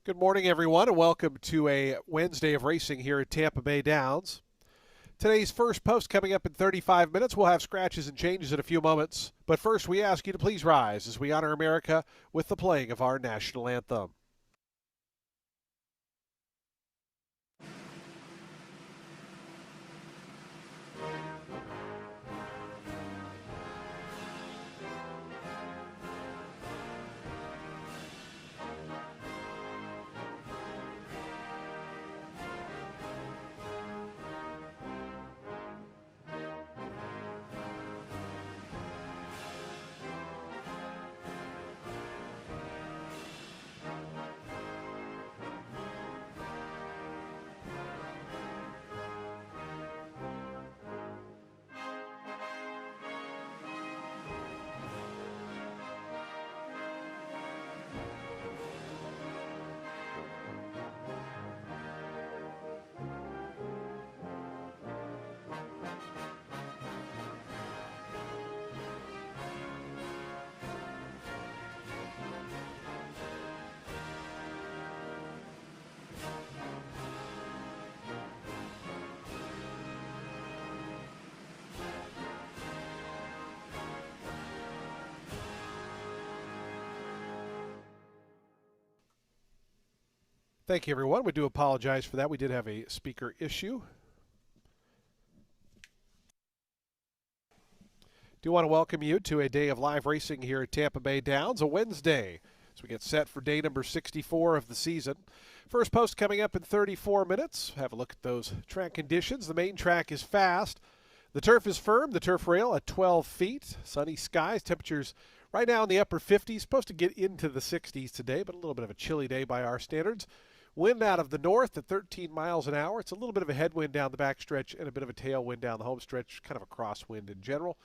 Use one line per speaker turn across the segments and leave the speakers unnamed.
Good morning, everyone, and welcome to a Wednesday of racing here at Tampa Bay Downs. Today's first post coming up in 35 minutes. We'll have scratches and changes in a few moments. But first, we ask you to please rise as we honor America with the playing of our national anthem. Thank you, everyone. We do apologize for that. We did have a speaker issue. Do want to welcome you to a day of live racing here at Tampa Bay Downs, a Wednesday, as we get set for day number 64 of the season. First post coming up in 34 minutes. Have a look at those track conditions. The main track is fast. The turf is firm, the turf rail at 12 feet. Sunny skies, temperatures right now in the upper 50s. Supposed to get into the 60s today, but a little bit of a chilly day by our standards. Wind out of the north at 13 miles an hour. It's a little bit of a headwind down the backstretch and a bit of a tailwind down the home stretch, kind of a crosswind in general.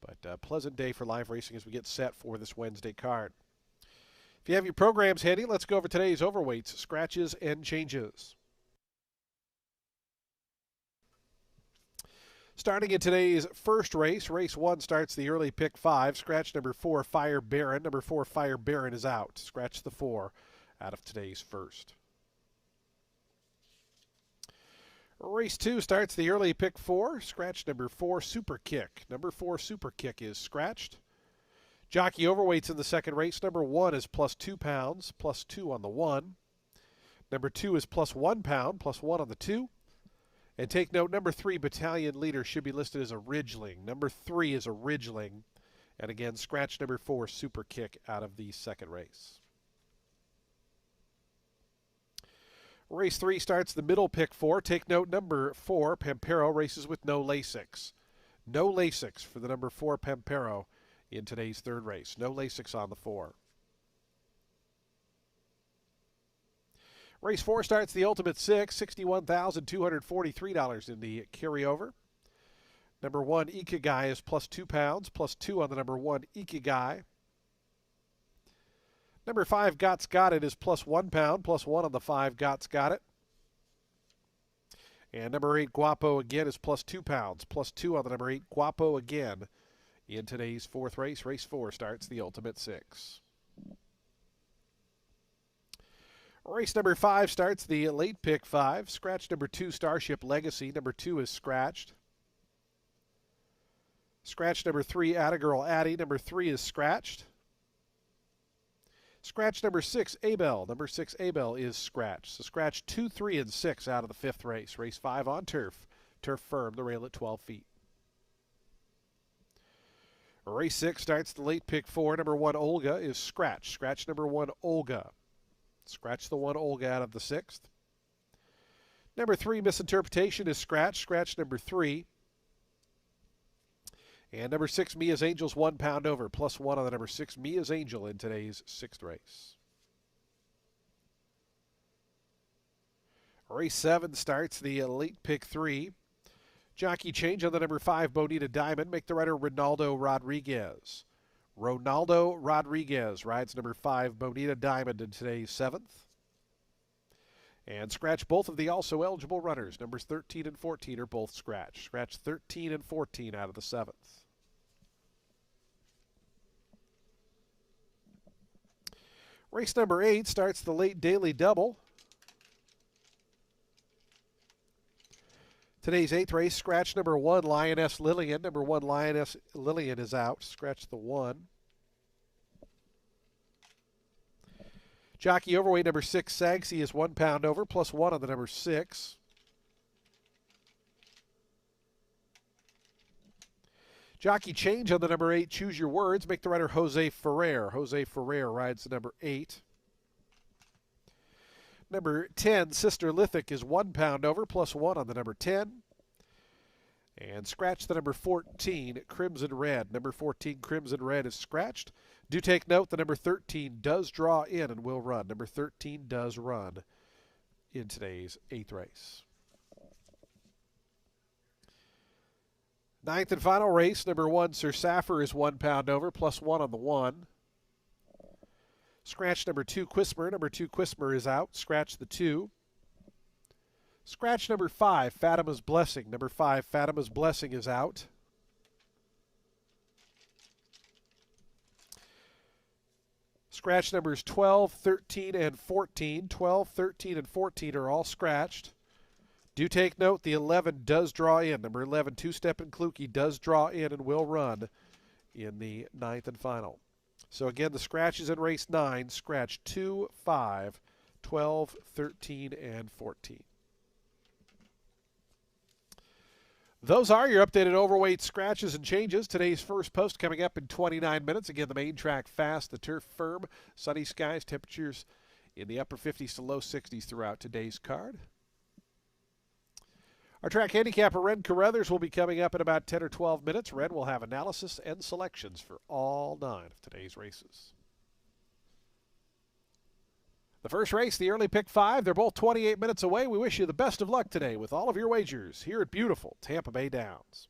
But a pleasant day for live racing as we get set for this Wednesday card. If you have your programs handy, let's go over today's overweights, scratches, and changes. Starting in today's first race, race 1 starts the early pick 5. Scratch number 4, Fire Baron. Number 4, Fire Baron is out. Scratch the 4 out of today's first. Race 2 starts the early pick 4. Scratch number 4, Super Kick. Number 4, Super Kick is scratched. Jockey overweights in the second race. Number 1 is plus 2 pounds, plus 2 on the 1. Number 2 is plus 1 pound, plus 1 on the 2. And take note, number 3, Battalion Leader, should be listed as a Ridgeling. Number 3 is a Ridgeling. And again, scratch number 4, Super Kick out of the second race. Race 3 starts the middle pick 4. Take note, number 4, Pampero, races with no Lasix. No Lasix for the number 4, Pampero, in today's third race. No Lasix on the 4. Race 4 starts the Ultimate 6, $61,243 in the carryover. Number 1, Ikigai, is plus 2 pounds, plus 2 on the number 1, Ikigai. Number 5, Got's Got It, is plus 1 pound, plus 1 on the 5, Got's Got It. And number 8, Guapo again, is plus 2 pounds, plus 2 on the number 8, Guapo again. In today's fourth race, race 4 starts the Ultimate 6. Race number 5 starts the late pick 5. Scratch number 2, Starship Legacy. Number 2 is scratched. Scratch number 3, Attagirl Addy. Number 3 is scratched. Scratch number 6, Abel. Number 6, Abel is scratched. So scratch 2, 3, and 6 out of the fifth race. Race 5 on turf. Turf firm, the rail at 12 feet. Race 6 starts the late pick 4. Number 1, Olga, is scratched. Scratch number 1, Olga. Scratch the 1, Olga, out of the sixth. Number 3, Misinterpretation, is scratched. Scratch number 3. And number 6, Mia's Angel's 1 pound over, plus 1 on the number 6, Mia's Angel, in today's sixth race. Race 7 starts the late pick 3. Jockey change on the number 5, Bonita Diamond. Make the rider Ronaldo Rodriguez. Ronaldo Rodriguez rides number 5, Bonita Diamond, in today's 7th. And scratch both of the also eligible runners. Numbers 13 and 14 are both scratched. Scratch 13 and 14 out of the 7th. Race number 8 starts the late daily double. Today's 8th race, scratch number 1, Lioness Lillian. Number 1, Lioness Lillian is out. Scratch the 1. Jockey overweight number 6, Sagsy, is 1 pound over, plus 1 on the number 6. Jockey change on the number 8, Choose Your Words. Make the rider Jose Ferrer. Jose Ferrer rides the number 8. Number 10, Sister Lithic, is 1 pound over, plus 1 on the number 10. And scratch the number 14, Crimson Red. Number 14, Crimson Red, is scratched. Do take note the number 13 does draw in and will run. Number 13 does run in today's 8th race. 9th and final race, number 1, Sir Saffer, is 1 pound over, plus 1 on the 1. Scratch number 2, Quismer. Number 2, Quismer, is out. Scratch the 2. Scratch number 5, Fatima's Blessing. Number 5, Fatima's Blessing, is out. Scratch numbers 12, 13, and 14. 12, 13, and 14 are all scratched. Do take note the 11 does draw in. Number 11, Two-Step and Kluke, does draw in and will run in the 9th and final. So again, the scratches in race 9, scratch 2, 5, 12, 13, and 14. Those are your updated overweight scratches and changes. Today's first post coming up in 29 minutes. Again, the main track fast, the turf firm, sunny skies, temperatures in the upper 50s to low 60s throughout today's card. Our track handicapper, Ren Carruthers, will be coming up in about 10 or 12 minutes. Ren will have analysis and selections for all 9 of today's races. The first race, the early pick 5, they're both 28 minutes away. We wish you the best of luck today with all of your wagers here at beautiful Tampa Bay Downs.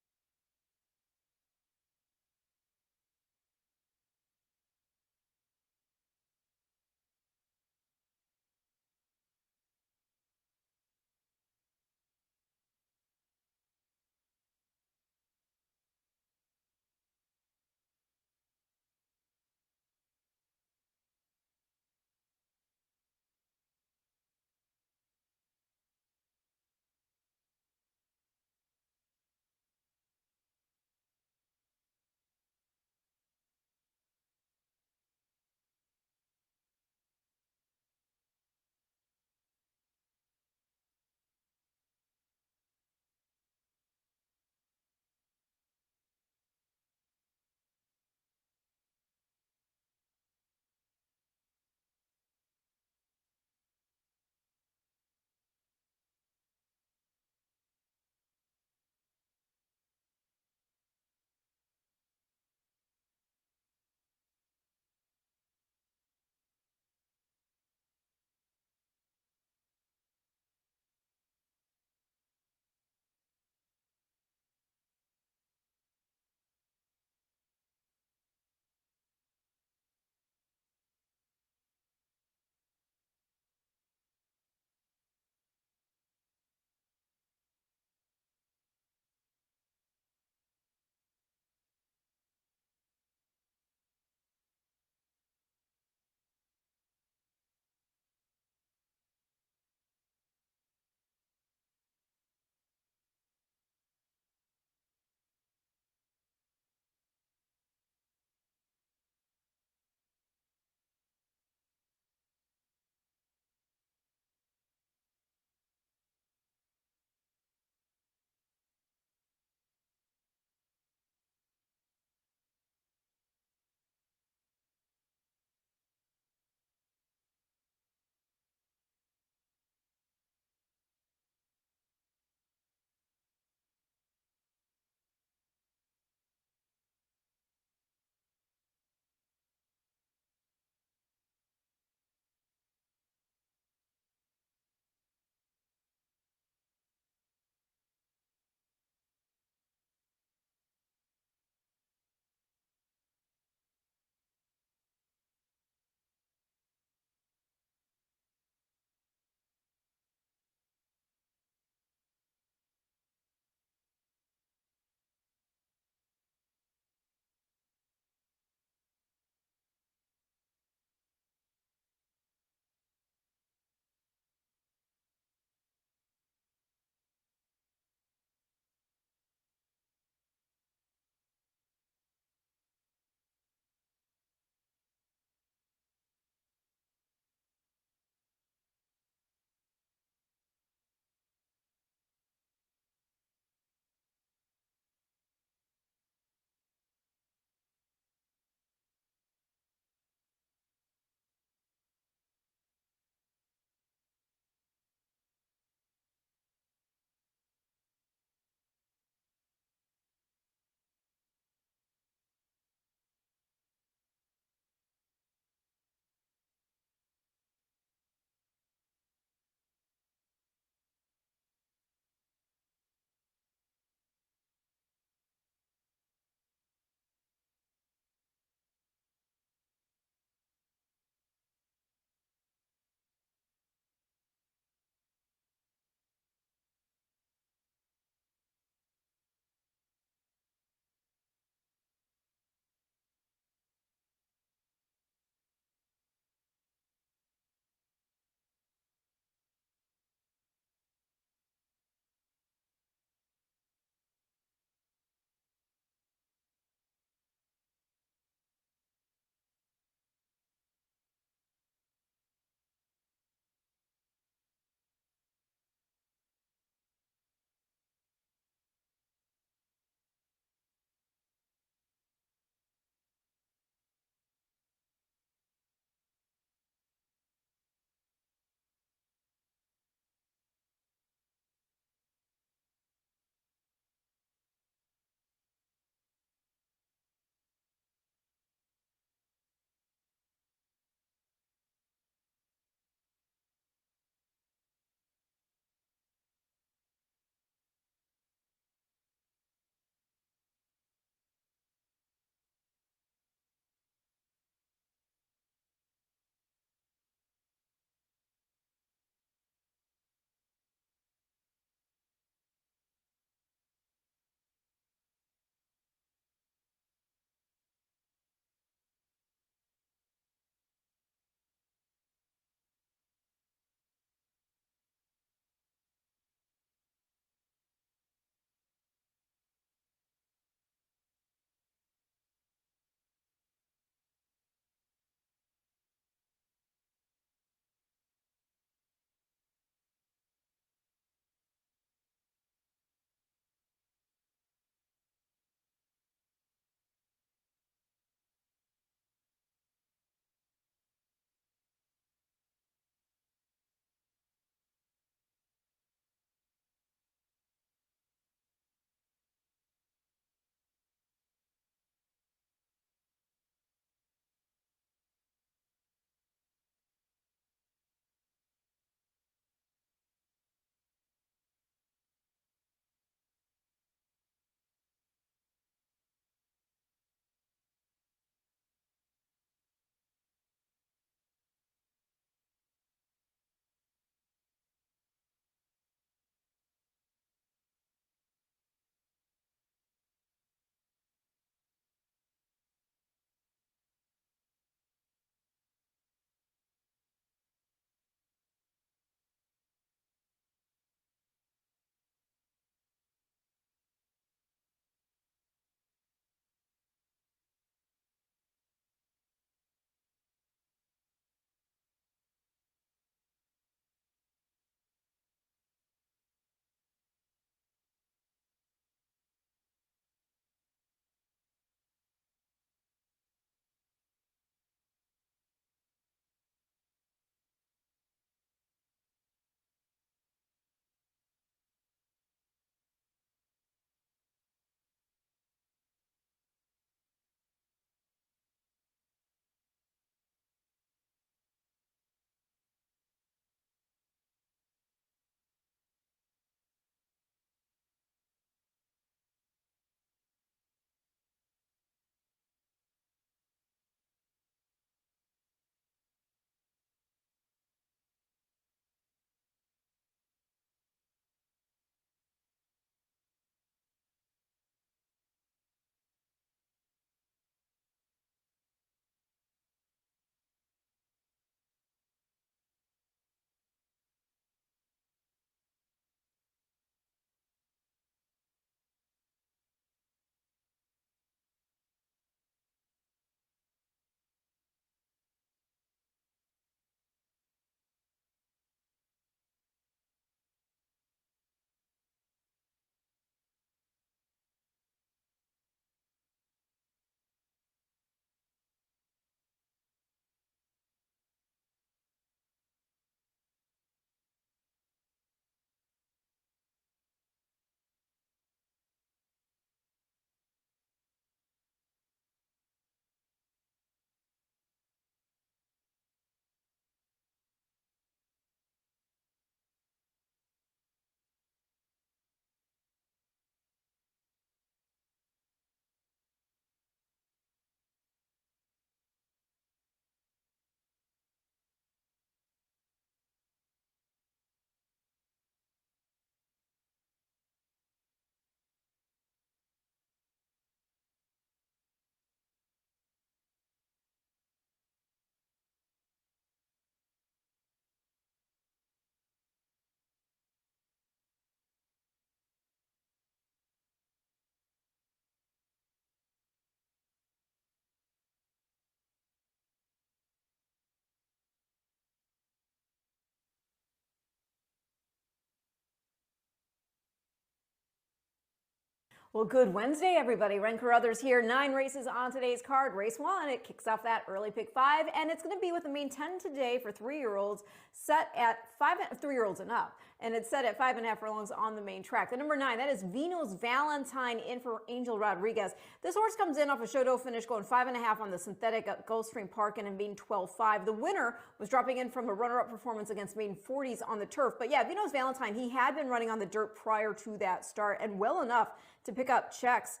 Well, good Wednesday, everybody. Ren Carruthers here. 9 races on today's card. Race 1, it kicks off that early pick 5, and it's going to be with the main 10 today for 3-year-olds, set at 3-year-olds and up, and it's set at 5.5 furlongs on the main track. The number 9, that is Venus Valentine in for Angel Rodriguez. This horse comes in off a show-doe finish, going 5.5 on the synthetic at Gulfstream Park and in main 12.5. The winner was dropping in from a runner-up performance against main 40s on the turf. But yeah, Venus Valentine, he had been running on the dirt prior to that start, and well enough to pick up checks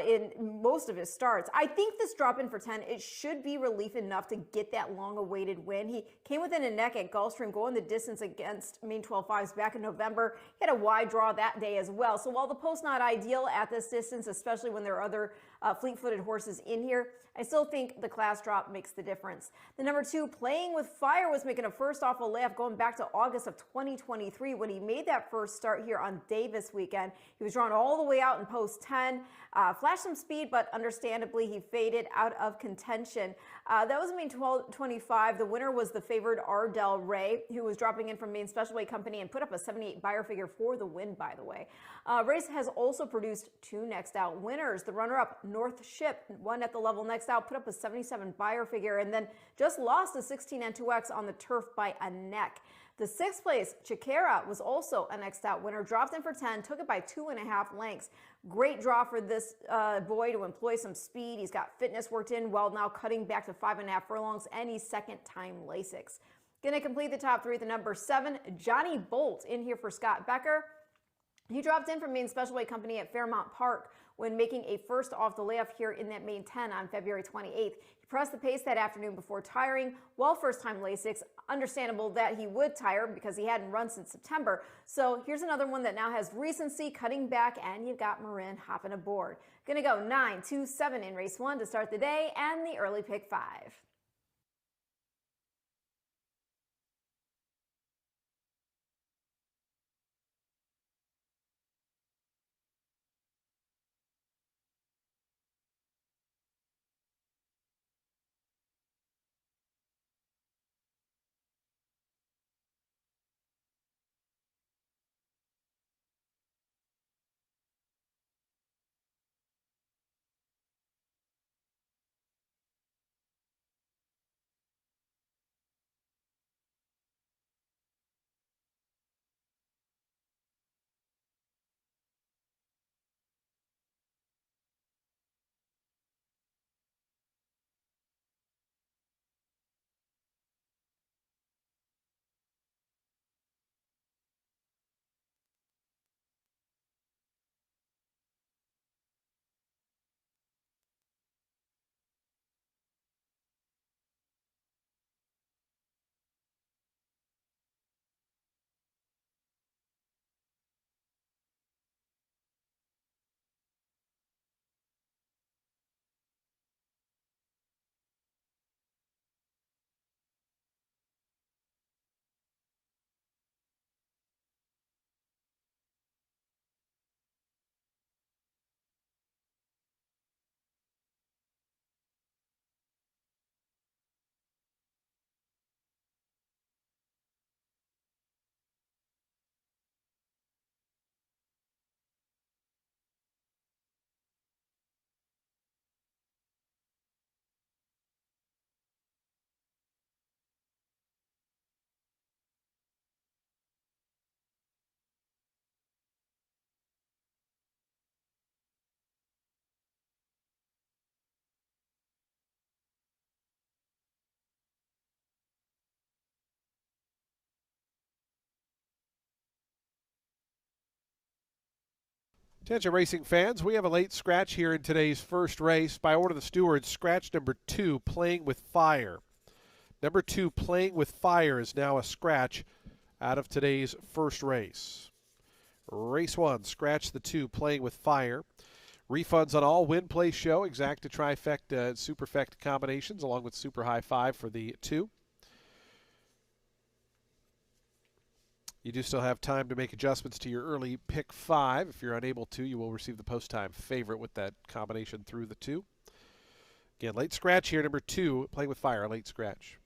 in most of his starts. I think this drop in for 10, it should be relief enough to get that long-awaited win. He came within a neck at Gulfstream, going the distance against main 12.5s back in November. He had a wide draw that day as well. So while the post's not ideal at this distance, especially when there are other fleet-footed horses in here, I still think the class drop makes the difference. The number 2, Playing with Fire, was making a first off a layup going back to August of 2023 when he made that first start here on Davis weekend. He was drawn all the way out in post 10, flashed some speed, but understandably he faded out of contention. That was main 12.25. The winner was the favored Ardell Ray, who was dropping in from Main Special Weight Company and put up a 78 buyer figure for the win, by the way. Race has also produced 2 next out winners. The runner-up North Ship won at the level next out, put up a 77 buyer figure, and then just lost a 16 and 2X on the turf by a neck. The 6th place, Chiquera, was also a next out winner, dropped in for 10, took it by 2.5 lengths. Great draw for this boy to employ some speed. He's got fitness worked in while now cutting back to 5.5 furlongs, and he's second-time Lasix. Going to complete the top 3, the number 7, Johnny Bolt, in here for Scott Becker. He dropped in from Main Special Weight Company at Fairmount Park when making a first off the layup here in that main 10 on February 28th. He pressed the pace that afternoon before tiring. While first-time Lasix, understandable that he would tire because he hadn't run since September. So here's another one that now has recency, cutting back, and you've got Marin hopping aboard. Going to go 9, 2, 7 in race 1 to start the day and the early pick 5.
Attention racing fans, we have a late scratch here in today's first race. By order of the stewards, scratch number 2, Playing with Fire. Number 2, Playing with Fire, is now a scratch out of today's first race. Race 1, scratch the 2, Playing with Fire. Refunds on all win, play, show, exacta, trifecta, and superfecta combinations, along with super high 5 for the 2. You do still have time to make adjustments to your early pick 5. If you're unable to, you will receive the post-time favorite with that combination through the 2. Again, late scratch here, number 2, Playing with Fire, late scratch.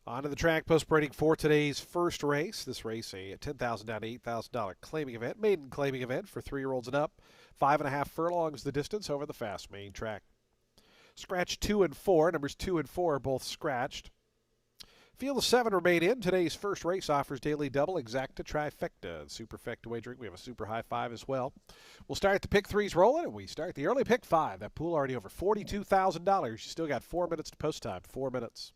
Onto the track post braiding for today's first race. This race, a $10,000 down to $8,000 claiming event, maiden claiming event for 3-year-olds and up. 5.5 furlongs the distance over the fast main track. Scratch 2 and 4. Numbers 2 and 4 are both scratched. Field of 7 remain in. Today's first race offers daily double, exacta, trifecta. Superfecta wagering. We have a super high 5 as well. We'll start the pick 3s rolling, and we start the early pick 5. That pool already over $42,000. You still got 4 minutes to post time. 4 minutes.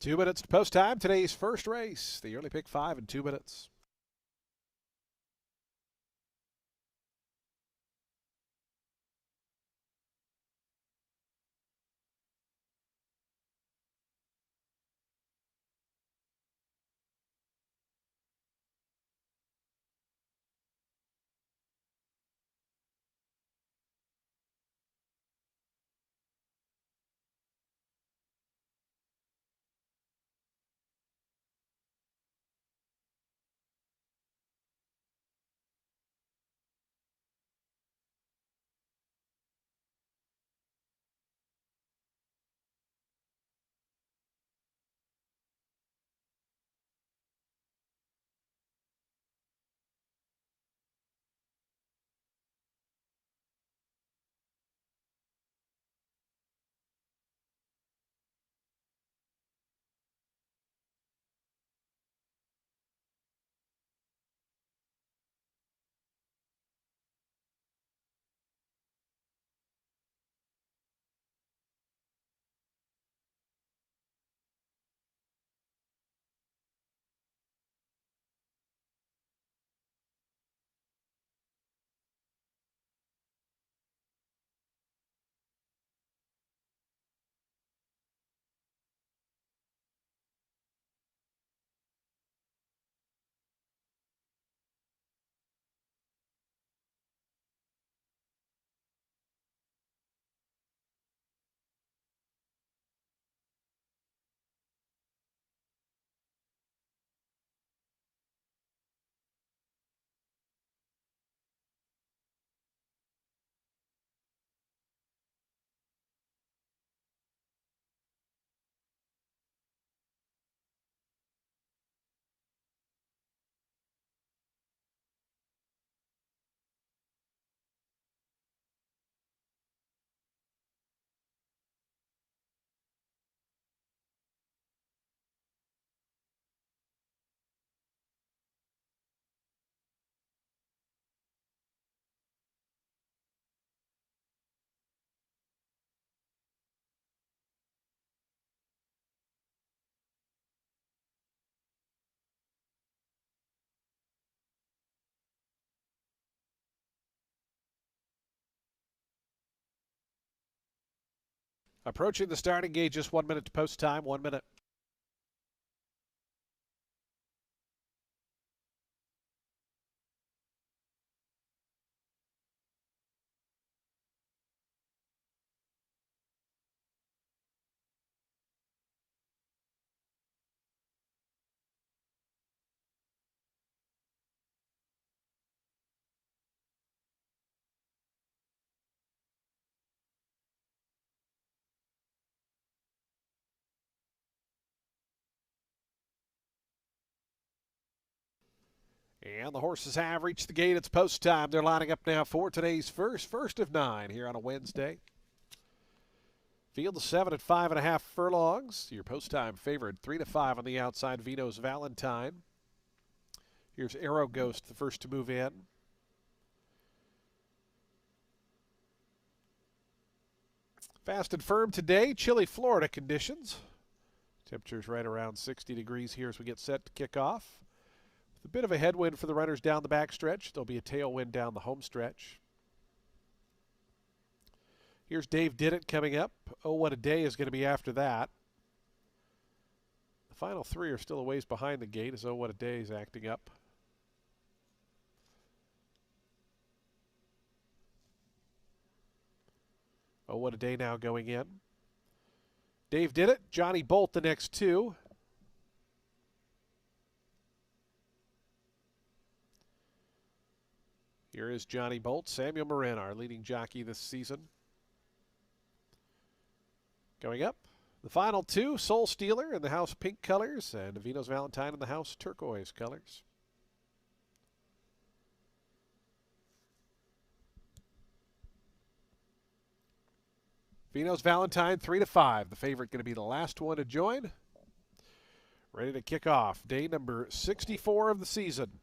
2 minutes to post time. Today's first race. The early pick 5 in 2 minutes. Approaching the starting gate, just 1 minute to post time, 1 minute. And the horses have reached the gate. It's post time. They're lining up now for today's first of 9 here on a Wednesday. Field of 7 at 5.5 furlongs. Your post time favored 3 to 5 on the outside. Vito's Valentine. Here's Arrow Ghost, the first to move in. Fast and firm today. Chilly Florida conditions. Temperatures right around 60 degrees here as we get set to kick off. With a bit of a headwind for the runners down the backstretch. There'll be a tailwind down the home stretch. Here's Dave Did It coming up. Oh, What a Day is going to be after that. The final 3 are still a ways behind the gate as Oh, What a Day is acting up. Oh, What a Day now going in. Dave Did It, Johnny Bolt the next 2. Here is Johnny Bolt, Samuel Marin, our leading jockey this season. Going up, the final 2, Soul Stealer in the house pink colors and Vito's Valentine in the house turquoise colors. Vito's Valentine 3 to 5. The favorite going to be the last one to join. Ready to kick off day number 64 of the season.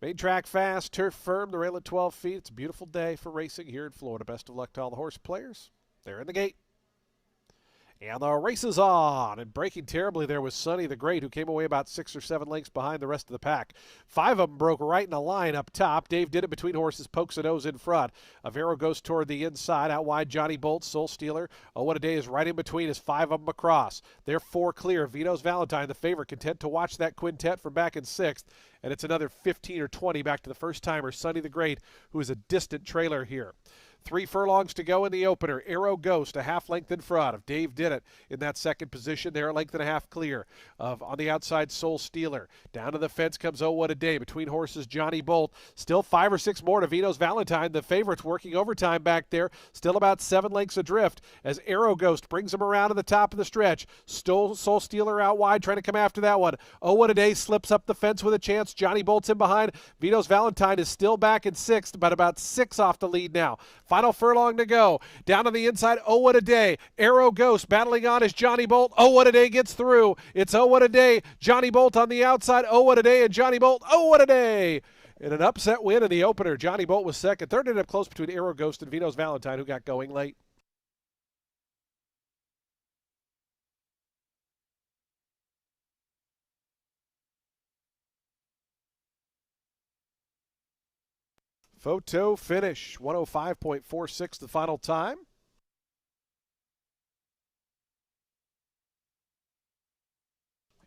Main track fast, turf firm, the rail at 12 feet. It's a beautiful day for racing here in Florida. Best of luck to all the horse players. They're in the gate. And the race is on. And breaking terribly there was Sonny the Great, who came away about 6 or 7 lengths behind the rest of the pack. 5 of them broke right in a line up top. Dave Did It between horses, pokes a nose in front. Avero goes toward the inside. Out wide, Johnny Bolt, Soul Stealer. Oh, What a Day is right in between as 5 of them across. They're 4 clear. Vito's Valentine, the favorite, content to watch that quintet from back in 6th. And it's another 15 or 20 back to the first timer, Sonny the Great, who is a distant trailer here. 3 furlongs to go in the opener. Arrow Ghost, a half length in front of Dave Did It in that second position. They're a length and a half clear of on the outside Soul Stealer. Down to the fence comes Oh, What a Day. Between horses, Johnny Bolt. Still 5 or 6 more to Vito's Valentine. The favorite's working overtime back there. Still about 7 lengths adrift as Arrow Ghost brings him around to the top of the stretch. Soul Stealer out wide trying to come after that one. Oh, What a Day slips up the fence with a chance. Johnny Bolt's in behind. Vito's Valentine is still back in 6th, but about 6 off the lead now. Final furlong to go. Down on the inside, Oh, What a Day. Arrow Ghost battling on as Johnny Bolt. Oh, What a Day gets through. It's Oh, What a Day. Johnny Bolt on the outside. Oh, What a Day. And Johnny Bolt. Oh, What a Day. In an upset win in the opener, Johnny Bolt was second. Third ended up close between Arrow Ghost and Vito's Valentine, who got going late. Photo finish, 105.46 the final time.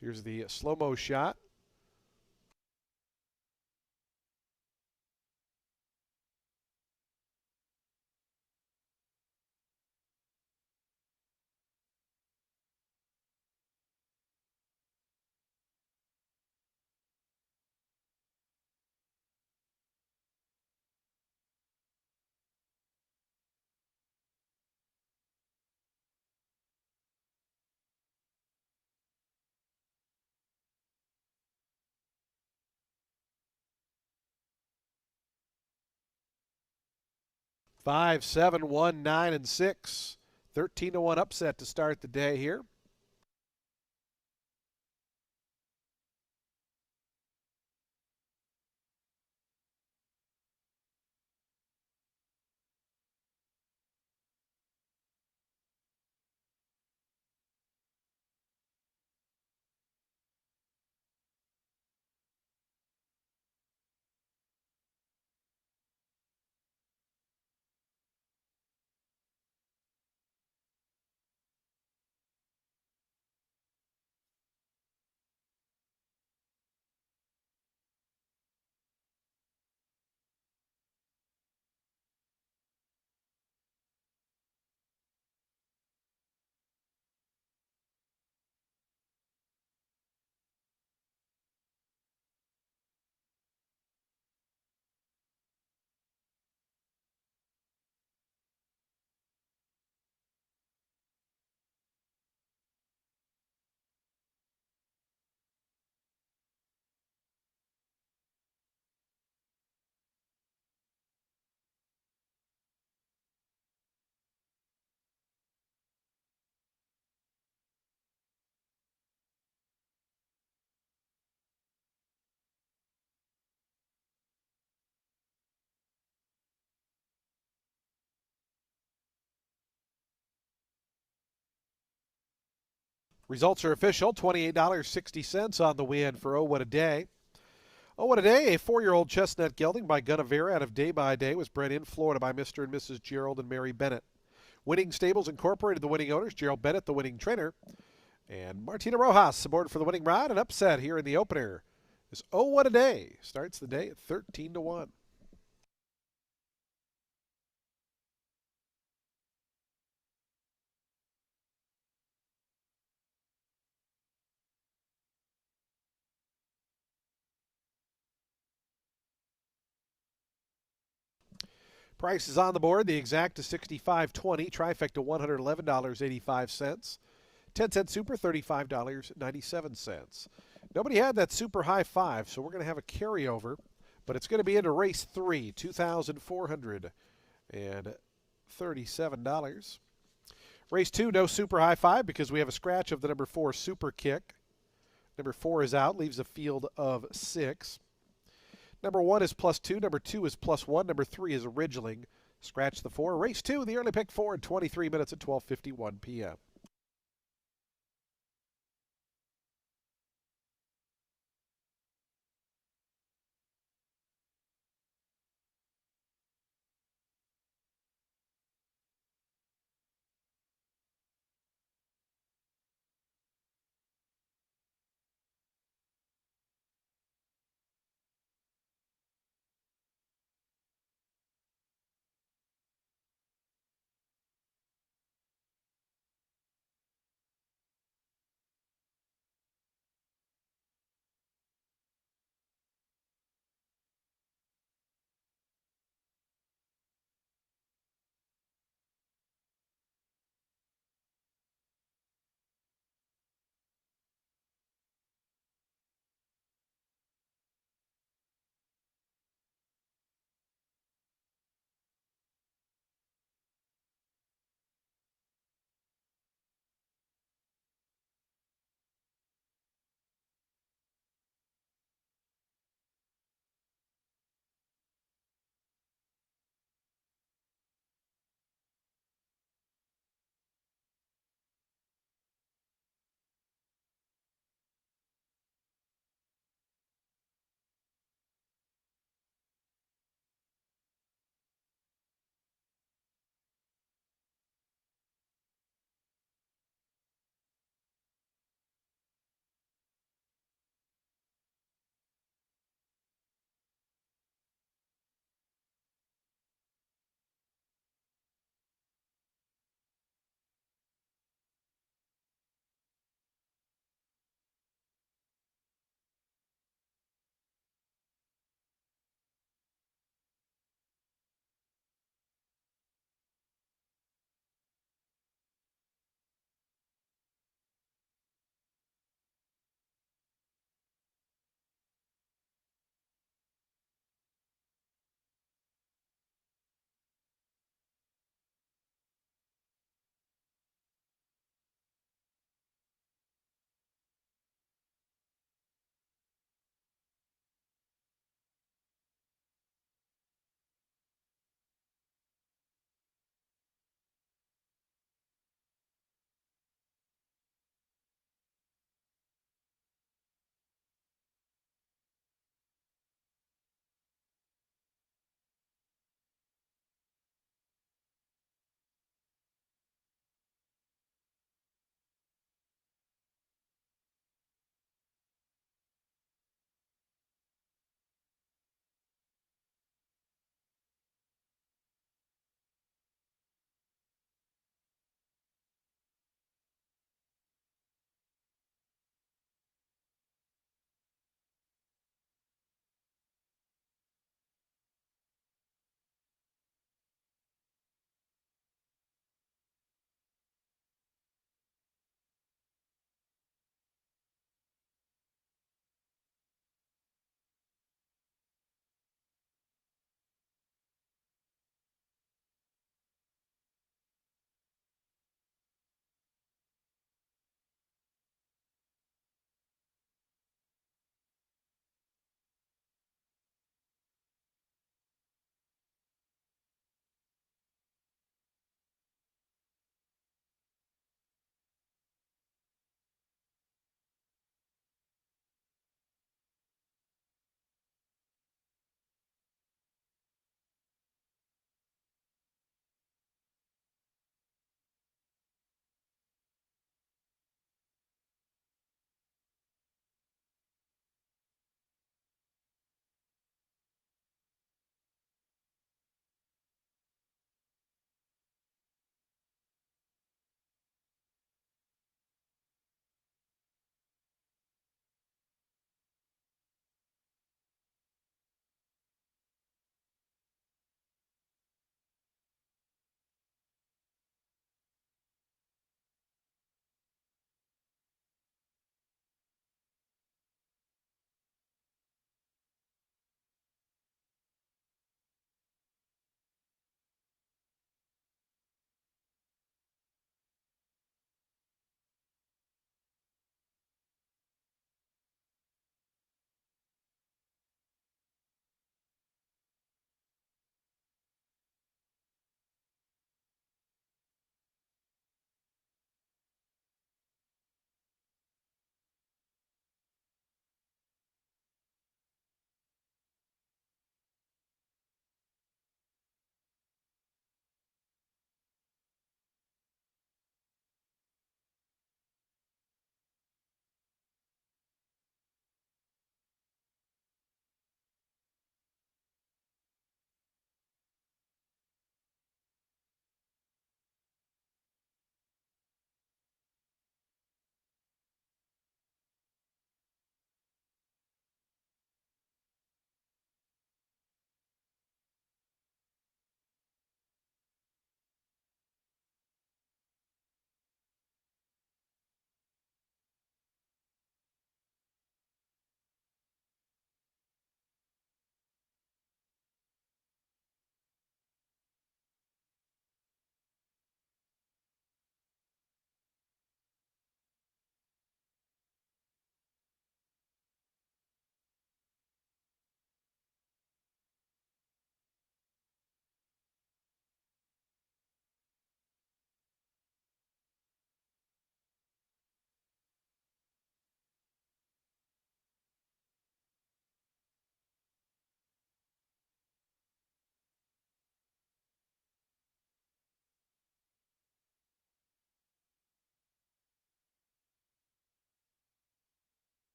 Here's the slow-mo shot. Five, 7, 1, 9, and 6. 13 to 1 upset to start the day here. Results are official. $28.60 on the win for Oh What a Day. Oh What a Day, a 4-year-old chestnut gelding by Gunnevera out of Day by Day, was bred in Florida by Mr. and Mrs. Gerald and Mary Bennett. Winning Stables Incorporated, the winning owners, Gerald Bennett, the winning trainer, and Martina Rojas aboard for the winning ride. An upset here in the opener. This Oh What a Day starts the day at 13-1. Price is on the board. The exact is $65.20. Trifecta $111.85. 10-cent super $35.97. Nobody had that super high five, so we're going to have a carryover, but it's going to be into race 3, $2,437. Race 2, no super high five because we have a scratch of the number 4 super kick. Number 4 is out, leaves a field of 6. Number 1 is +2. Number 2 is +1. Number 3 is a Ridgeling. Scratch the 4. Race 2, the early pick 4 in 23 minutes at 12:51 p.m.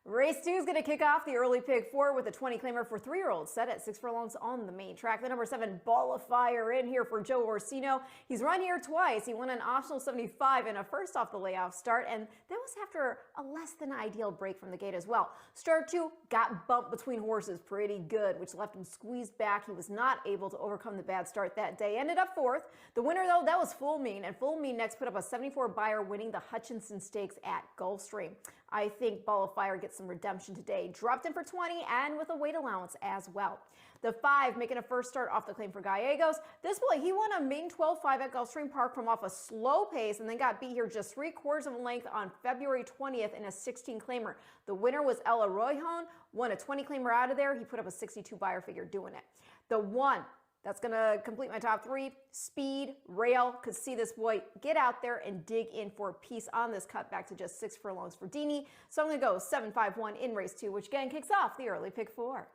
Race 2 is going to kick off the early pick 4 with a 20 claimer for 3-year-olds set at 6 furlongs on the main track. The number 7 Ball of Fire in here for Joe Orsino. He's run here twice. He won an optional 75 in a first off the layoff start, and that was after a less than ideal break from the gate as well. Start 2 got bumped between horses pretty good, which left him squeezed back. He was not able to overcome the bad start that day. Ended up 4th. The winner, though, that was Full Mean, and Full Mean next put up a 74 buyer, winning the Hutchinson Stakes at Gulfstream. I think Ball of Fire gets some redemption today. Dropped in for 20 and with a weight allowance as well. The 5 making a first start off the claim for Gallegos. This boy, he won a main 12-5 at Gulfstream Park from off a slow pace and then got beat here just 3/4 of a length on February 20th in a 16 claimer. The winner was Ella Royhon, won a 20 claimer out of there. He put up a 62 buyer figure doing it. The 1 that's going to complete my top 3. Speed, Rail, could see this boy get out there and dig in for a piece on this cut back to just 6 furlongs for Dini. So I'm going to go 7-5-1 in race 2, which again kicks off the early pick 4.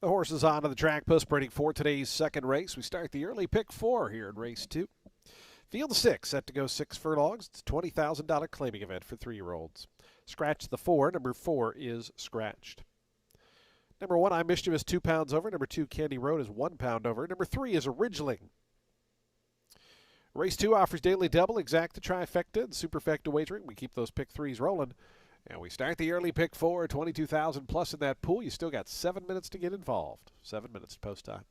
The horses on to the track post sprinting for today's second race. We start the early pick 4 here in race 2. Field 6 set to go 6 furlongs. It's a $20,000 claiming event for 3-year-olds. Scratch the 4. Number 4 is scratched. Number 1, I Mischievous, 2 pounds over. Number 2, Candy Road is 1 pound over. Number 3 is Ridgeling. Race 2 offers daily double, exacta, trifecta, and superfecta wagering. We keep those pick 3s rolling. And we start the early pick 4, 22,000 plus in that pool. You still got 7 minutes to get involved. 7 minutes post time.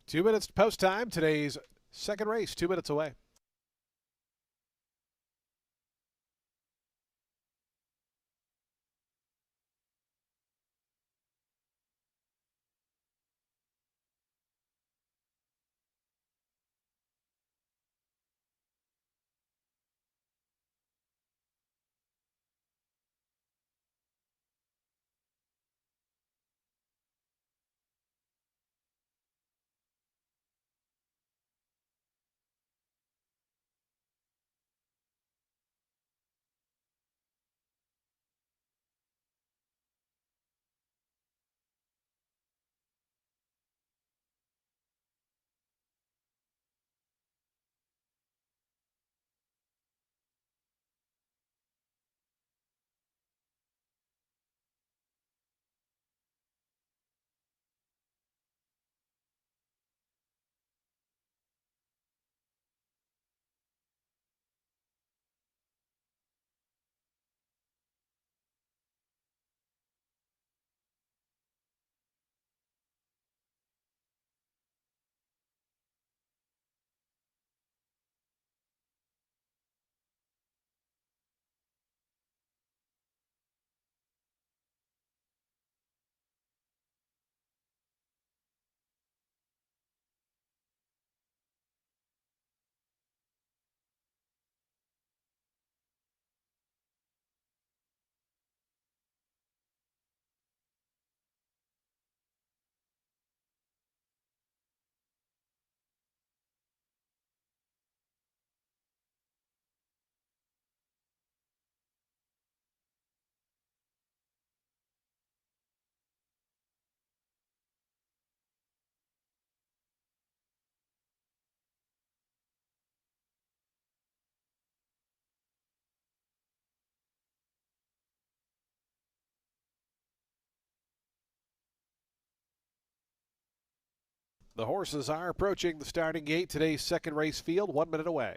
2 minutes to post time. Today's second race, 2 minutes away. The horses are approaching the starting gate. Today's second race field, 1 minute away.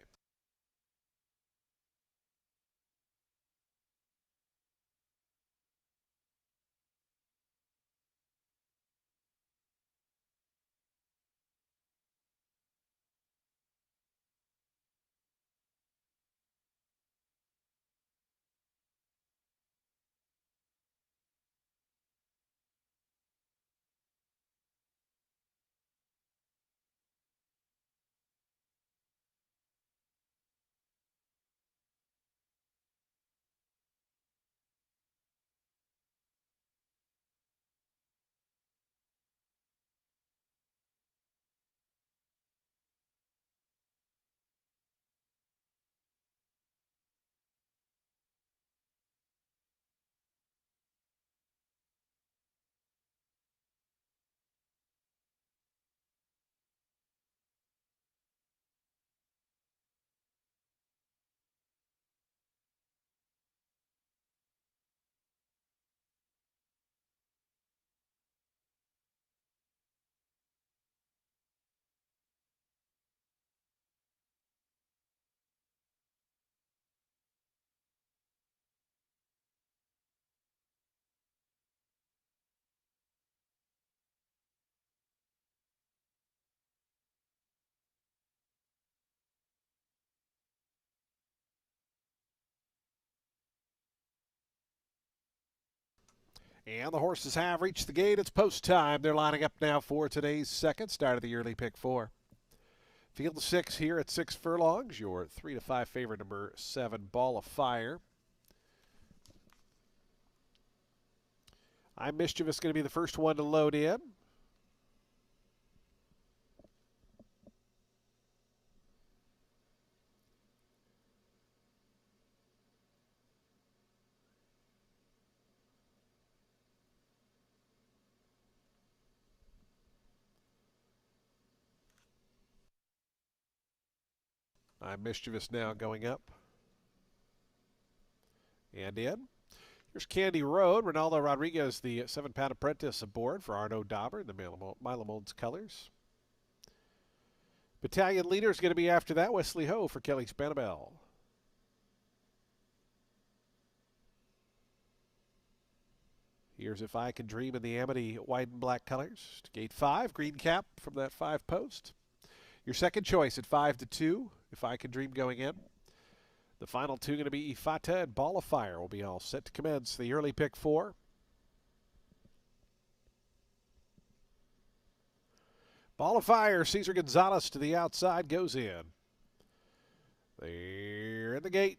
And the horses have reached the gate. It's post time. They're lining up now for today's second start of the yearly pick four. Field of six here at 6 furlongs. Your 3 to 5 favorite, number 7, Ball of Fire. I'm Mischievous going to be the first one to load in. I'm Mischievous now going up. And in. Here's Candy Road. Ronaldo Rodriguez, the 7-pound apprentice, aboard for Arnaud Dauber in the Milamolds colors. Battalion leader is going to be after that. Wesley Ho for Kelly Spanabel. Here's If I Can Dream in the Amity white and black colors. Gate 5, green cap from that 5 post. Your second choice at 5 to 2, If I Can Dream going in. The final two going to be Ifata and Ball of Fire will be all set to commence the early pick 4. Ball of Fire, Cesar Gonzalez to the outside, goes in. They're in the gate.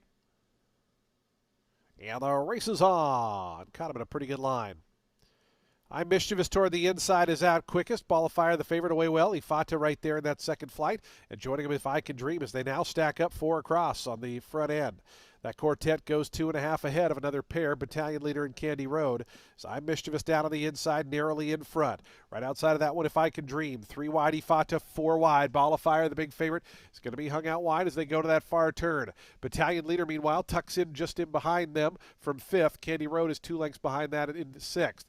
And the race is on. Caught him in a pretty good line. I'm Mischievous toward the inside is out quickest. Ball of Fire, the favorite, away well. Ifata right there in that second flight. And joining him If I Can Dream as they now stack up 4 across on the front end. That quartet goes 2.5 ahead of another pair, Battalion Leader and Candy Road. So I'm Mischievous down on the inside, narrowly in front. Right outside of that one, If I Can Dream. 3 wide, Ifata, 4 wide. Ball of Fire, the big favorite, is going to be hung out wide as they go to that far turn. Battalion Leader, meanwhile, tucks in just in behind them from 5th. Candy Road is 2 lengths behind that in 6th.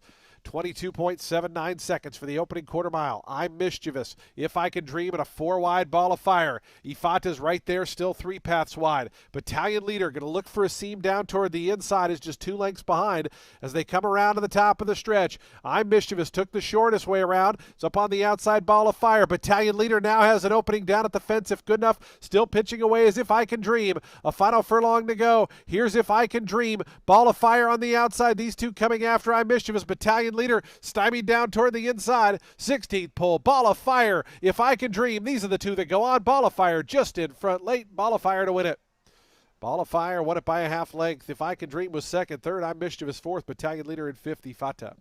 22.79 seconds for the opening quarter mile. I'm Mischievous. If I Can Dream at a 4 wide Ball of Fire. Ifata's right there, still 3 paths wide. Battalion Leader going to look for a seam down toward the inside, is just 2 lengths behind as they come around to the top of the stretch. I'm Mischievous took the shortest way around. It's up on the outside Ball of Fire. Battalion Leader now has an opening down at the fence if good enough. Still pitching away as If I Can Dream. A final furlong to go. Here's If I Can Dream. Ball of Fire on the outside. These two coming after I'm Mischievous. Battalion Leader stymied down toward the inside. 16th pole. Ball of Fire. If I Can Dream. These are the two that go on. Ball of Fire just in front late. Ball of Fire to win it. Ball of Fire won it by a half length. If I Can Dream was second. Third, I'm Mischievous fourth. Battalion Leader in 5th. Ifata.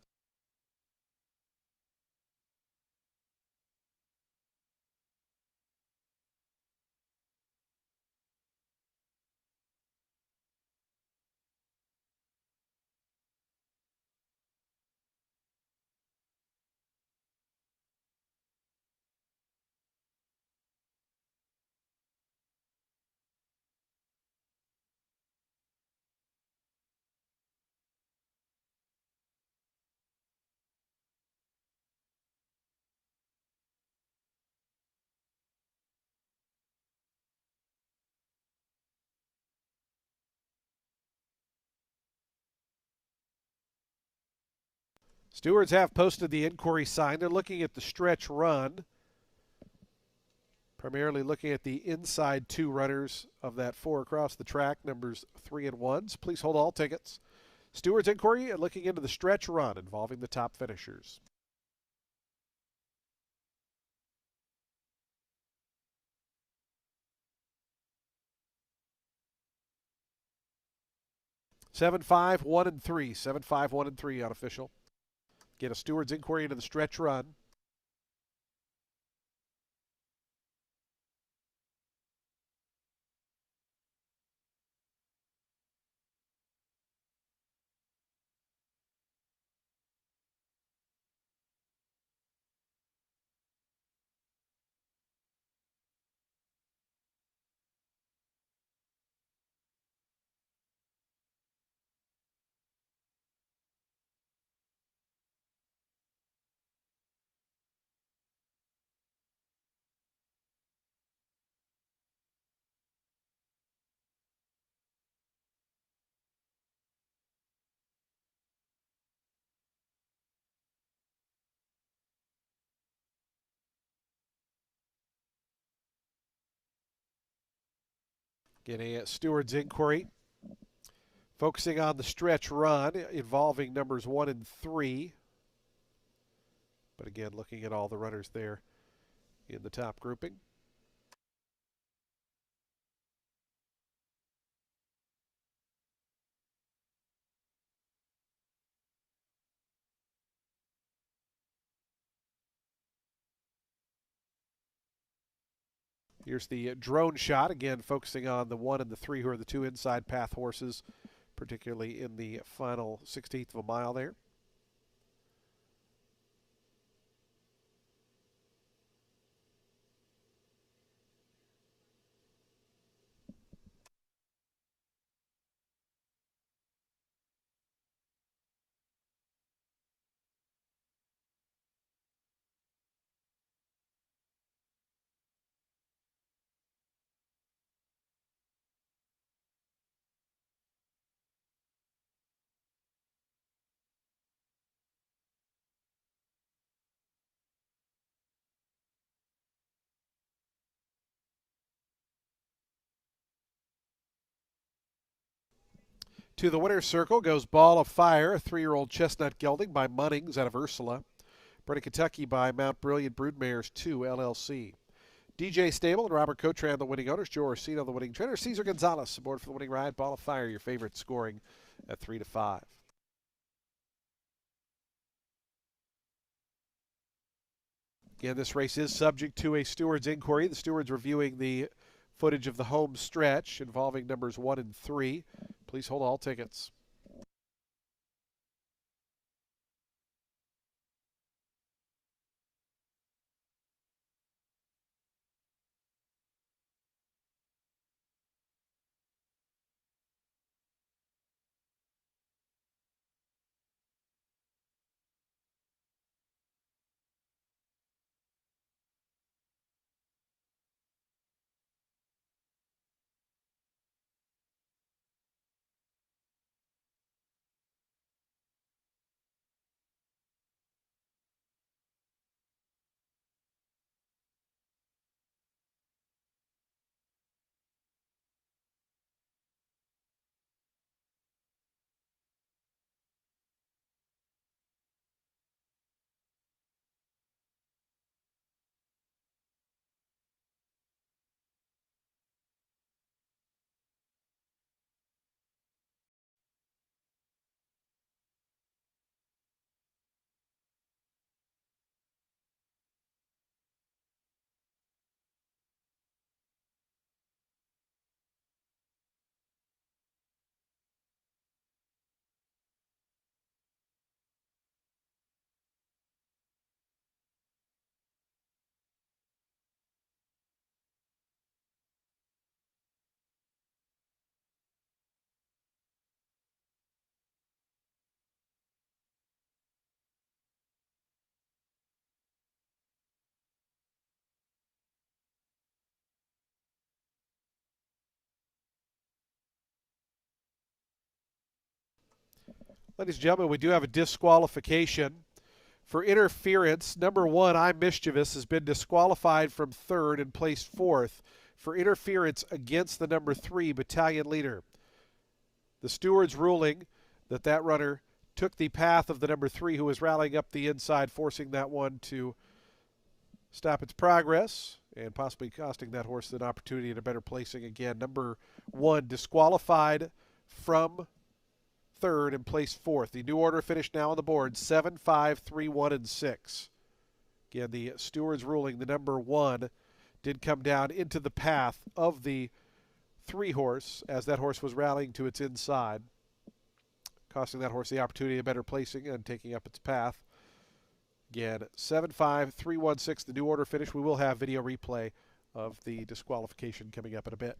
Stewards have posted the inquiry sign. They're looking at the stretch run. Primarily looking at the inside 2 runners of that 4 across the track, numbers 3 and 1s. Please hold all tickets. Stewards inquiry and looking into the stretch run involving the top finishers. Seven, 5, 1, and 3. 7, 5, 1, and 3 unofficial. Get a steward's inquiry into the stretch run. Get a steward's inquiry. Focusing on the stretch run involving numbers 1 and 3. But again, looking at all the runners there in the top grouping. Here's the drone shot, again focusing on the 1 and the 3, who are the 2 inside path horses, particularly in the final 16th of a mile there. To the winner's circle goes Ball of Fire, a 3-year-old chestnut gelding by Munnings out of Ursula. Bred in Kentucky by Mount Brilliant Broodmares 2 LLC. DJ Stable and Robert Cotran, the winning owners. Joe Orsino, the winning trainer. Cesar Gonzalez aboard for the winning ride. Ball of Fire, your favorite, scoring at 3-5. Again, this race is subject to a steward's inquiry. The steward's reviewing the footage of the home stretch involving numbers 1 and 3. Please hold all tickets. Ladies and gentlemen, we do have a disqualification for interference. Number 1, I'm Mischievous, has been disqualified from 3rd and placed 4th for interference against the number 3 battalion leader. The steward's ruling that that runner took the path of the number 3 who was rallying up the inside, forcing that one to stop its progress and possibly costing that horse an opportunity at a better placing. Again, number 1 disqualified from 3rd and placed 4th. The new order finished now on the board 7, 5, 3, 1, and 6. Again, the steward's ruling, the number 1 did come down into the path of the 3 horse as that horse was rallying to its inside, costing that horse the opportunity of better placing and taking up its path. Again, 7, 5, 3, 1, 6, the new order finish. We will have video replay of the disqualification coming up in a bit.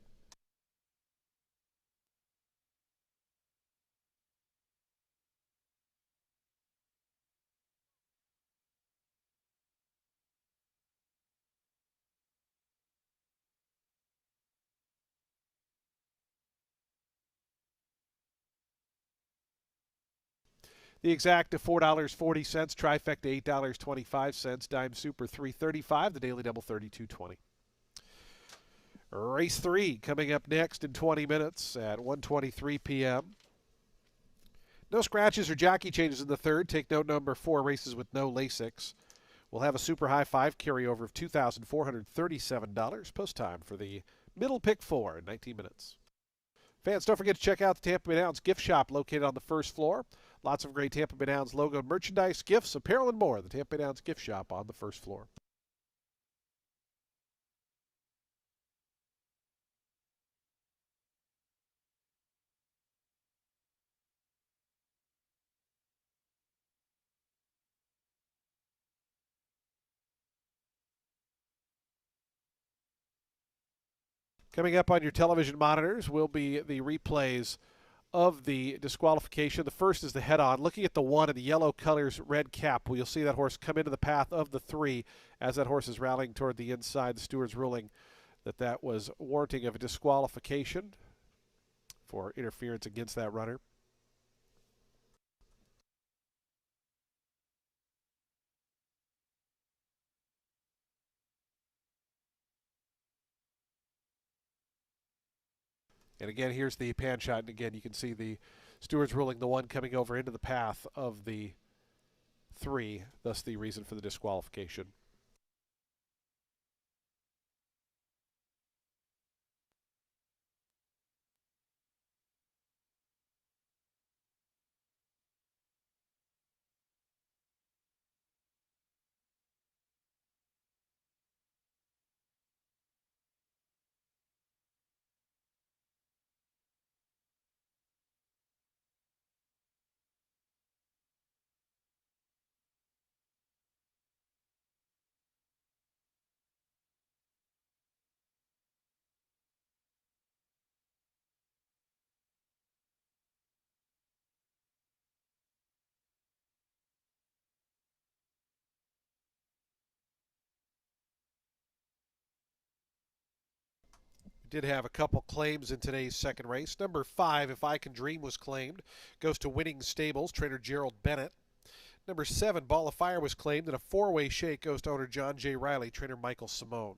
The exact $4.40, trifecta $8.25, dime super $3.35, the daily double $32.20. Race 3 coming up next in 20 minutes at 1:23 p.m. No scratches or jockey changes in the 3rd. Take note, number 4 races with no Lasix. We'll have a super high 5 carryover of $2,437. Post time for the middle pick 4 in 19 minutes. Fans, don't forget to check out the Tampa Bay Downs gift shop located on the 1st floor. Lots of great Tampa Bay Downs logo merchandise, gifts, apparel, and more. The Tampa Bay Downs gift shop on the 1st floor. Coming up on your television monitors will be the replays of the disqualification. The first is the head-on. Looking at the 1 in the yellow colors red cap, you'll see that horse come into the path of the 3 as that horse is rallying toward the inside. The steward's ruling that was warranting of a disqualification for interference against that runner. And again, here's the pan shot. And again, you can see the Stewart's ruling the one coming over into the path of the 3, thus the reason for the disqualification. Did have a couple claims in today's second race. Number 5, If I Can Dream, was claimed. Goes to Winning Stables, trainer Gerald Bennett. Number 7, Ball of Fire, was claimed, and a 4-way shake goes to owner John J. Riley, trainer Michael Simone.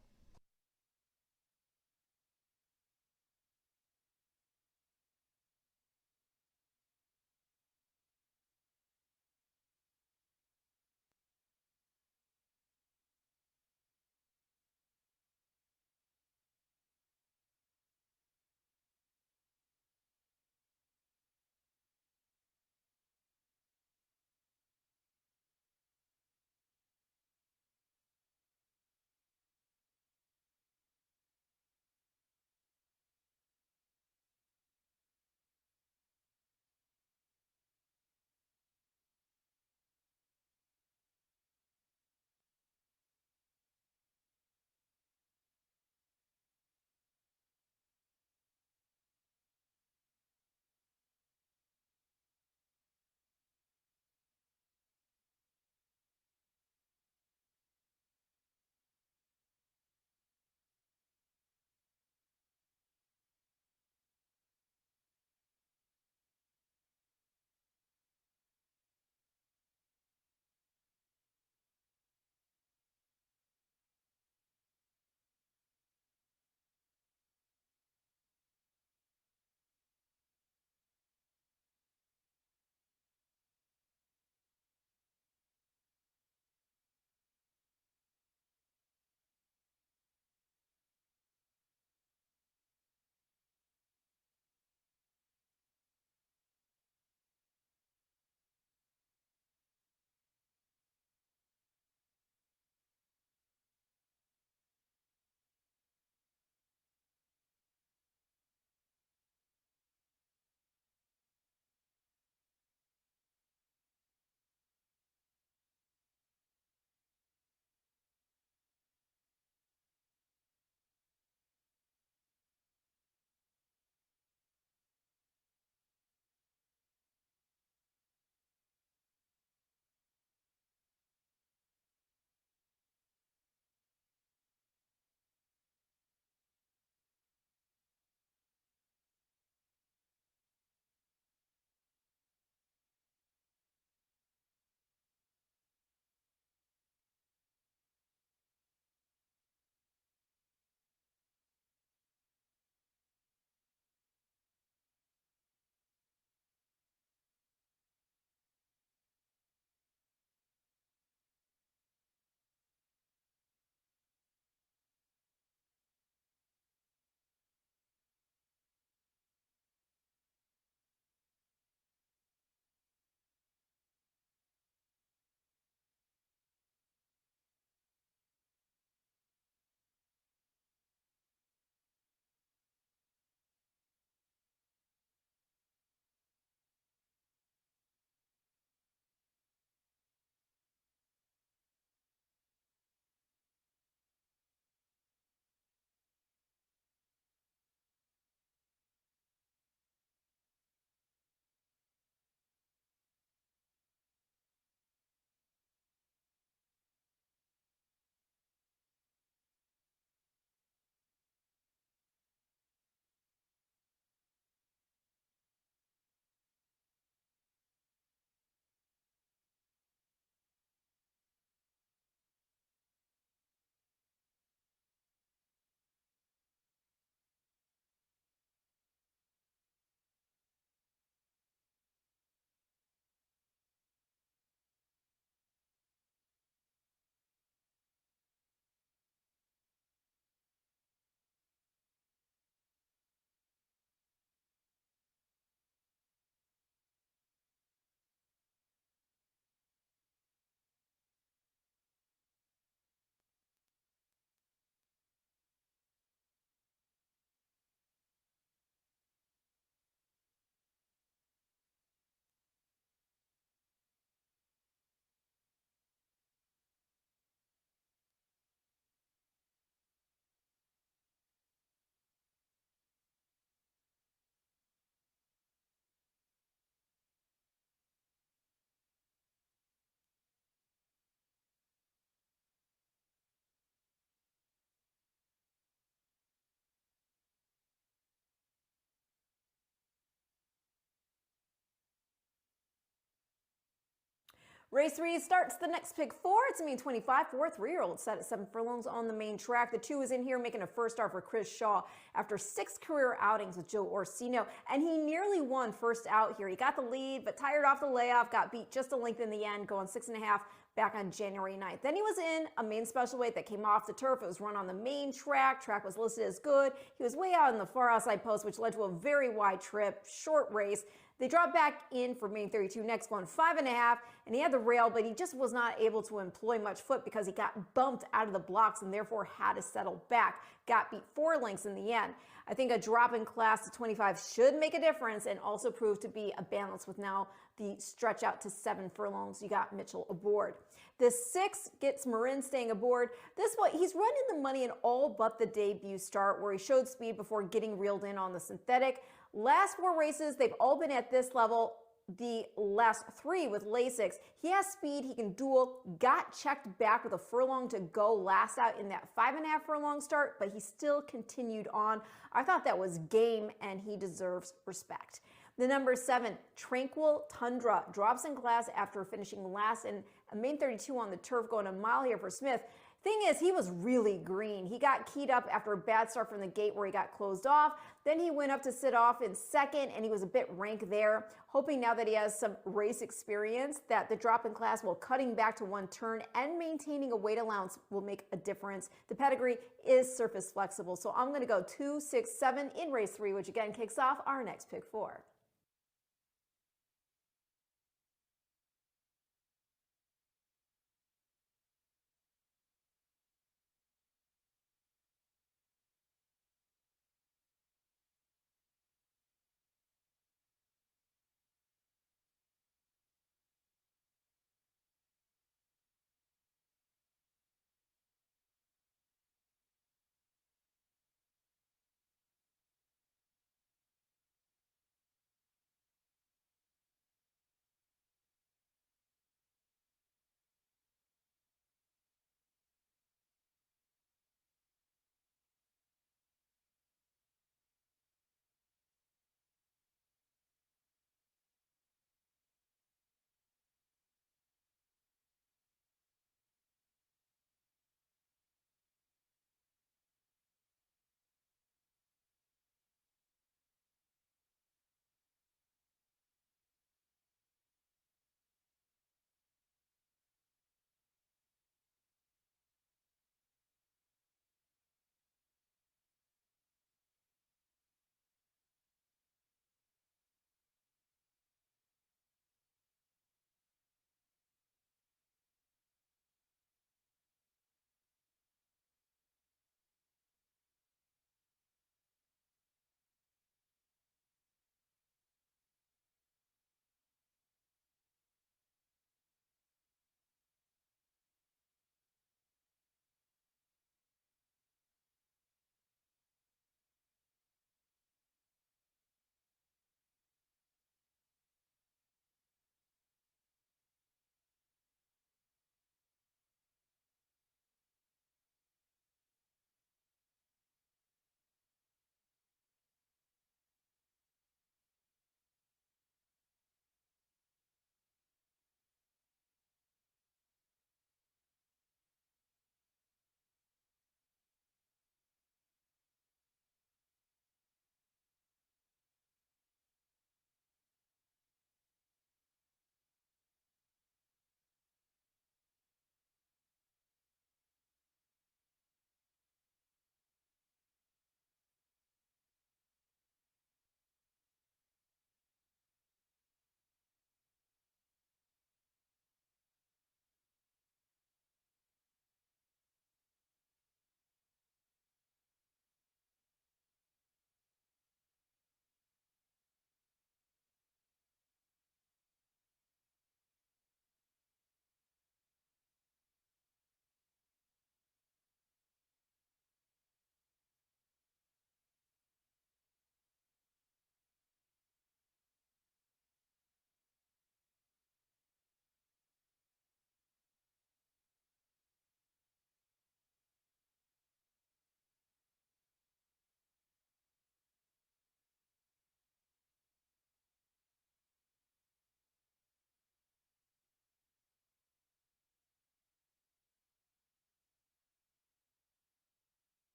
Race 3 starts the next pick 4. It's going to be 25 for a 3-year-old set at 7 furlongs on the main track. The 2 is in here making a first start for Chris Shaw after 6 career outings with Joe Orsino, and he nearly won first out here. He got the lead, but tired off the layoff, got beat just a length in the end, going 6.5 back on January 9th. Then he was in a main special weight that came off the turf. It was run on the main track. Track was listed as good. He was way out in the far outside post, which led to a very wide trip, short race. They dropped back in for main 32, next one 5.5, and he had the rail, but he just was not able to employ much foot because he got bumped out of the blocks and therefore had to settle back. Got beat 4 lengths in the end. I think a drop in class to 25 should make a difference and also prove to be a balance with now the stretch out to 7 furlongs. You got Mitchell aboard. The 6 gets Marin staying aboard. This one, he's running the money in all but the debut start where he showed speed before getting reeled in on the synthetic. Last 4 races, they've all been at this level. The last 3 with Lasix. He has speed, he can duel, got checked back with a furlong to go last out in that 5.5 furlong start, but he still continued on. I thought that was game and he deserves respect. The number 7, Tranquil Tundra, drops in class after finishing last in a main 32 on the turf, going a mile here for Smith. Thing is, he was really green. He got keyed up after a bad start from the gate where he got closed off. Then he went up to sit off in second, and he was a bit rank there. Hoping now that he has some race experience that the drop in class while cutting back to 1 turn and maintaining a weight allowance will make a difference. The pedigree is surface flexible, so I'm going to go 2, 6, 7 in race 3, which again kicks off our next pick 4.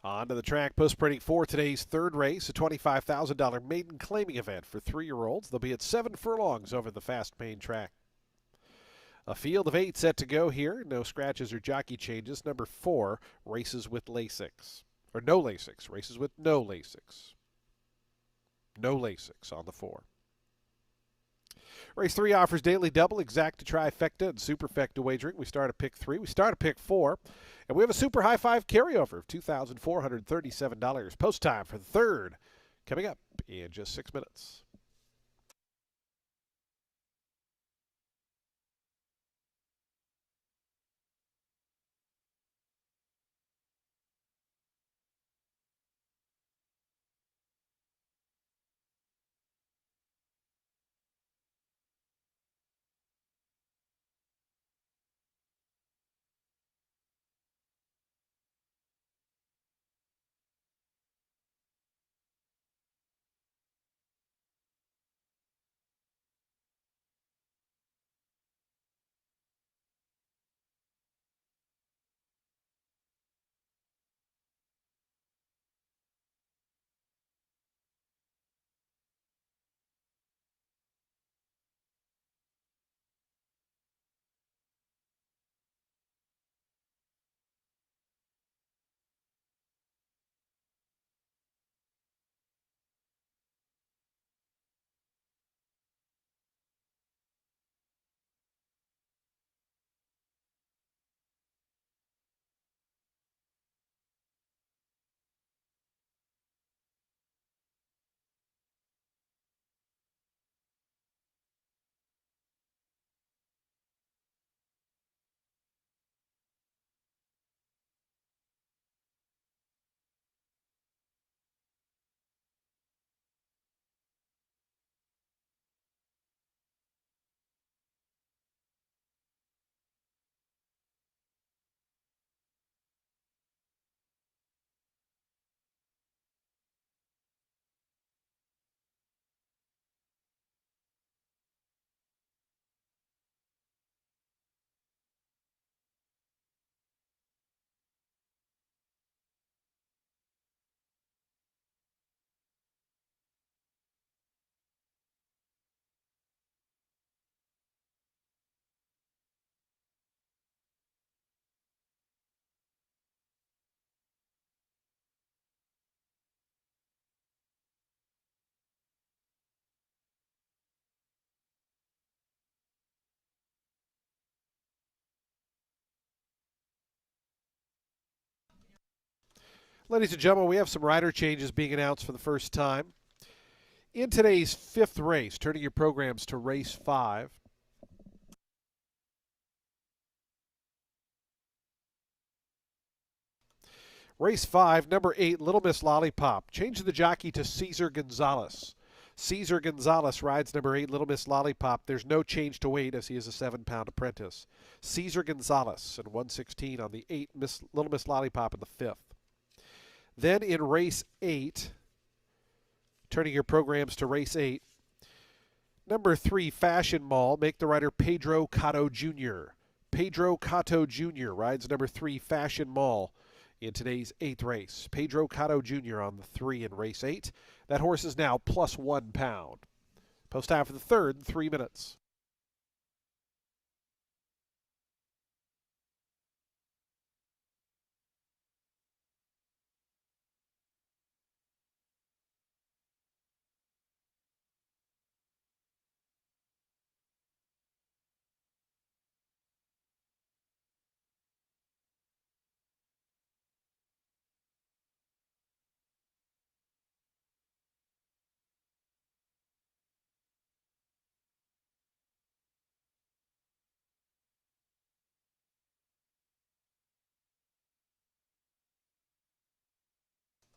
On to the track, post printing for today's third race, a $25,000 maiden claiming event for 3-year-olds. They'll be at 7 furlongs over the fast main track. A field of 8 set to go here. No scratches or jockey changes. Number 4, races with Lasix. Or no Lasix. Races with no Lasix. No Lasix on the 4. Race 3 offers daily double, exacta, trifecta, and superfecta wagering. We start at pick 3. We start at pick 4. And we have a super high five carryover of $2,437. Post time for the third coming up in just 6 minutes. Ladies and gentlemen, we have some rider changes being announced for the first time. In today's 5th race, turning your programs to race 5. Race 5, number 8, Little Miss Lollipop. Change the jockey to Cesar Gonzalez. Cesar Gonzalez rides number 8, Little Miss Lollipop. There's no change to weight as he is a 7-pound apprentice. Cesar Gonzalez and 116 on the 8, Little Miss Lollipop in the 5th. Then in race 8, turning your programs to race 8, number 3, Fashion Mall. Make the rider Pedro Cotto Jr. Pedro Cotto Jr. rides number 3, Fashion Mall in today's 8th race. Pedro Cotto Jr. on the 3 in race 8. That horse is now plus 1 pound. Post time for the third, 3 minutes.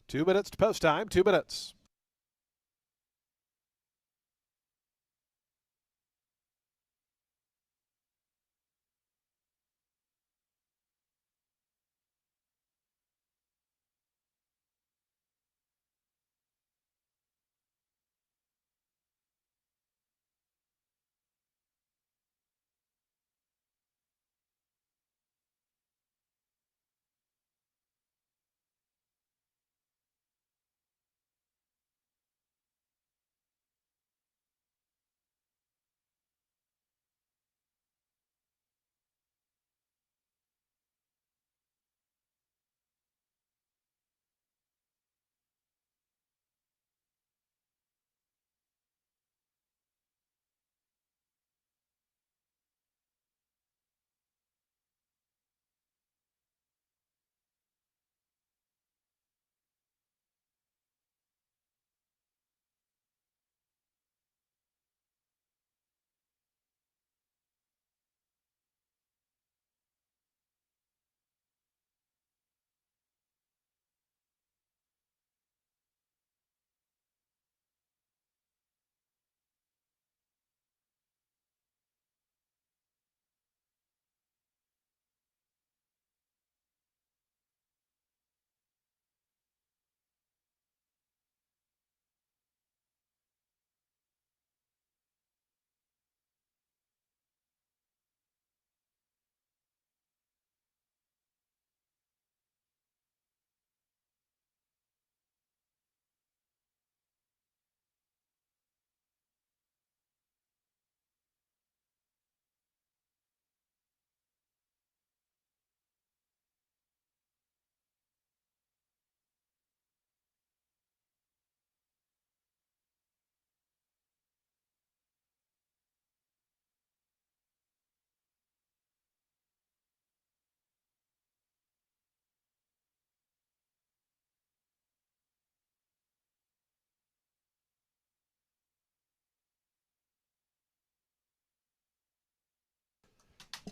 Two minutes to post time, 2 minutes.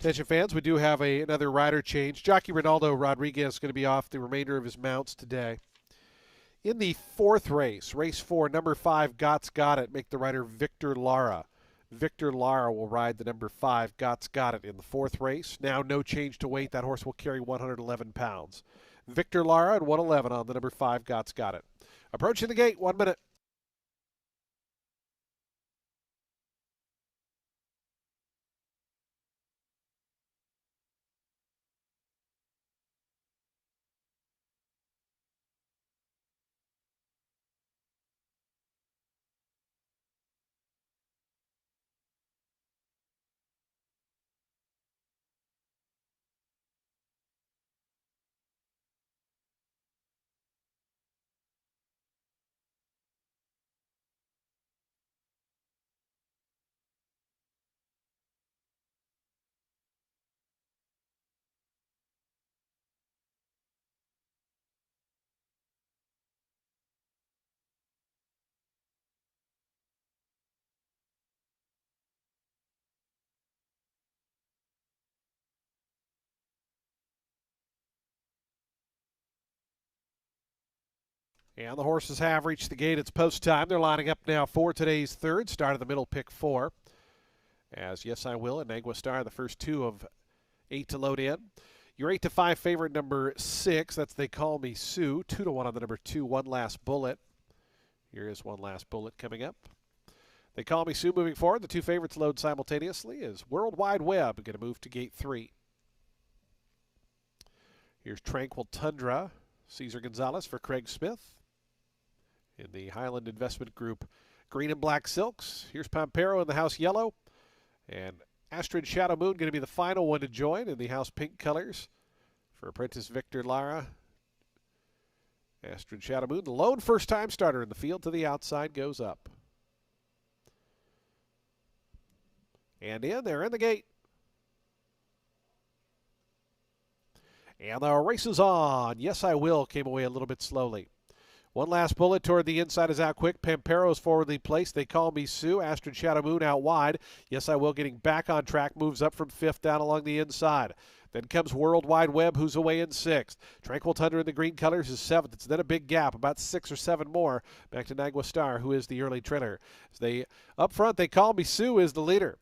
Attention fans, we do have another rider change. Jockey Ronaldo Rodriguez is going to be off the remainder of his mounts today. In the fourth race, race 4, number 5, Got It, make the rider Victor Lara. Victor Lara will ride the number 5, Got It, in the fourth race. Now no change to weight. That horse will carry 111 pounds. Victor Lara at 111 on the number 5, Got It. Approaching the gate, 1 minute. And the horses have reached the gate. It's post time. They're lining up now for today's third. Start of the middle, pick 4. As Yes I Will and Nagua Star, the first 2 of 8 to load in. Your 8 to 5 favorite, number 6. That's They Call Me Sue. 2 to 1 on the number 2, One Last Bullet. Here is One Last Bullet coming up. They Call Me Sue moving forward. The 2 favorites load simultaneously as World Wide Web going to move to gate 3. Here's Tranquil Tundra, Cesar Gonzalez for Craig Smith. In the Highland Investment Group green and black silks. Here's Pampero in the house yellow. And Astrid Shadow Moon going to be the final one to join in the house pink colors for apprentice Victor Lara. Astrid Shadow Moon, the lone first time starter in the field, to the outside, goes up. And in, they're in the gate. And the race is on. Yes, I Will came away a little bit slowly. One Last Bullet toward the inside is out quick. Pampero's forwardly placed. They Call Me Sue. Astrid Shadow Moon out wide. Yes, I Will getting back on track. Moves up from 5th down along the inside. Then comes World Wide Web, who's away in 6th. Tranquil Tundra in the green colors is 7th. It's then a big gap, about 6 or 7 more. Back to Nagua Star, who is the early trainer. As they up front, They Call Me Sue is the leader.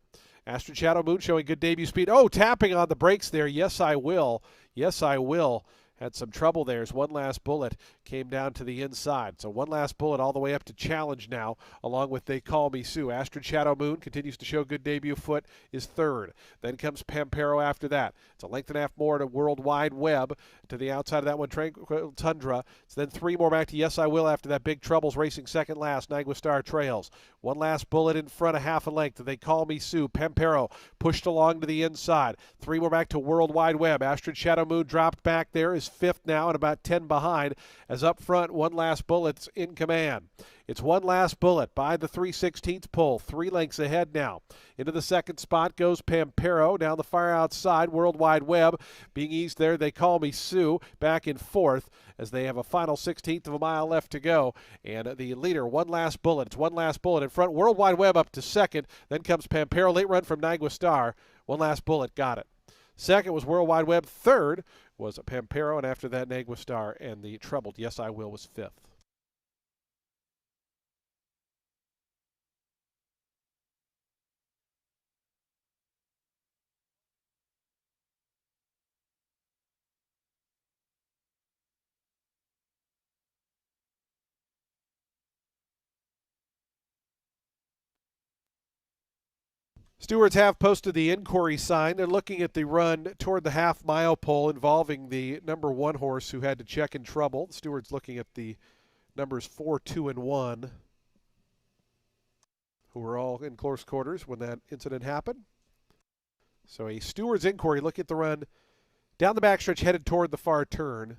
Astrid Shadow Moon showing good debut speed. Oh, tapping on the brakes there. Yes, I Will. Yes, I Will. Had some trouble there as One Last Bullet came down to the inside. So One Last Bullet all the way up to challenge now, along with They Call Me Sue. Astrid Shadow Moon continues to show good debut foot, is 3rd. Then comes Pampero after that. It's a length and a half more to World Wide Web. To the outside of that one, Tranquil Tundra. It's then 3 more back to Yes I Will after that. Big Troubles racing second last. Nagua Star trails. One Last Bullet in front, a half a length. They Call Me Sue. Pampero pushed along to the inside. 3 more back to World Wide Web. Astrid Shadow Moon dropped back there, is 5th now and about 10 behind, as up front One Last Bullet's in command. It's One Last Bullet by the 3/16 pole, 3 lengths ahead now. Into the second spot goes Pampero. Down the far outside, World Wide Web being eased there. They Call Me Sue back in 4th as they have a final 16th of a mile left to go. And the leader, One Last Bullet. It's One Last Bullet in front. World Wide Web up to 2nd. Then comes Pampero. Late run from Nagua Star. One Last Bullet got it. 2nd was World Wide Web. 3rd was Pampero, and after that, Nagua Star, and the troubled Yes I Will was 5th. Stewards have posted the inquiry sign. They're looking at the run toward the half-mile pole involving the number 1 horse who had to check in trouble. The stewards looking at the numbers 4, 2, and 1, who were all in close quarters when that incident happened. So a steward's inquiry looking at the run down the backstretch headed toward the far turn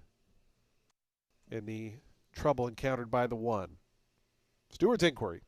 and the trouble encountered by the 1. Steward's inquiry.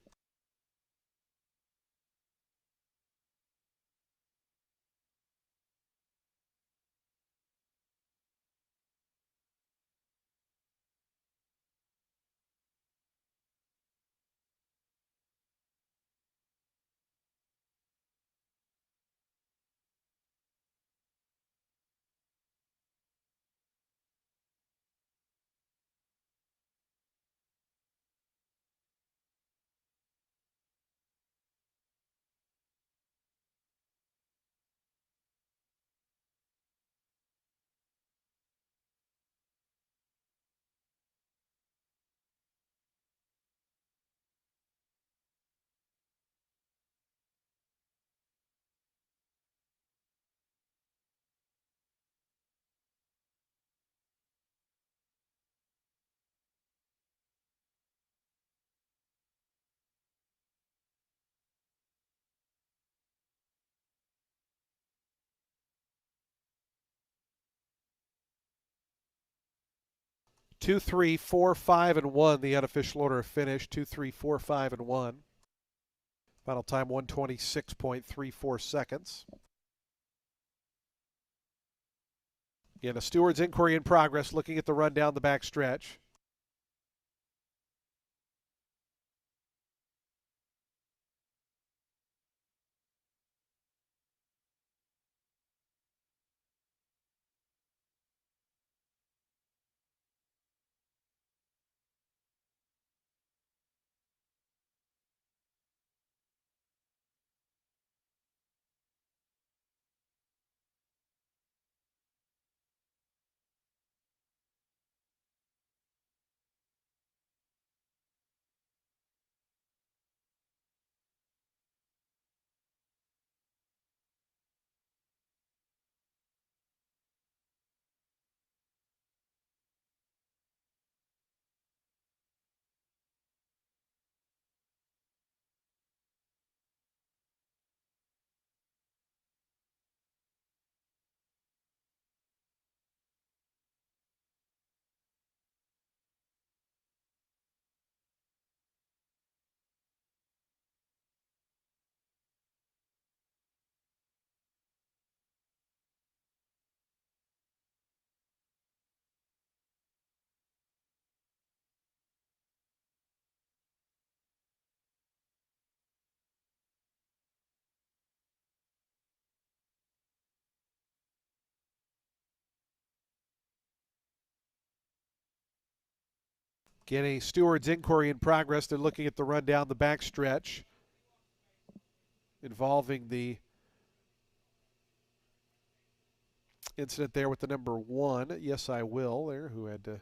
2, 3, 4, 5, and 1. The unofficial order of finish. 2, 3, 4, 5, and 1. Final time 126.34 seconds. Again, a steward's inquiry in progress, looking at the run down the back stretch. Again, a steward's inquiry in progress. They're looking at the run down the back stretch involving the incident there with the number 1. Yes, I will there, who had to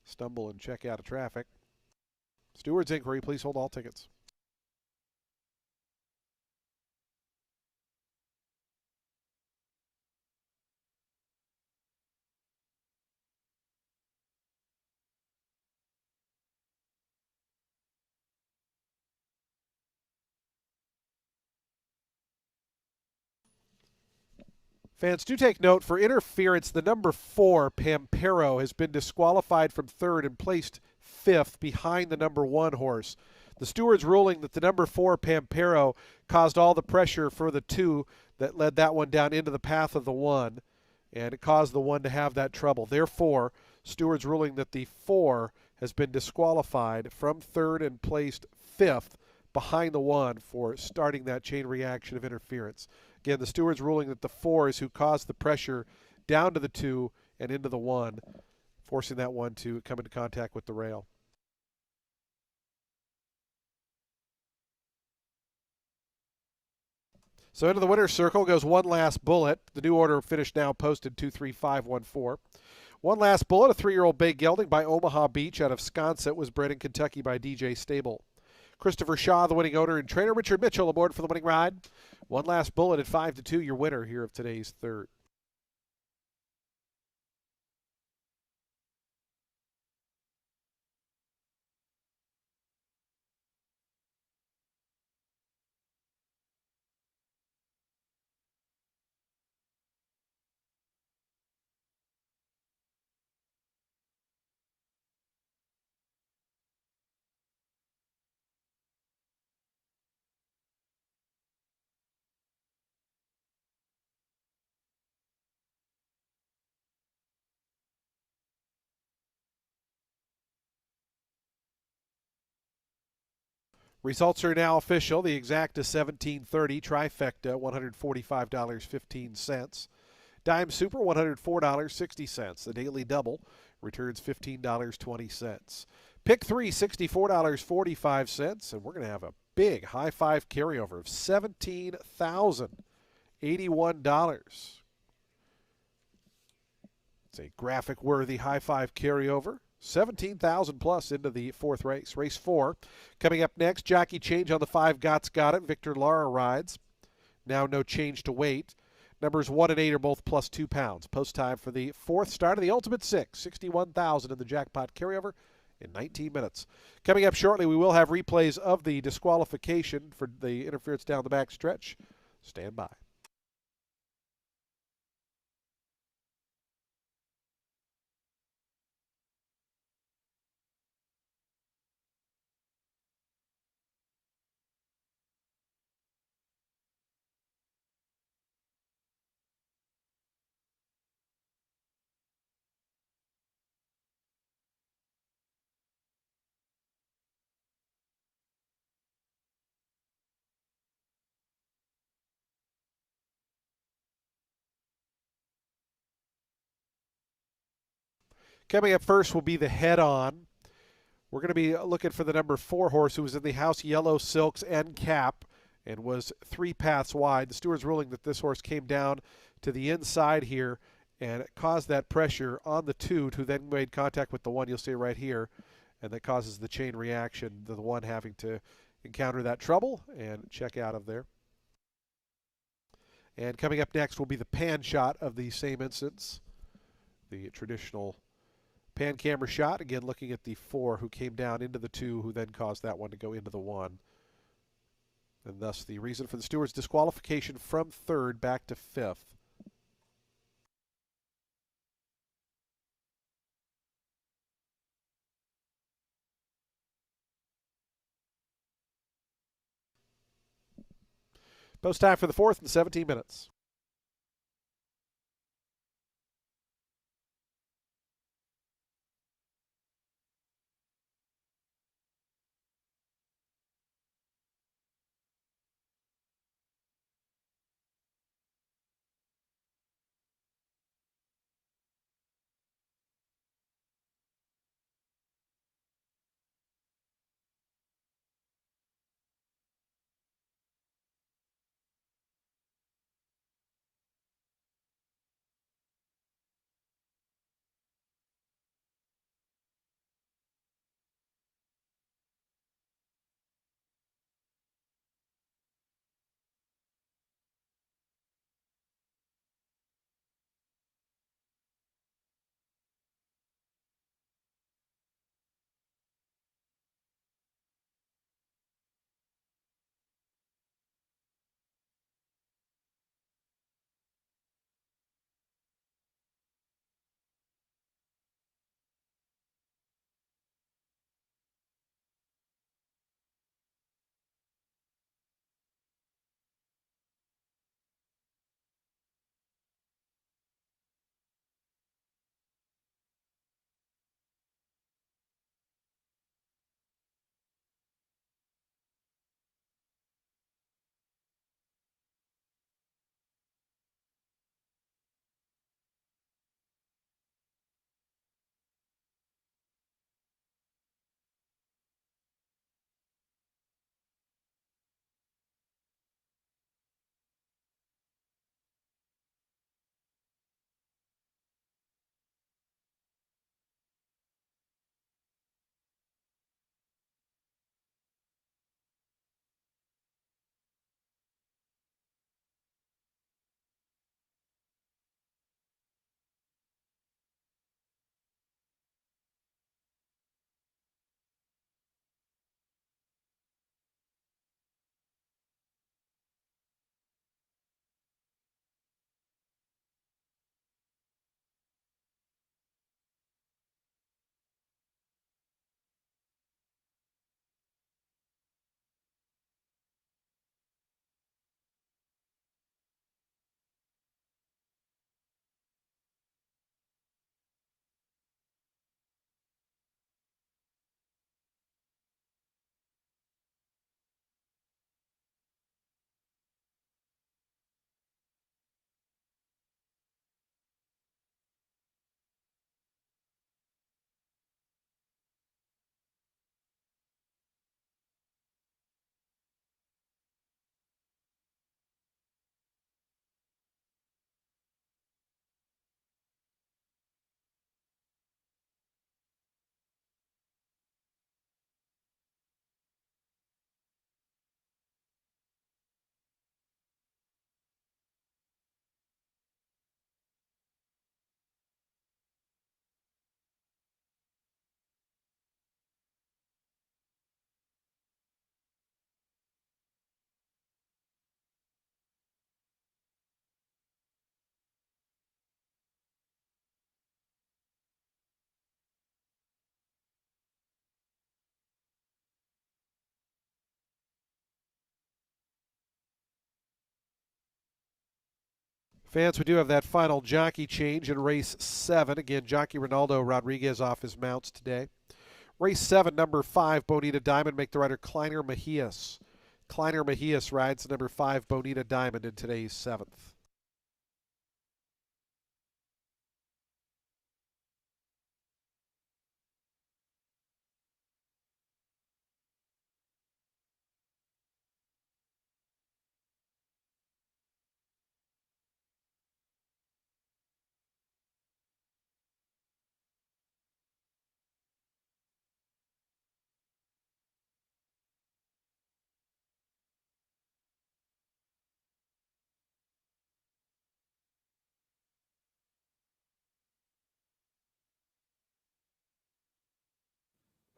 stumble and check out of traffic. Steward's inquiry, please hold all tickets. Fans, do take note, for interference, the number 4, Pampero, has been disqualified from third and placed 5th behind the number 1 horse. The steward's ruling that the number 4, Pampero, caused all the pressure for the 2 that led that one down into the path of the 1, and it caused the 1 to have that trouble. Therefore, steward's ruling that the 4 has been disqualified from third and placed 5th behind the 1 for starting that chain reaction of interference. Again, the steward's ruling that the 4 is who caused the pressure down to the 2 and into the 1, forcing that 1 to come into contact with the rail. So into the winner's circle goes One Last Bullet. The new order finished now posted 23514. One Last Bullet, a 3-year-old bay gelding by Omaha Beach out of Sconset, was bred in Kentucky by DJ Stable. Christopher Shaw, the winning owner, and trainer Richard Mitchell aboard for the winning ride. One Last Bullet at 5-2, your winner here of today's third. Results are now official. The exact is 1730. Trifecta, $145.15. Dime Super, $104.60. The Daily Double returns $15.20. Pick 3, $64.45. And we're going to have a big high five carryover of $17,081. It's a graphic worthy high five carryover. 17,000 plus into the 4th race. Race 4. Coming up next, jockey change on the 5, Got It. Victor Lara rides. Now no change to weight. Numbers 1 and 8 are both plus 2 pounds. Post time for the 4th start of the Ultimate 6. 61,000 in the jackpot carryover in 19 minutes. Coming up shortly, we will have replays of the disqualification for the interference down the back stretch. Stand by. Coming up first will be the head-on. We're going to be looking for the number 4 horse who was in the House Yellow Silks and Cap and was 3 paths wide. The steward's ruling that this horse came down to the inside here and it caused that pressure on the 2, who then made contact with the 1 you'll see right here, and that causes the chain reaction, the 1 having to encounter that trouble and check out of there. And coming up next will be the pan shot of the same instance, the traditional pan camera shot, again looking at the 4 who came down into the 2, who then caused that 1 to go into the 1. And thus the reason for the steward's disqualification from 3rd back to 5th. Post time for the 4th in 17 minutes. Fans, we do have that final jockey change in race 7. Again, jockey Ronaldo Rodriguez off his mounts today. Race 7, number 5, Bonita Diamond, make the rider Kleiner Mejias. Kleiner Mejias rides number 5, Bonita Diamond, in today's 7th.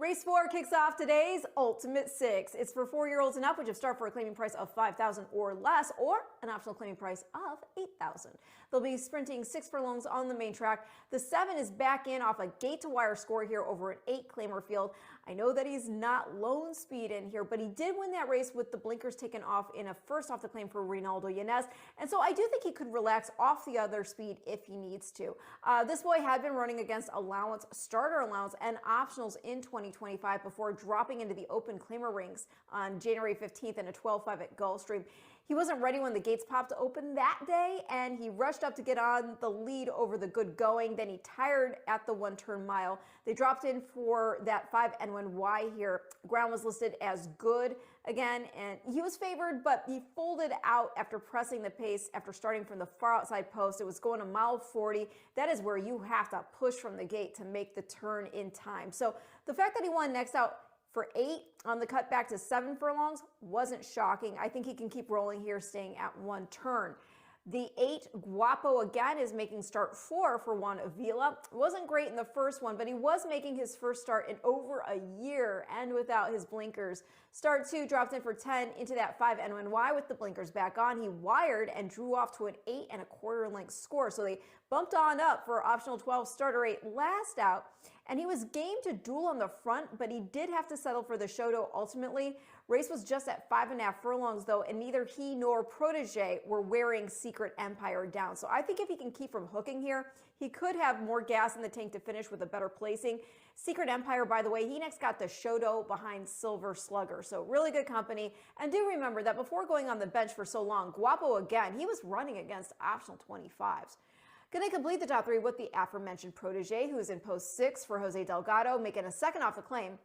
Race 4 kicks off today's Ultimate 6. It's for 4-year-olds and up, which have start for a claiming price of $5,000 or less, or an optional claiming price of $8,000. They'll be sprinting 6 furlongs on the main track. The 7 is back in off a gate-to-wire score here over an 8-claimer field. I know that he's not lone speed in here, but he did win that race with the blinkers taken off in a first off the claim for Rinaldo Yanez, and so I do think he could relax off the other speed if he needs to. This boy had been running against allowance, starter allowance, and optionals in 2025 before dropping into the open claimer rings on January 15th in a 12.5 at Gulfstream. He wasn't ready when the gates popped open that day, and he rushed up to get on the lead over the good going. Then he tired at the one-turn mile. They dropped in for that 5 NY here. Ground was listed as good again, and he was favored, but he folded out after pressing the pace after starting from the far outside post. It was going a mile 40. That is where you have to push from the gate to make the turn in time. So the fact that he won next out for 8 on the cut back to 7 furlongs wasn't shocking. I think he can keep rolling here, staying at one turn. The 8 Guapo again is making start 4 for Juan Avila. Wasn't great in the first one, but he was making his first start in over a year and without his blinkers. Start 2 dropped in for 10 into that 5 NY with the blinkers back on. He wired and drew off to an 8 1/4 length score. So they bumped on up for optional 12 starter 8 last out. And he was game to duel on the front, but he did have to settle for the Shoto ultimately. Race was just at 5.5 furlongs though, and neither he nor Protege were wearing Secret Empire down. So I think if he can keep from hooking here, he could have more gas in the tank to finish with a better placing. Secret Empire, by the way, he next got the Shoto behind Silver Slugger. So really good company. And do remember that before going on the bench for so long, Guapo again, he was running against optional 25s. Going to complete the top 3 with the aforementioned Protege, who is in post 6 for Jose Delgado, making a second off the claim.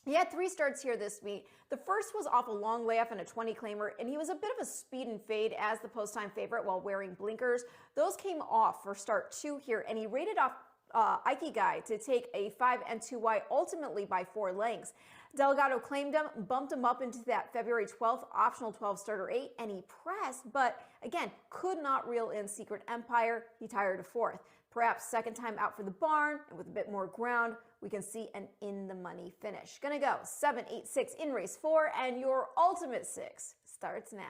He had 3 starts here this meet. The first was off a long layoff and a 20 claimer, and he was a bit of a speed and fade as the post time favorite while wearing blinkers. Those came off for start 2 here, and he rated off Ikigai to take a 5 2Y ultimately by 4 lengths. Delgado claimed him, bumped him up into that February 12th optional 12 starter 8, and he pressed, but again, could not reel in Secret Empire. He tired to 4th. Perhaps second time out for the barn, and with a bit more ground, we can see an in-the-money finish. Gonna go 7, 8, 6 in race 4, and your Ultimate 6 starts now.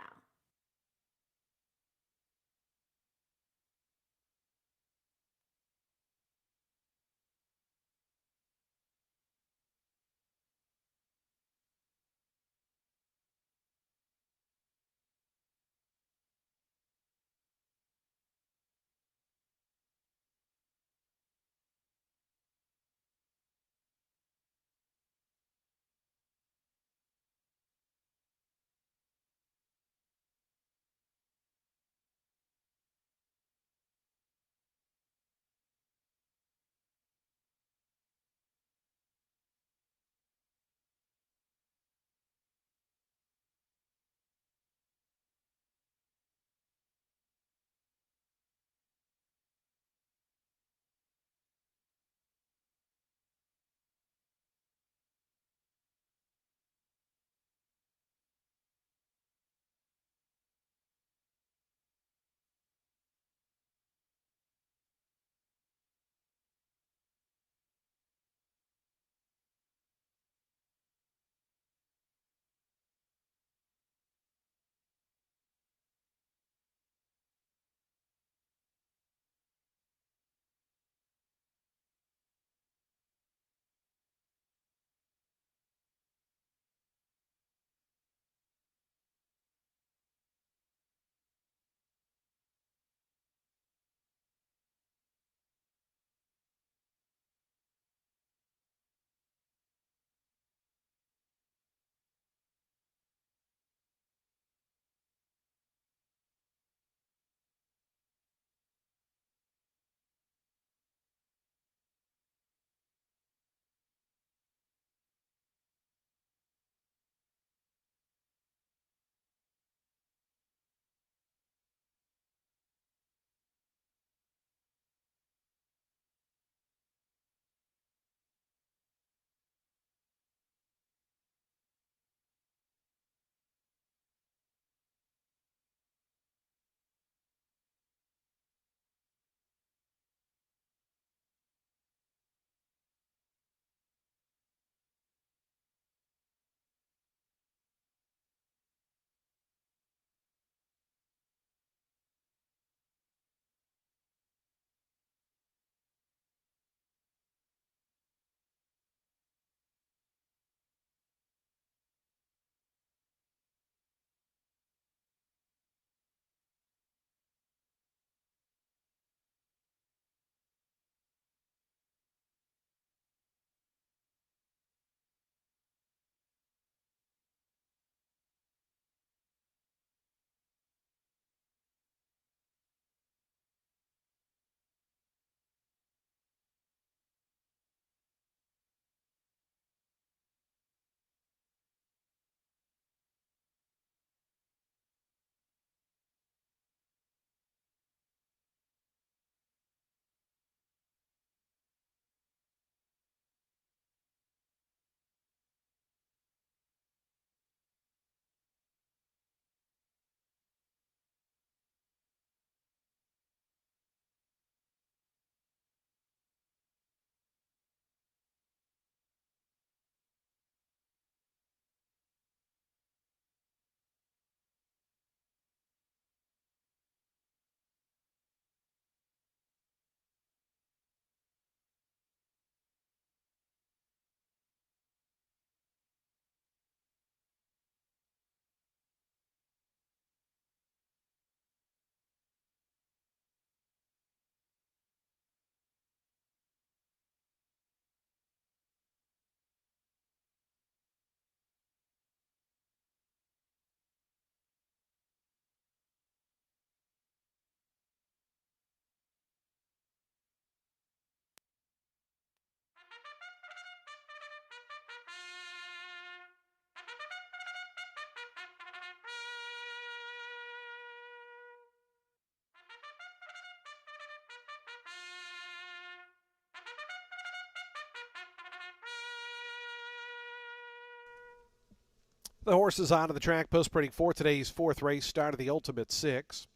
The horses onto the track, post printing for today's fourth race, start of the Ultimate Six.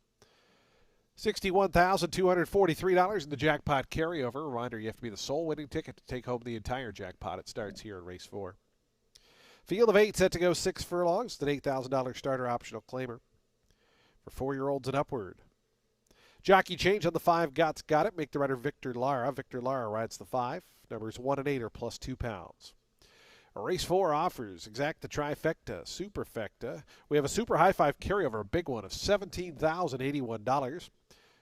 $61,243 in the jackpot carryover. Reminder, you have to be the sole winning ticket to take home the entire jackpot. It starts here in race 4. Field of 8 set to go 6 furlongs. It's an $8,000 starter optional claimer for 4-year-olds and upward. Jockey change on the 5, got it. Make the rider Victor Lara. Victor Lara rides the 5. Numbers 1 and 8 are plus 2 pounds. Race 4 offers exact the trifecta, superfecta. We have a super high 5 carryover, a big one of $17,081.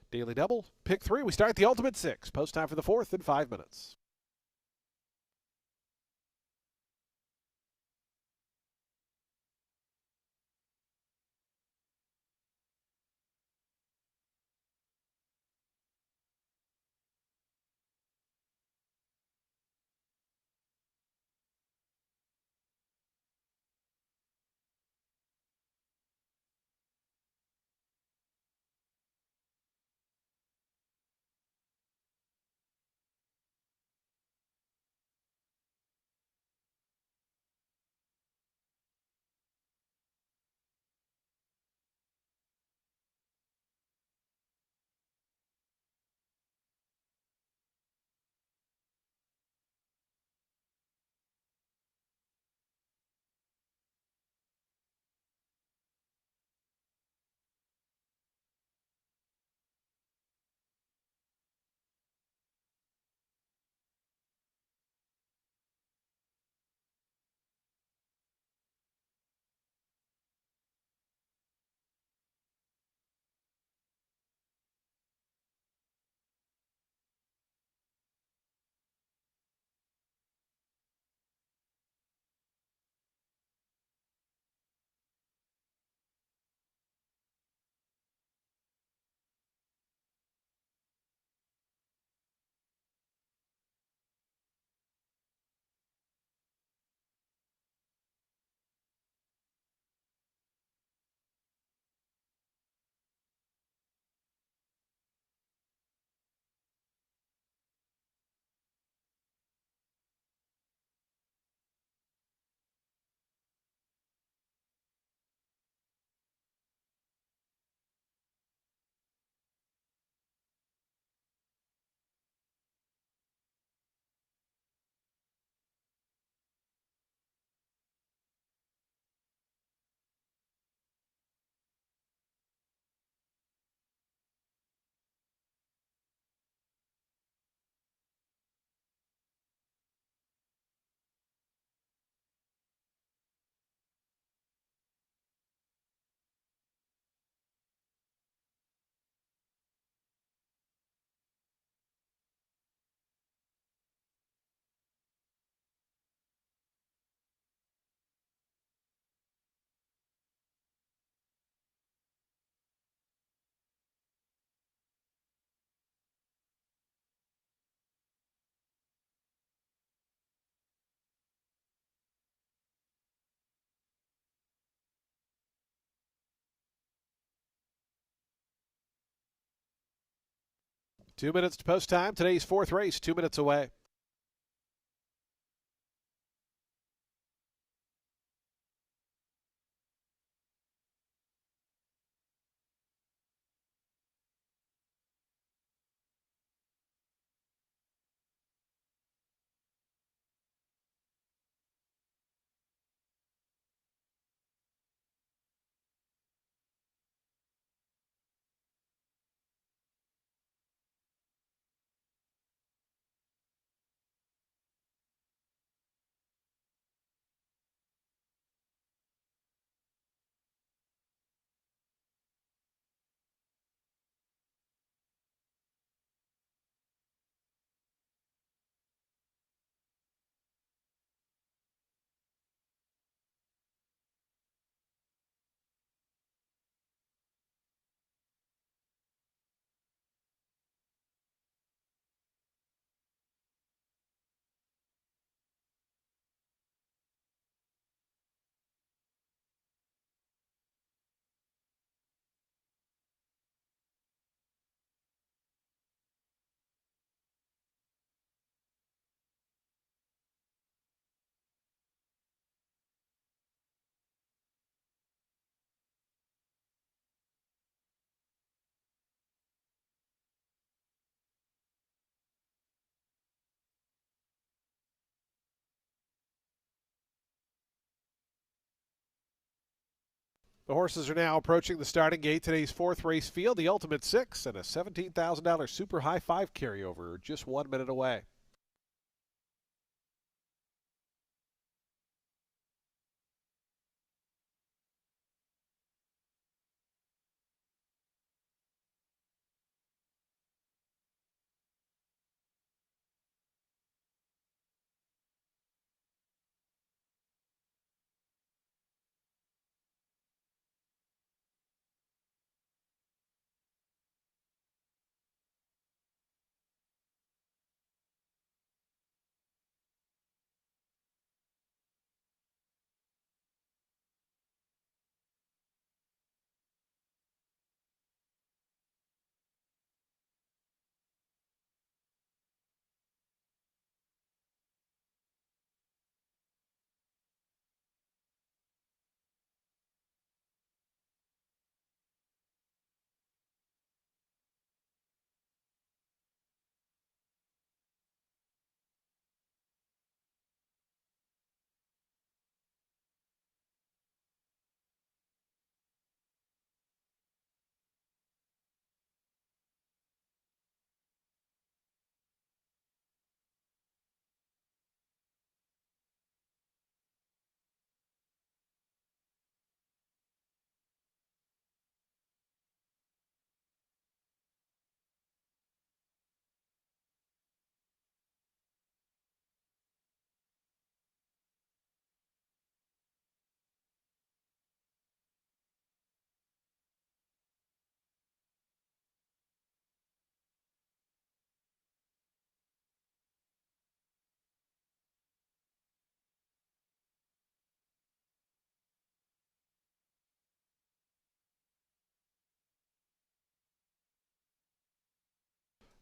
Daily double, pick 3. We start the Ultimate Six. Post time for the 4th in 5 minutes. 2 minutes to post time. Today's 4th race, 2 minutes away. The horses are now approaching the starting gate. Today's fourth race field, the Ultimate Six, and a $17,000 Super High Five carryover just 1 minute away.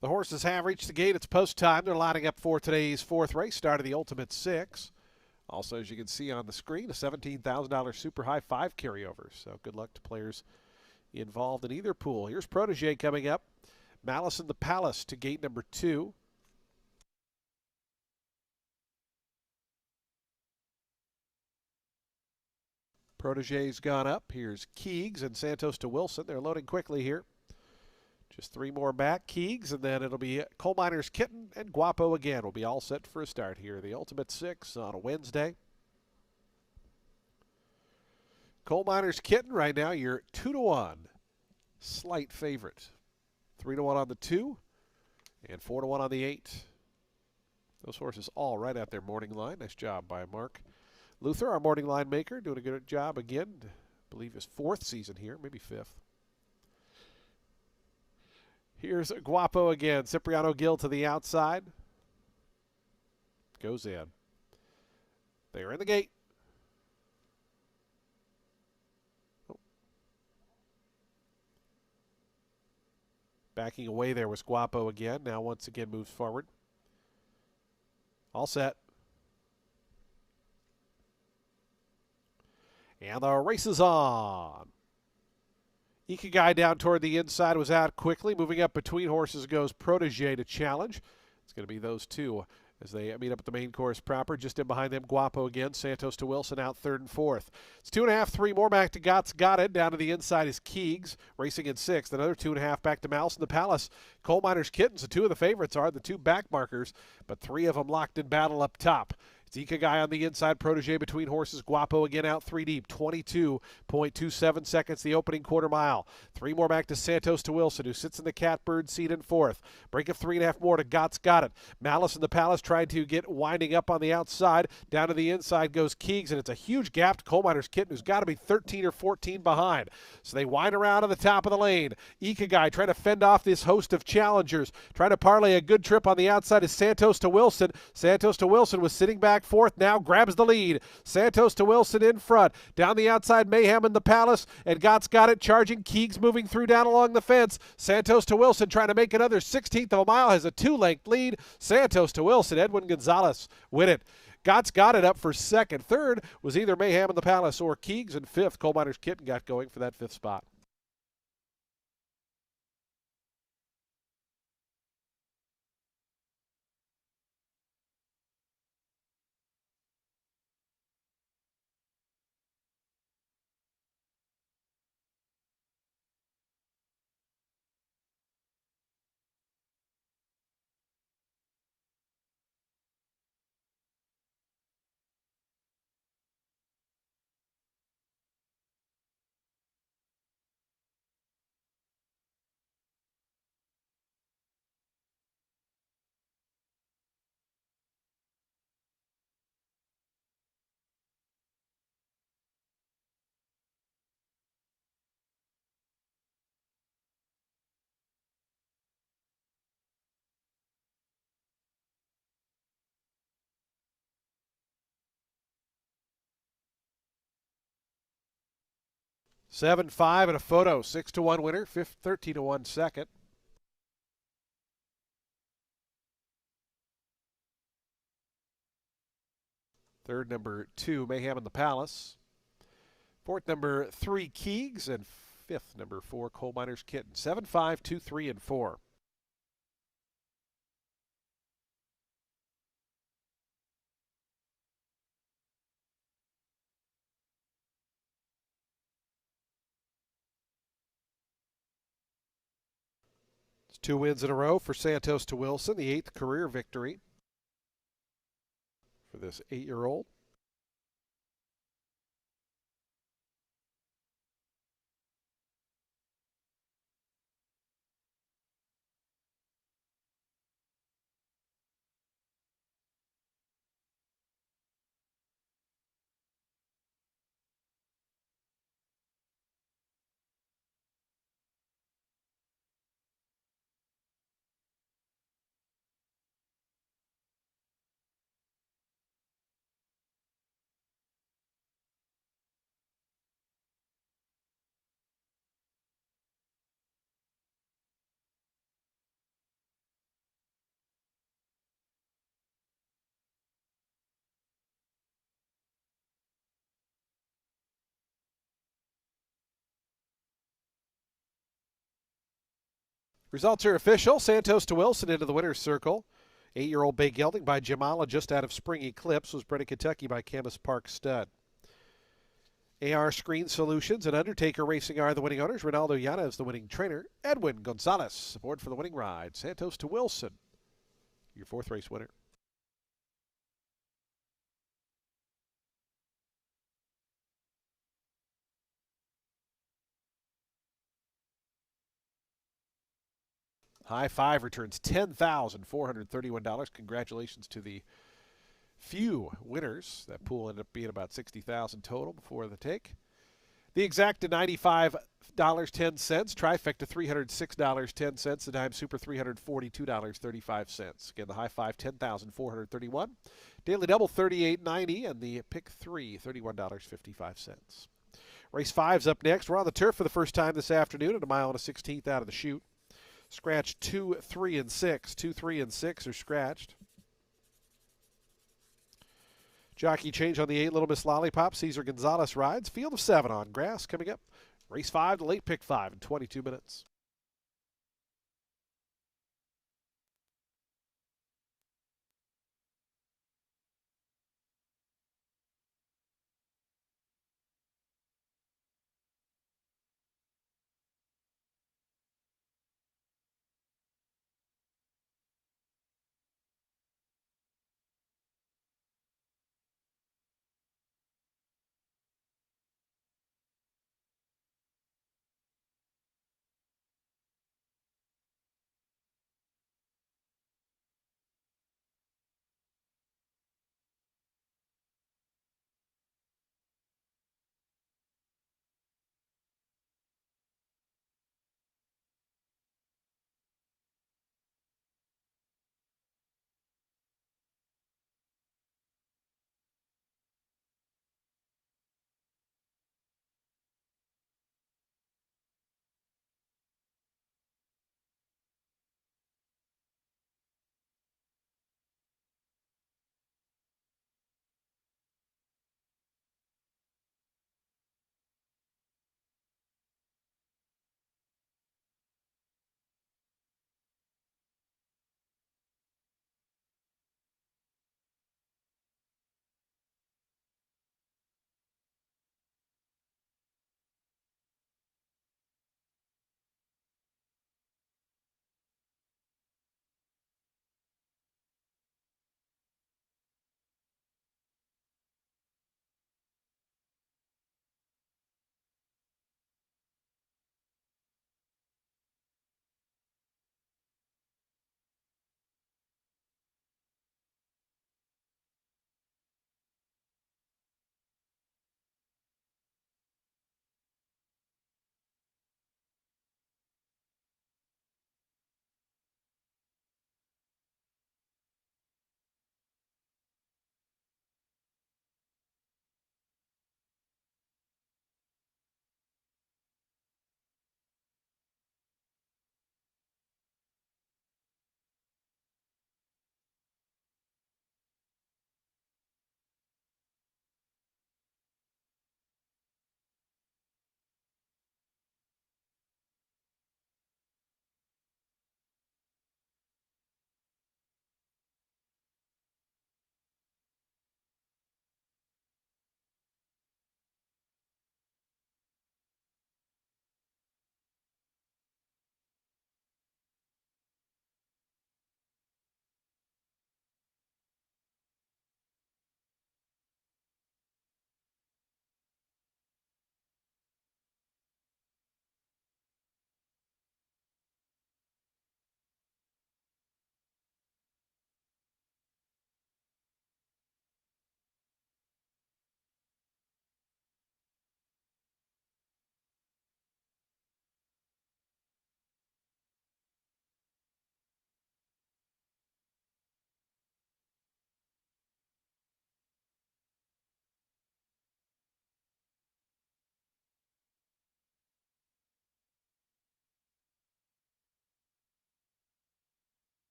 The horses have reached the gate. It's post time. They're lining up for today's fourth race, start of the Ultimate Six. Also, as you can see on the screen, a $17,000 Super High Five carryover. So good luck to players involved in either pool. Here's Protege coming up. Malice in the Palace to gate number 2. Protege's gone up. Here's Keegs and Santos to Wilson. They're loading quickly here. Just 3 more back. Keegs, and then it'll be Coal Miner's Kitten and Guapo again. We'll be all set for a start here. The Ultimate Six on a Wednesday. Coal Miner's Kitten right now, you're 2-1. Slight favorite. 3-1 on the 2 and 4-1 on the 8. Those horses all right at their morning line. Nice job by Mark Luther, our morning line maker, doing a good job again. I believe his 4th season here, maybe 5th. Here's Guapo again. Cipriano Gil to the outside. Goes in. They're in the gate. Oh. Backing away there was Guapo again. Now once again moves forward. All set. And the race is on. Ikigai down toward the inside was out quickly. Moving up between horses goes Protege to challenge. It's going to be those two as they meet up at the main course proper. Just in behind them, Guapo again. Santos to Wilson out 3rd and 4th. It's 2.5, 3 more back to Gott's Got It. Down to the inside is Keegs, racing in 6th. Another 2.5 back to Malice in the Palace. Coal Miner's Kittens, the 2 of the favorites are the 2 back markers, but 3 of them locked in battle up top. It's Ikigai on the inside, Protege between horses, Guapo again out 3 deep, 22.27 seconds the opening quarter mile. 3 more back to Santos to Wilson, who sits in the catbird seat in 4th. Break of 3.5 more to Gott's Got It. Malice in the Palace trying to get winding up on the outside. Down to the inside goes Keegs, and it's a huge gap to Coal Miner's Kitten, who's got to be 13 or 14 behind. So they wind around on the top of the lane. Ikigai trying to fend off this host of challengers. Trying to parlay a good trip on the outside is Santos to Wilson. Santos to Wilson was sitting back 4th, now grabs the lead. Santos to Wilson in front. Down the outside, Mayhem in the Palace, and Gott's Got It charging. Keegs moving through down along the fence. Santos to Wilson trying to make another 16th of a mile, has a 2-length lead. Santos to Wilson, Edwin Gonzalez win it. Gott's Got It up for 2nd. 3rd was either Mayhem in the Palace or Keegs, and 5th, Coal Miner's Kitten got going for that 5th spot. 7-5 and a photo. 6-1 winner. 13-1 second. Third, number 2, Mayhem in the Palace. Fourth, number 3, Keegs. And fifth, number 4, Coal Miners Kitten. 7-5, 2, 3, and 4. It's 2 wins in a row for Santos to Wilson, the 8th career victory for this 8-year-old. Results are official. Santos to Wilson into the winner's circle. 8-year-old Bay Gelding by Jamala just out of Spring Eclipse was bred in Kentucky by Camas Park Stud. AR Screen Solutions and Undertaker Racing are the winning owners. Ronaldo Yana is the winning trainer. Edwin Gonzalez aboard for the winning ride. Santos to Wilson, your 4th race winner. High five returns $10,431. Congratulations to the few winners. That pool ended up being about $60,000 total before the take. The exact to $95.10. Trifecta $306.10. The dime super $342.35. Again, the high five $10,431. Daily double $38.90 and the pick three $31.55. Race 5's up next. We're on the turf for the first time this afternoon at 1 mile and a 16th out of the chute. Scratch 2, 3, and 6. 2, 3, and 6 are scratched. Jockey change on the 8, Little Miss Lollipop. Cesar Gonzalez rides. Field of 7 on grass coming up. Race 5 to late pick 5 in 22 minutes.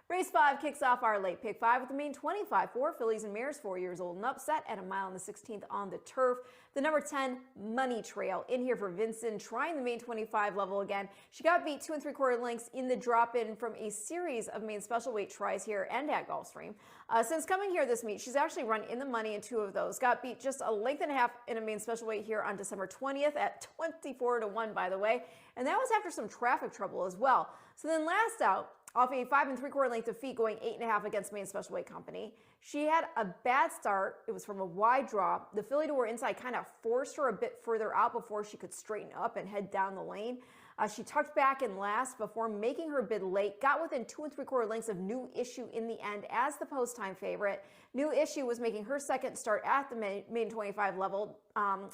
Race 5 kicks off our late pick 5 with the main 25. Four fillies and mares 4 years old and up, set at a mile and the 16th on the turf. The number 10, Money Trail, in here for Vincent, trying the main 25 level again. She got beat 2 3/4 lengths in the drop-in from a series of main special weight tries here and at Gulfstream. Since coming here this meet, she's actually run in the money in 2 of those. Got beat just a length and a half in a main special weight here on December 20th at 24-1, by the way. And that was after some traffic trouble as well. So then last out, off a 5 3/4 length of feet, going 8.5 against main special weight company. She had a bad start. It was from a wide draw. The filly to her inside kind of forced her a bit further out before she could straighten up and head down the lane. She tucked back in last before making her bid late, got within 2 3/4 lengths of New Issue in the end as the post time favorite. New Issue was making her second start at the main 25 level.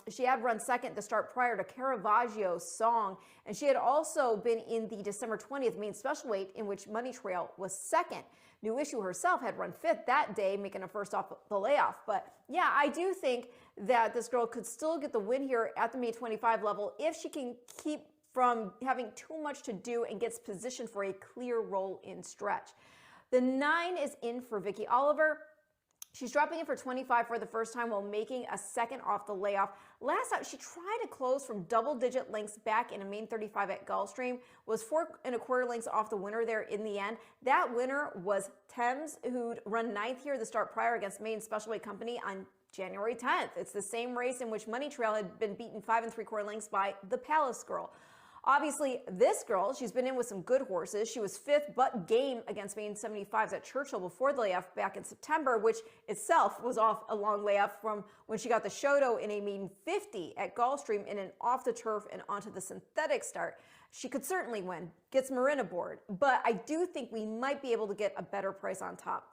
She had run second the start prior to Caravaggio's Song, and she had also been in the December 20th main special weight in which Money Trail was second. New Issue herself had run fifth that day, making a first off the layoff. But yeah, I do think that this girl could still get the win here at the main 25 level if she can keep from having too much to do and gets positioned for a clear roll in stretch. The 9 is in for Vicky Oliver. She's dropping in for 25 for the first time while making a second off the layoff. Last out, she tried to close from double-digit lengths back in a main 35 at Gulfstream, was 4 1/4 lengths off the winner there in the end. That winner was Thames, who'd run 9th here the start prior against Maine Special Weight Company on January 10th. It's the same race in which Money Trail had been beaten 5 3/4 lengths by the Palace Girl. Obviously, this girl, she's been in with some good horses. She was 5th but game against main 75s at Churchill before the layoff back in September, which itself was off a long layoff from when she got the Shoto in a main 50 at Gulfstream in an off the turf and onto the synthetic start. She could certainly win, gets Marin aboard, but I do think we might be able to get a better price on top.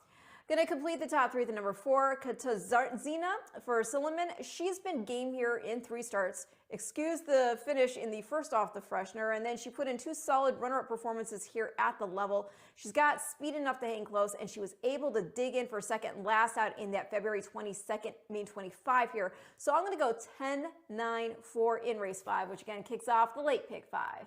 Going to complete the top 3 at the number 4, Katazina for Silliman. She's been game here in 3 starts. Excuse the finish in the first off the freshener, and then she put in 2 solid runner-up performances here at the level. She's got speed enough to hang close, and she was able to dig in for second last out in that February 22nd main 25 here. So I'm going to go 10-9-4 in race 5, which again kicks off the late pick 5.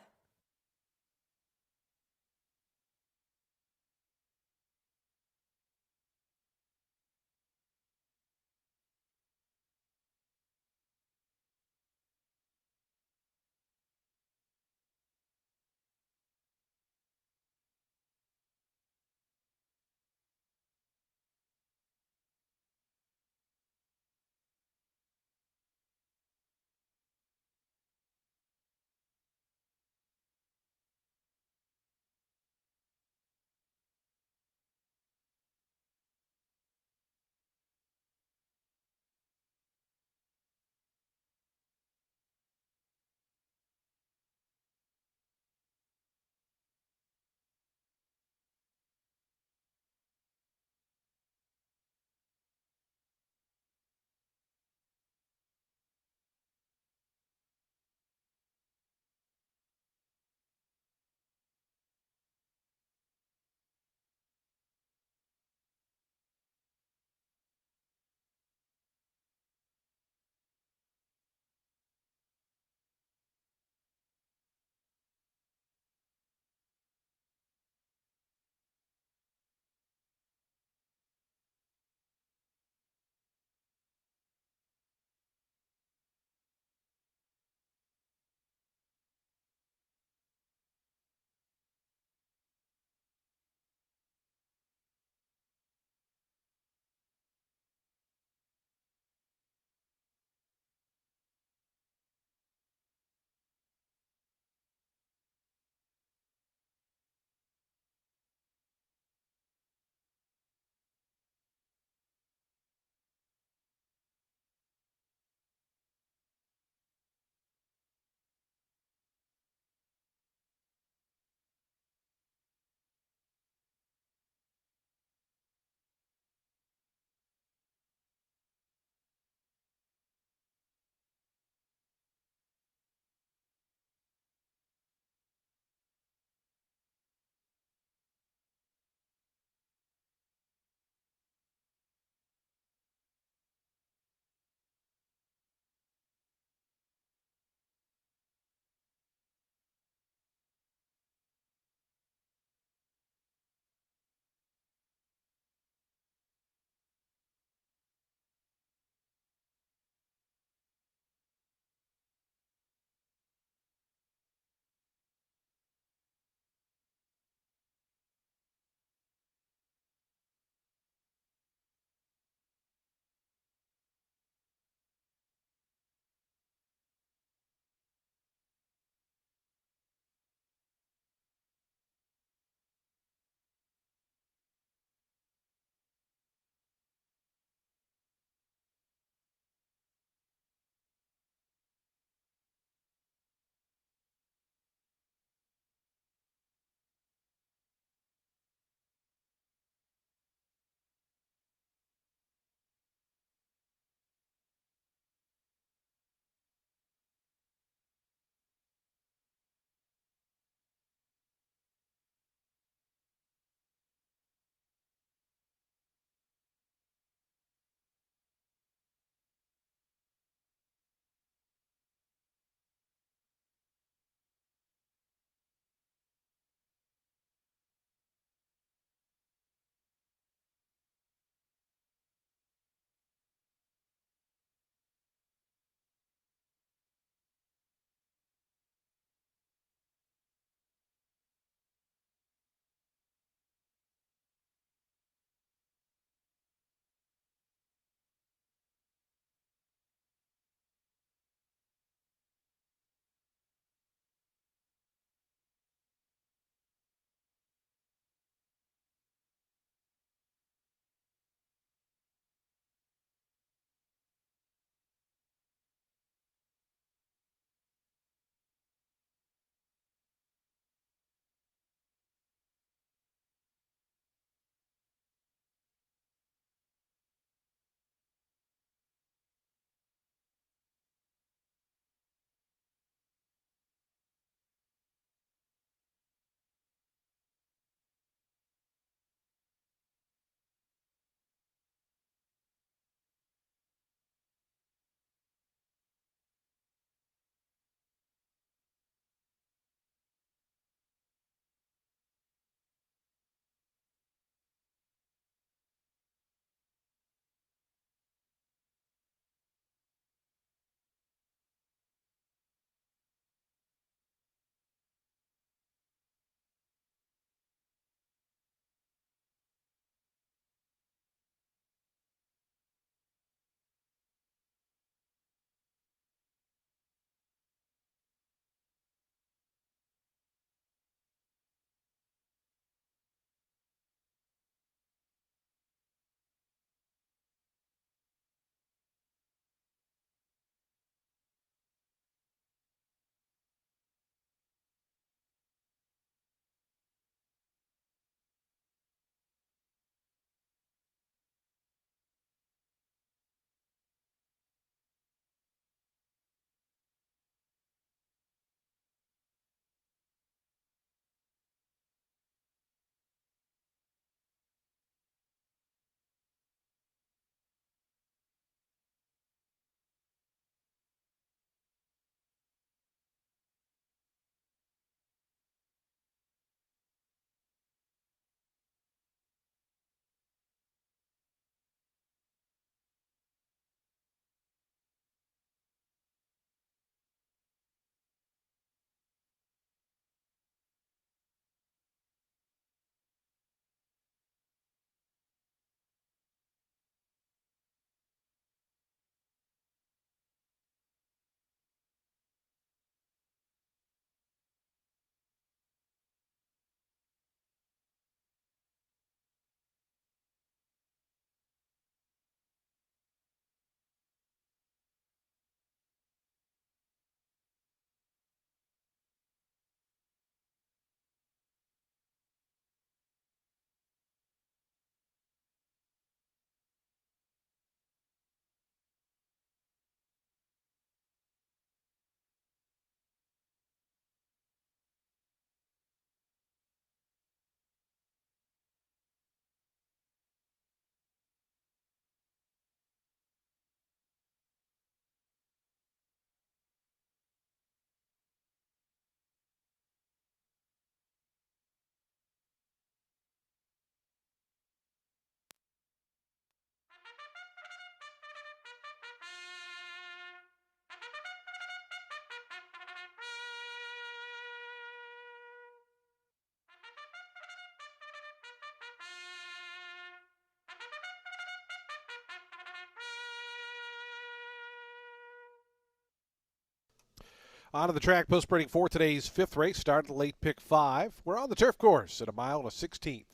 On to the track post sprinting for today's fifth race. Started the late pick 5. We're on the turf course at a mile and a 16th.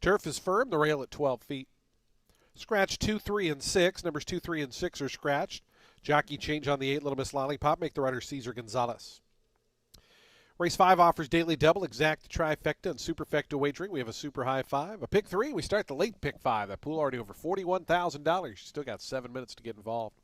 Turf is firm, the rail at 12 feet. Scratch 2, 3, and 6. Numbers 2, 3, and 6 are scratched. Jockey change on the 8, Little Miss Lollipop. Make the rider Cesar Gonzalez. Race 5 offers daily double, exact, trifecta, and superfecta wagering. We have a super high 5. A pick 3, we start the late pick 5. That pool already over $41,000. You still got 7 minutes to get involved.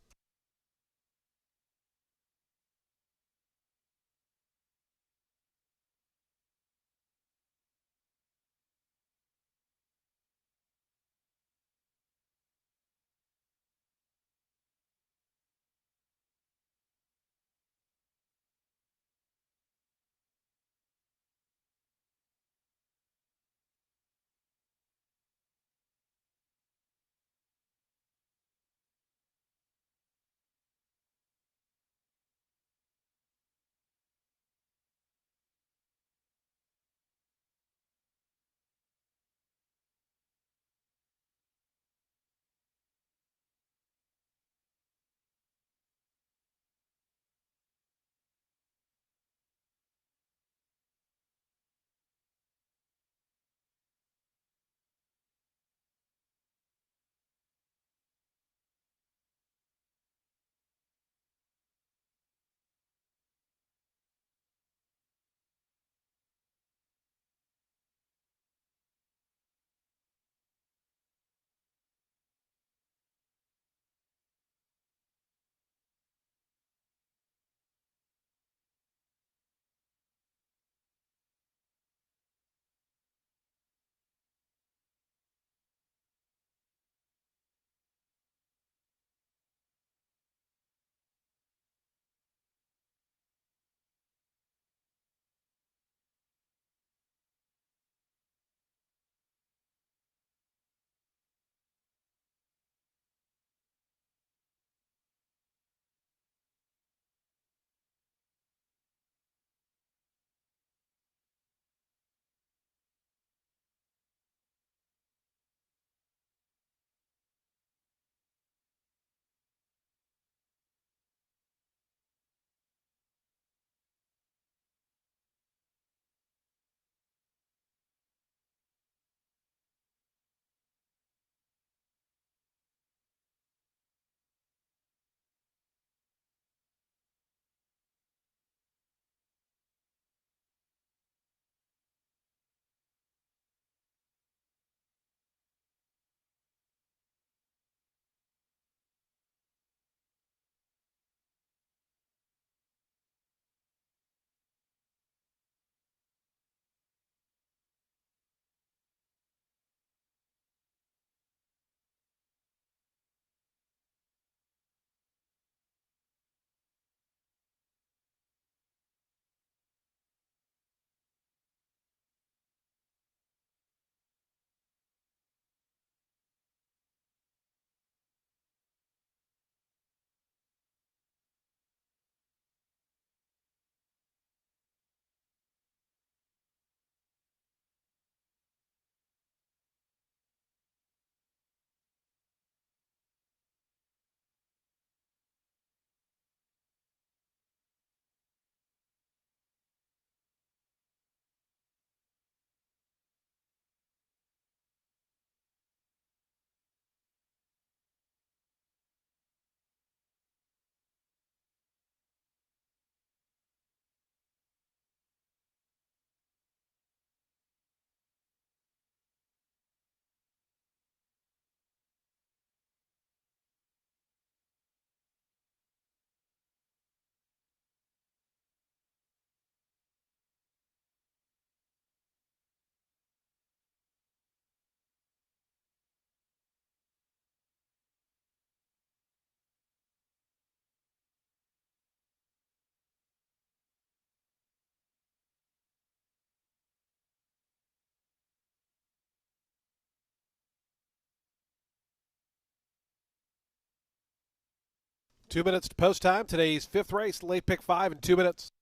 Two minutes to post time. Today's fifth race, late pick 5 in 2 minutes.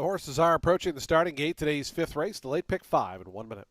The horses are approaching the starting gate. Today's fifth race, the late pick 5 in 1 minute.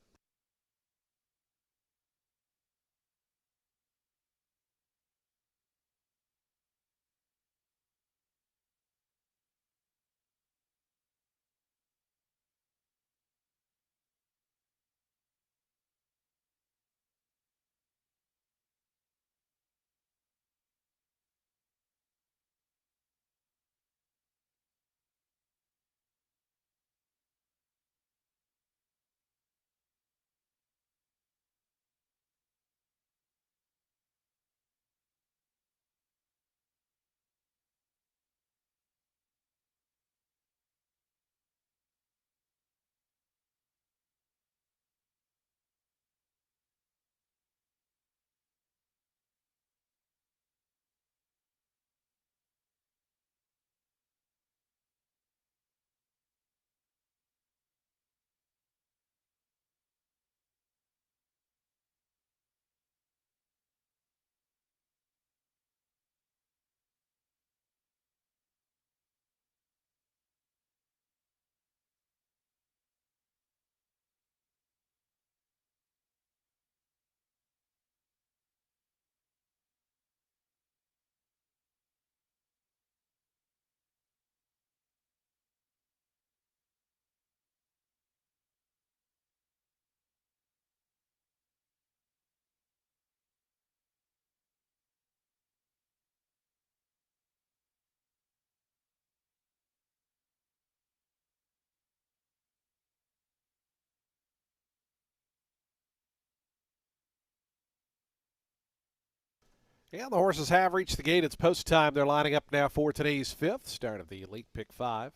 And the horses have reached the gate. It's post time. They're lining up now for today's fifth, start of the late pick 5.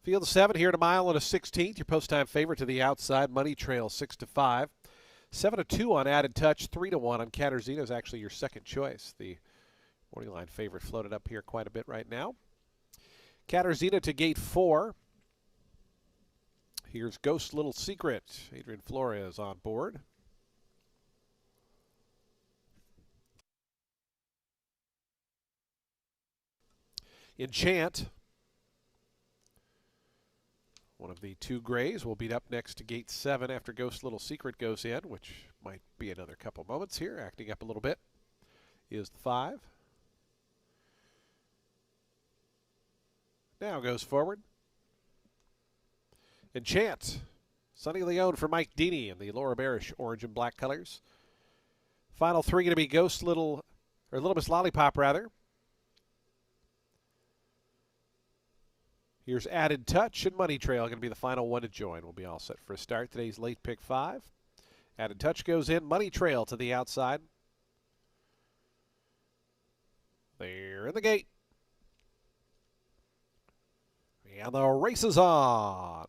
Field of 7 here at a mile and a 16th. Your post time favorite to the outside. Money Trail 6-5. 7-2 on Added Touch. 3-1 on Katarzyna is actually your second choice. The morning line favorite floated up here quite a bit right now. Katarzyna to gate 4. Here's Ghost Little Secret. Adrian Flores on board. Enchant, one of the two grays, will beat up next to gate 7 after Ghost Little Secret goes in, which might be another couple moments here. Acting up a little bit is the 5. Now goes forward. Enchant, Sonny Leone for Mike Deeney in the Laura Barish orange and black colors. Final 3 going to be Ghost Little, or Little Miss Lollipop rather. Here's Added Touch and Money Trail going to be the final one to join. We'll be all set for a start. Today's late pick 5. Added Touch goes in. Money Trail to the outside. They're in the gate. And the race is on.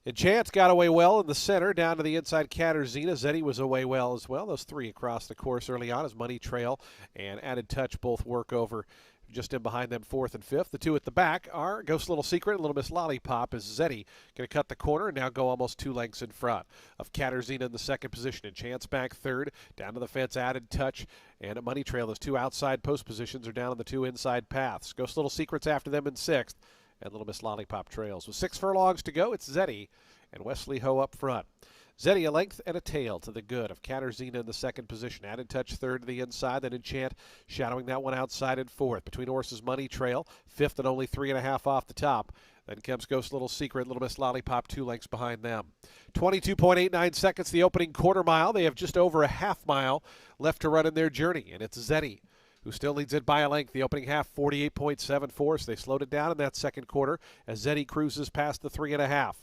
Enchant got away well in the center, down to the inside. Katarzyna. Zeddy was away well as well. Those 3 across the course early on as Money Trail and Added Touch both work over just in behind them 4th and 5th. The 2 at the back are Ghost Little Secret and Little Miss Lollipop as Zeddy going to cut the corner and now go almost 2 lengths in front of Katarzyna in the second position. Enchant's back 3rd, down to the fence. Added Touch and Money Trail. Those 2 outside post positions are down on the 2 inside paths. Ghost Little Secret's after them in 6th. And Little Miss Lollipop trails. With 6 furlongs to go, it's Zeddy and Wesley Ho up front. Zeddy a length and a tail to the good of Katarzyna in the second position. Added Touch 3rd to the inside. Then Enchant shadowing that one outside in 4th. Between horses, Money Trail 5th and only 3.5 off the top. Then comes Ghost Little Secret, Little Miss Lollipop 2 lengths behind them. 22.89 seconds the opening quarter mile. They have just over a half mile left to run in their journey. And it's Zeddy who still leads it by a length. The opening half, 48.74, so they slowed it down in that second quarter as Zeddy cruises past the 3.5.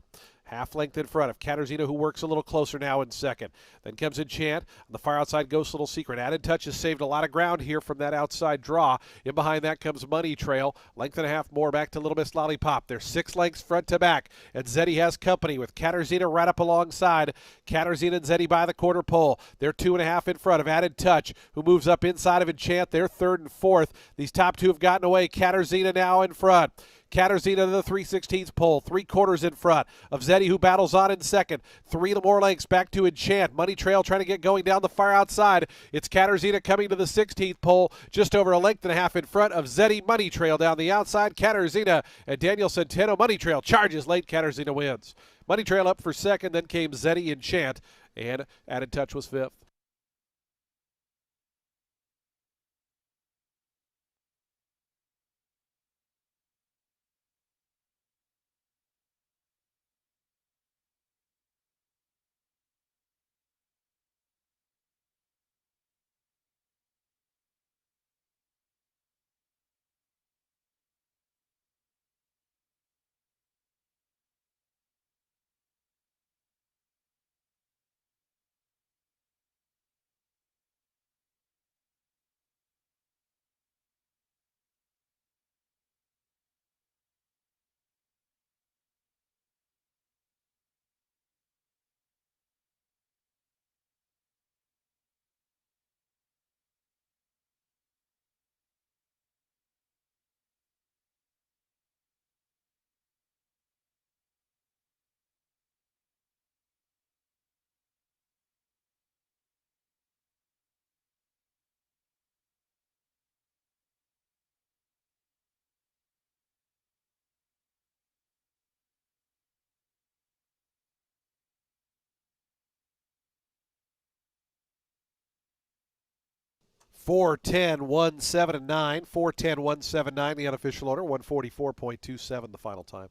Half length in front of Katarzyna, who works a little closer now in second. Then comes Enchant. On the far outside, Ghost Little Secret. Added Touch has saved a lot of ground here from that outside draw. In behind that comes Money Trail. Length and a half more back to Little Miss Lollipop. They're 6 lengths front to back. And Zeddy has company with Katarzyna right up alongside. Katarzyna and Zeddy by the quarter pole. They're 2.5 in front of Added Touch, who moves up inside of Enchant. They're 3rd and 4th. These top 2 have gotten away. Katarzyna now in front. Katarzyna to the 3/16 pole, 3/4 in front of Zeddy, who battles on in second. 3 more lengths back to Enchant. Money Trail trying to get going down the far outside. It's Katarzyna coming to the 16th pole, just over a length and a half in front of Zeddy. Money Trail down the outside. Katarzyna and Daniel Centeno. Money Trail charges late. Katarzyna wins. Money Trail up for second, then came Zeddy Enchant, and Added Touch was fifth. Four, 10, 1, 7, and 9. 4, 10, 1, 7, 9, the unofficial order. 144.27 the final time.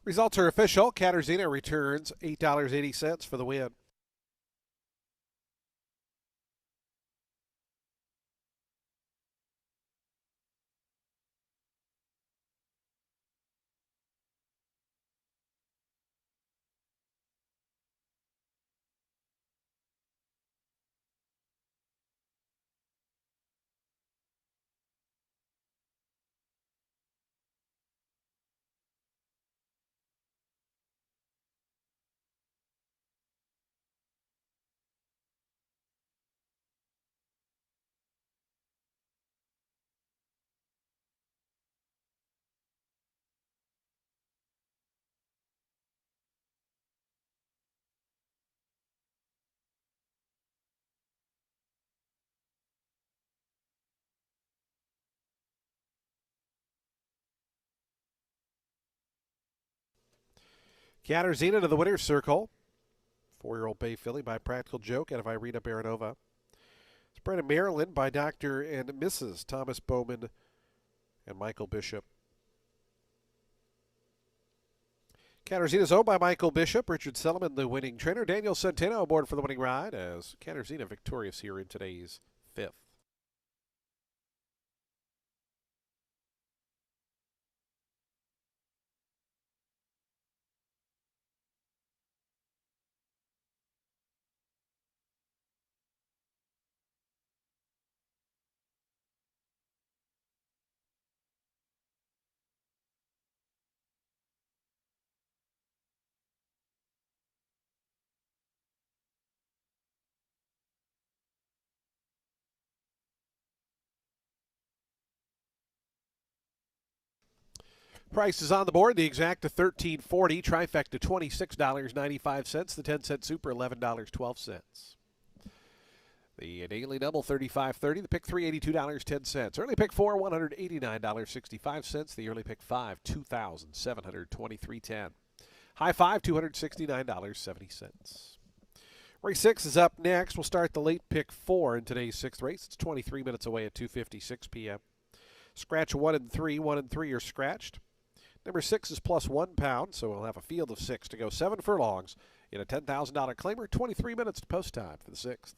Results are official. Katarzyna returns $8.80 for the win. Katarzyna to the winner's circle. 4-year-old Bay Filly by Practical Joke out of Irina Baranova. It's bred in Maryland by Dr. and Mrs. Thomas Bowman and Michael Bishop. Katarzyna's owned by Michael Bishop. Richard Selleman, the winning trainer. Daniel Centeno aboard for the winning ride as Katarzyna victorious here in today's fifth. Price is on the board. The exacta $13.40. Trifecta $26.95. The 10-cent super $11.12. The daily double, 35.30. The pick three, $82.10. Early pick four, $189.65. The early pick five, $2,723.10. High five, $269.70. Race 6 is up next. We'll start the late pick 4 in today's 6th race. It's 23 minutes away at 2:56 p.m. Scratch 1 and 3. 1 and 3 are scratched. Number 6 is plus £1, so we'll have a field of 6 to go 7 furlongs in a $10,000 claimer. 23 minutes to post time for the 6th.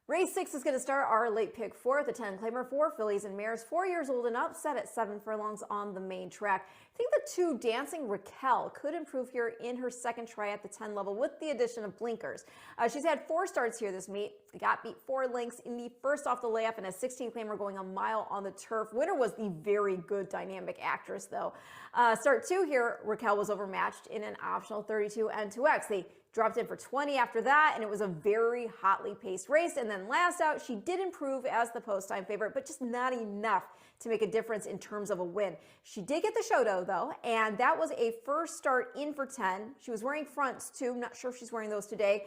Race 6 is going to start our late pick 4 at the 10 claimer for fillies and mares 4 years old and up, set at 7 furlongs on the main track. I think the 2 Dancing Raquel could improve here in her second try at the 10 level with the addition of blinkers. She's had 4 starts here this meet. Got beat 4 lengths in the first off the layup and a 16 claimer going a mile on the turf. Winner was the very good Dynamic Actress though. Start 2 here, Raquel was overmatched in an optional 32 N2X. They dropped in for 20 after that, and it was a very hotly paced race. And then last out, she did improve as the post time favorite, but just not enough to make a difference in terms of a win. She did get the Shoto though, and that was a first start in for 10. She was wearing fronts too. Not sure if she's wearing those today.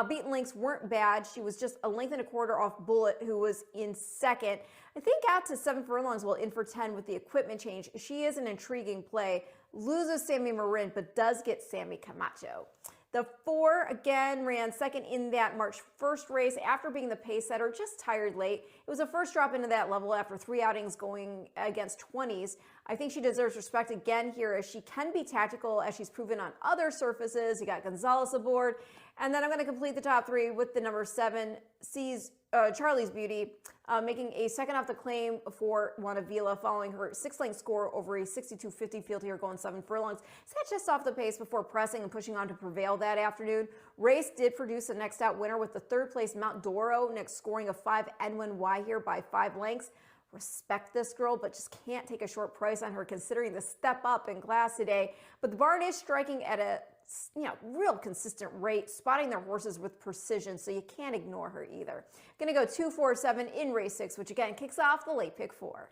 Beaten links weren't bad. She was just a length and a quarter off Bullet, who was in second. I think got to 7 furlongs while in for 10 with the equipment change. She is an intriguing play. Loses Sammy Marin, but does get Sammy Camacho. The 4, again, ran second in that March 1st race after being the pace setter, just tired late. It was a first drop into that level after 3 outings going against 20s. I think she deserves respect again here, as she can be tactical, as she's proven on other surfaces. You got Gonzalez aboard. And then I'm going to complete the top 3 with the number 7, Charlie's Beauty, making a second off the claim for Juan Avila following her 6-length score over a 62.50 field here going 7 furlongs. Sat just off the pace before pressing and pushing on to prevail that afternoon. Race did produce a next out winner with the 3rd place Mount Doro, next scoring a 5 NY here by 5 lengths. Respect this girl, but just can't take a short price on her considering the step up in class today. But the barn is striking at a real consistent rate, spotting their horses with precision, so you can't ignore her either. Gonna go 2, 4, 7 in race 6, which again kicks off the late pick 4.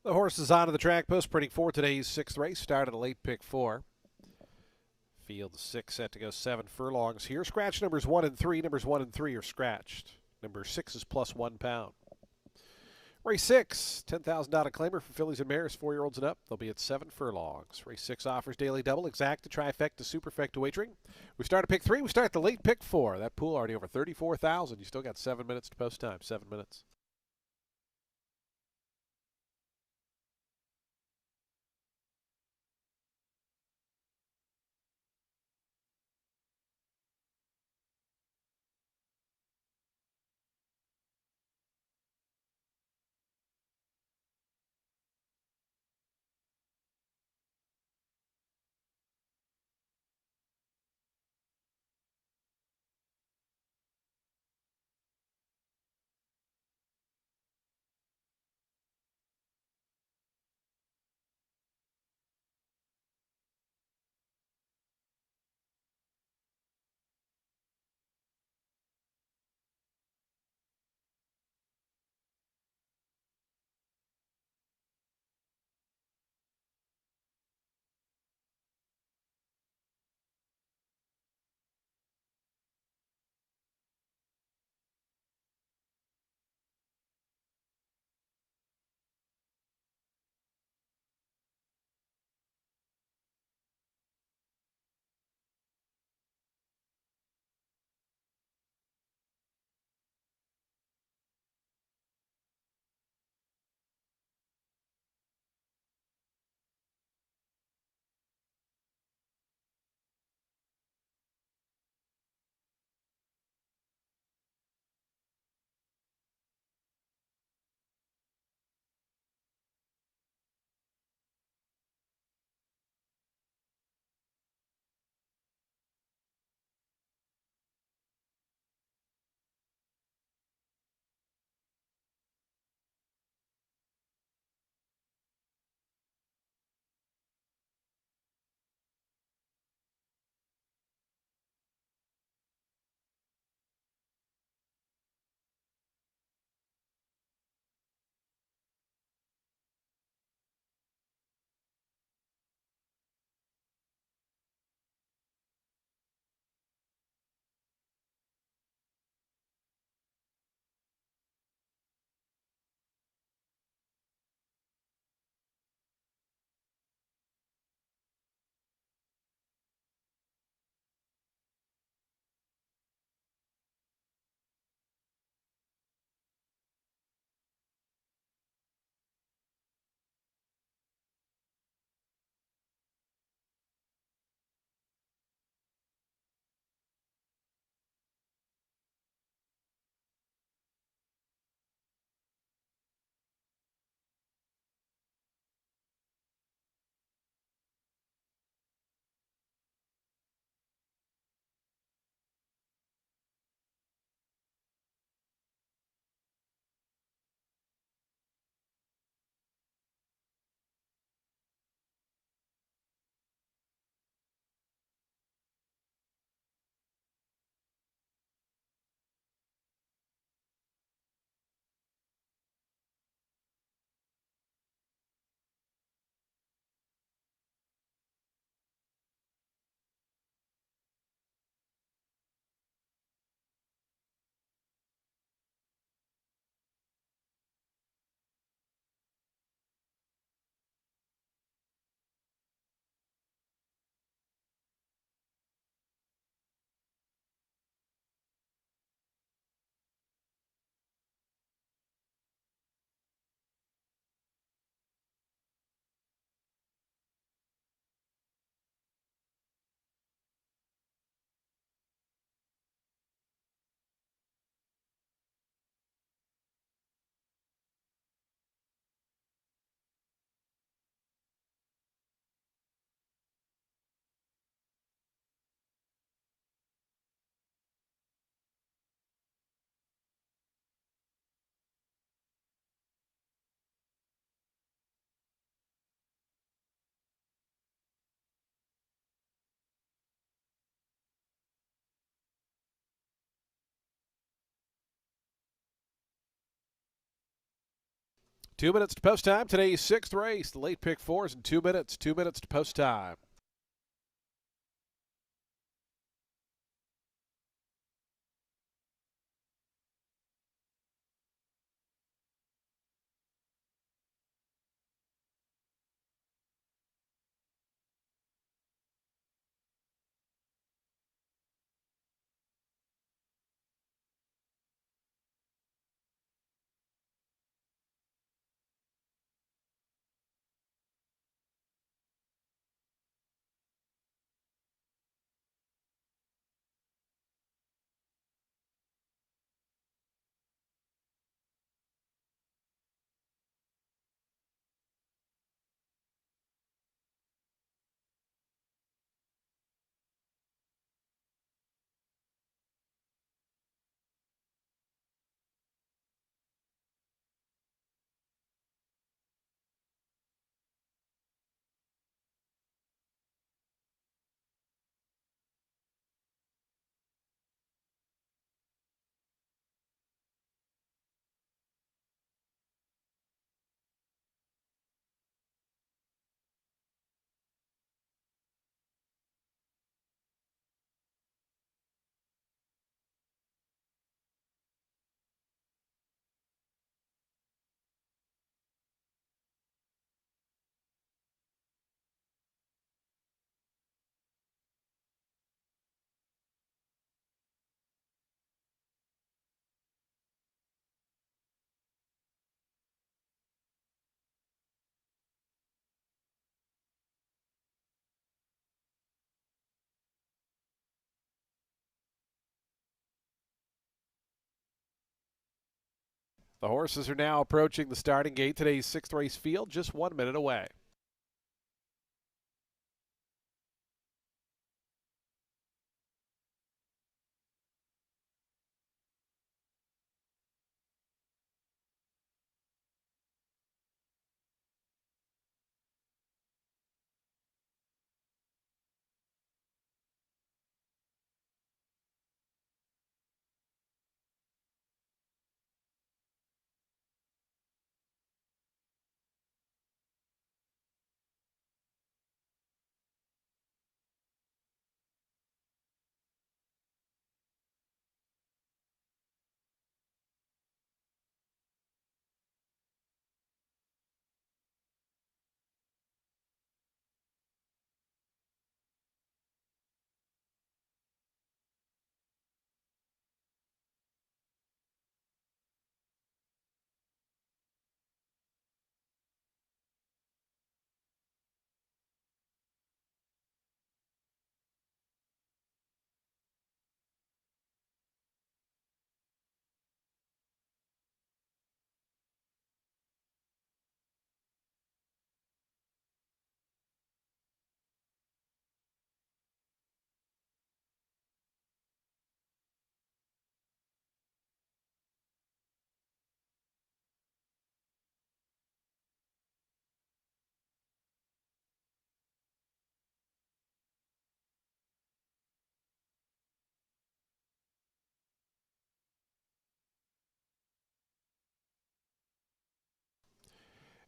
The horses onto the track post, printing for today's sixth race. Started a late pick 4. Field 6 set to go 7 furlongs here. Scratch numbers 1 and 3. Numbers 1 and 3 are scratched. Number 6 is plus 1 pound. Race 6, $10,000 claimer for fillies and mares, 4-year-olds and up. They'll be at 7 furlongs. Race 6 offers daily double, exacta, trifecta, superfecta wagering. We start at pick 3. We start the late pick 4. That pool already over 34,000. You still got 7 minutes to post time. 7 minutes. 2 minutes to post time. Today's sixth race. The late pick four is in 2 minutes. 2 minutes to post time. The horses are now approaching the starting gate. Today's sixth race field just 1 minute away.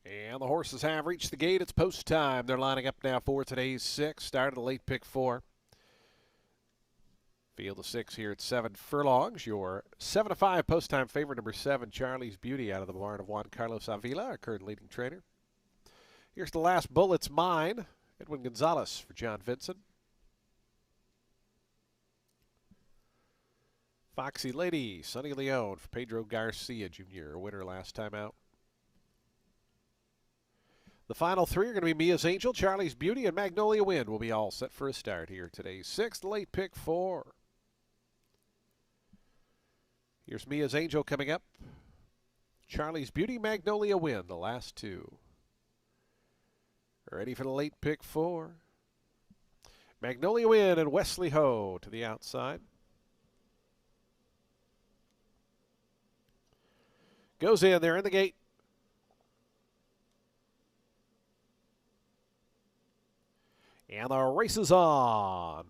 And the horses have reached the gate. It's post time. They're lining up now for today's six. Start of the late pick four. Field of six here at 7 furlongs. Your 7-5 post time favorite, number 7, Charlie's Beauty, out of the barn of Juan Carlos Avila, our current leading trainer. Here's the last bull. It's mine. Edwin Gonzalez for John Vincent. Foxy Lady, Sonny Leone for Pedro Garcia Jr., a winner last time out. The final three are going to be Mia's Angel, Charlie's Beauty, and Magnolia Wind will be all set for a start here. Today's sixth late pick four. Here's Mia's Angel coming up. Charlie's Beauty, Magnolia Wind, the last two. Ready for the late pick four. Magnolia Wind and Wesley Ho to the outside. Goes in there in the gate. And the race is on.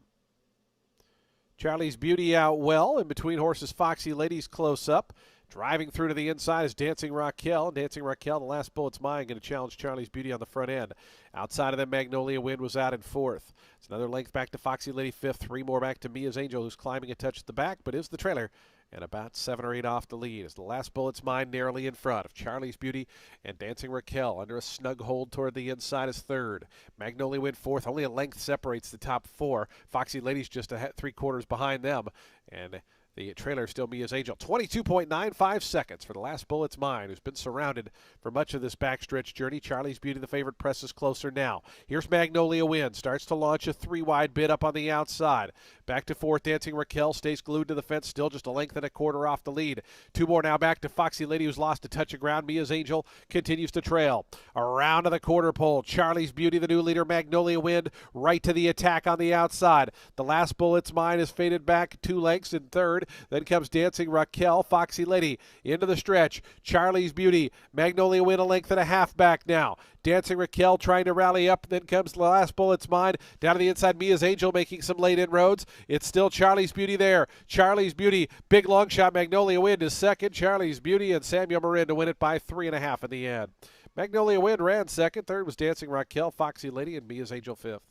Charlie's Beauty out well. In between horses, Foxy Lady's close up. Driving through to the inside is Dancing Raquel. Dancing Raquel, the last bullet's mine, going to challenge Charlie's Beauty on the front end. Outside of them, Magnolia Wind was out in fourth. It's another length back to Foxy Lady fifth. Three more back to Mia's Angel, who's climbing a touch at the back, but is the trailer. And about 7 or 8 off the lead as the last bullet's mine narrowly in front of Charlie's Beauty and Dancing Raquel. Under a snug hold toward the inside is third. Magnolia Wind fourth. Only a length separates the top four. Foxy Lady's just a 3/4 behind them. And the trailer still Mia's Angel. 22.95 seconds for the last bullet's mine, who's been surrounded for much of this backstretch journey. Charlie's Beauty, the favorite, presses closer now. Here's Magnolia Wind. Starts to launch a 3-wide bid up on the outside. Back to fourth, Dancing Raquel stays glued to the fence, still just a length and a quarter off the lead. Two more now back to Foxy Lady, who's lost a touch of ground. Mia's Angel continues to trail. Around to the quarter pole. Charlie's Beauty, the new leader. Magnolia Wind right to the attack on the outside. The last bullet's mine is faded back 2 lengths in third. Then comes Dancing Raquel, Foxy Lady into the stretch. Charlie's Beauty, Magnolia Wind a length and a half back now. Dancing Raquel trying to rally up. Then comes the last bullet's mine. Down to the inside, Mia's Angel making some late inroads. It's still Charlie's Beauty there. Charlie's Beauty, big long shot. Magnolia Wind is second. Charlie's Beauty and Samuel Marin to win it by 3.5 in the end. Magnolia Wind ran second. Third was Dancing Raquel, Foxy Lady, and Mia's Angel fifth.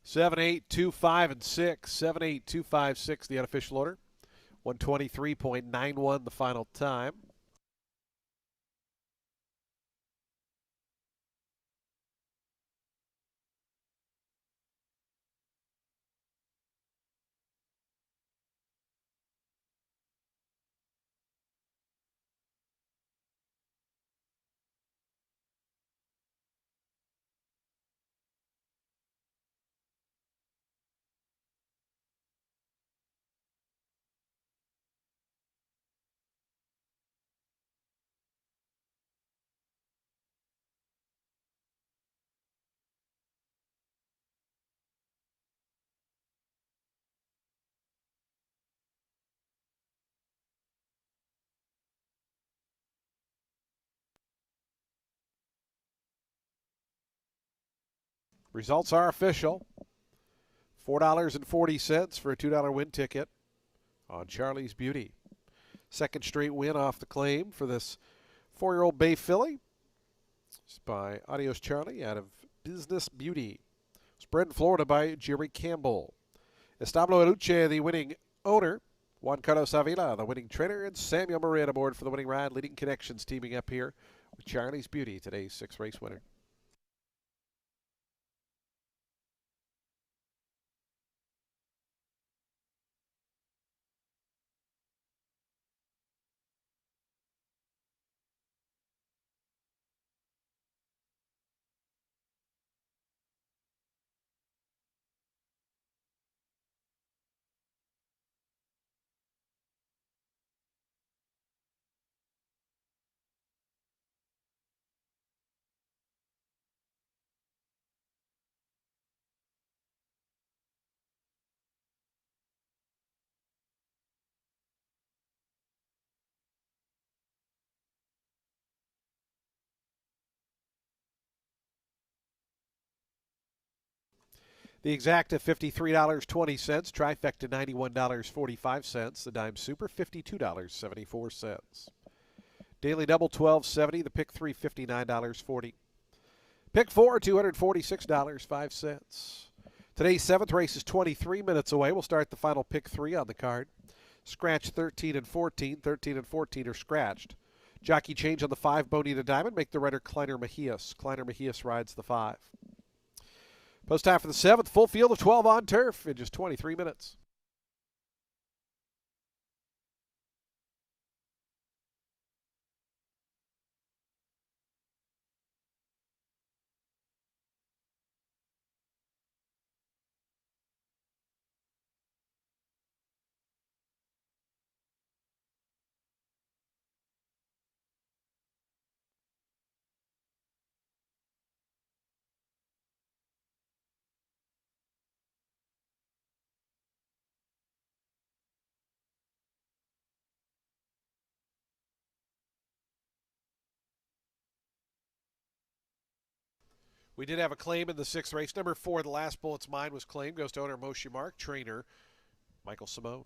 Seven, 8, 2, 5, and 6. 7, 8, 2, 5, 6, the unofficial order. 123.91 the final time. Results are official. $4.40 for a $2 win ticket on Charlie's Beauty. Second straight win off the claim for this 4-year-old Bay filly. It's by Adios Charlie out of Business Beauty. It's bred in Florida by Jerry Campbell. Establo Eluche, the winning owner. Juan Carlos Avila, the winning trainer. And Samuel Marin aboard for the winning ride. Leading Connections teaming up here with Charlie's Beauty, today's 6th race winner. The exacta $53.20, trifecta $91.45, the dime super $52.74. Daily double $12.70, the pick three $59.40. Pick four, $246.05. Today's seventh race is 23 minutes away. We'll start the final pick three on the card. Scratch 13 and 14. 13 and 14 are scratched. Jockey change on the 5, Bonita Diamond. Make the rider Kleiner Mejias. Kleiner Mejias rides the 5. Post time for the seventh. Full field of 12 on turf in just 23 minutes. We did have a claim in the sixth race. Number 4, the last bullet's mine, was claimed. Goes to owner Moshe Mark, trainer Michael Simone.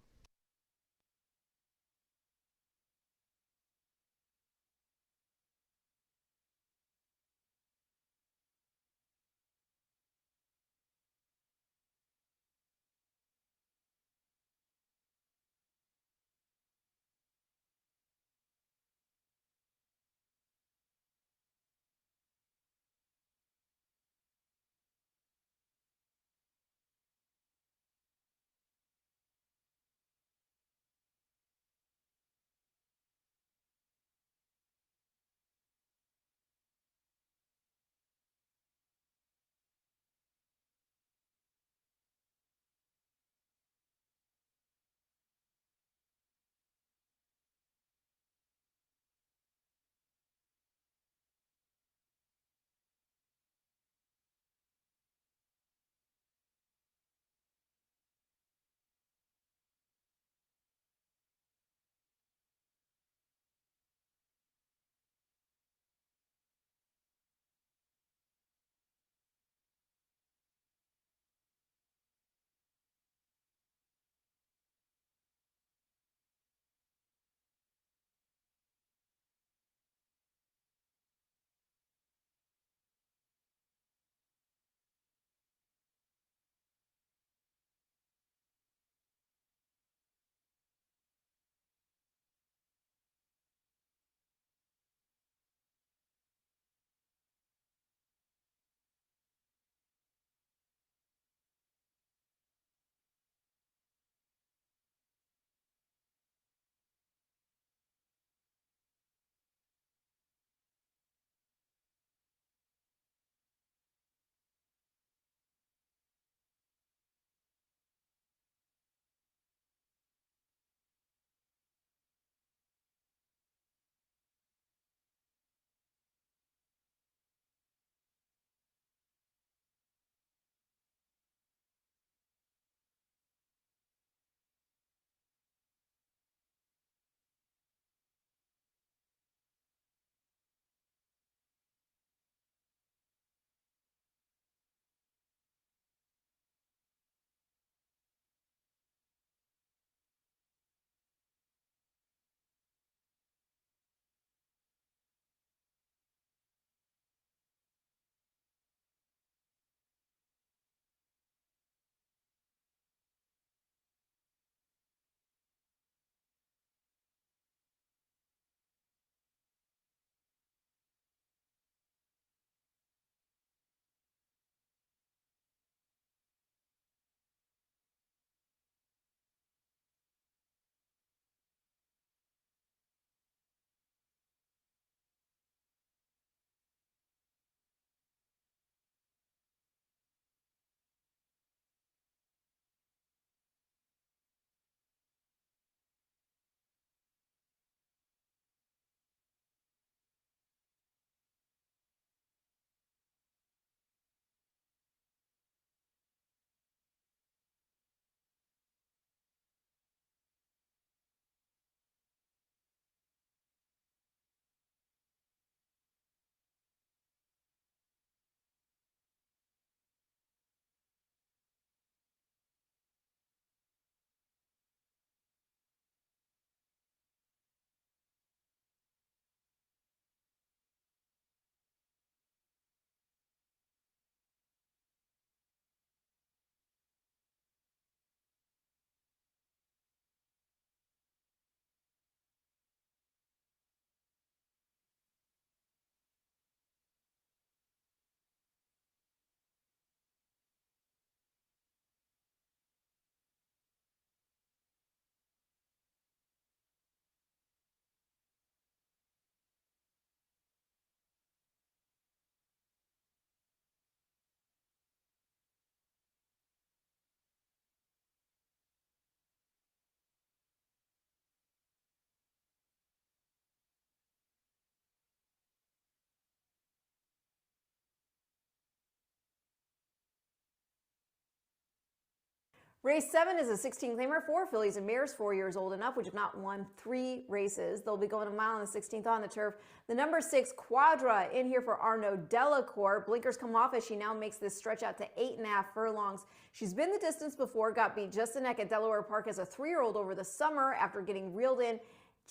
Race 7 is a 16 claimer for fillies and mares 4 years old and up, which have not won 3 races. They'll be going a mile on the 16th on the turf. The number 6 Quadra in here for Arnaud Delacour. Blinkers come off as she now makes this stretch out to 8.5 furlongs. She's been the distance before, got beat just a neck at Delaware Park as a 3-year-old over the summer after getting reeled in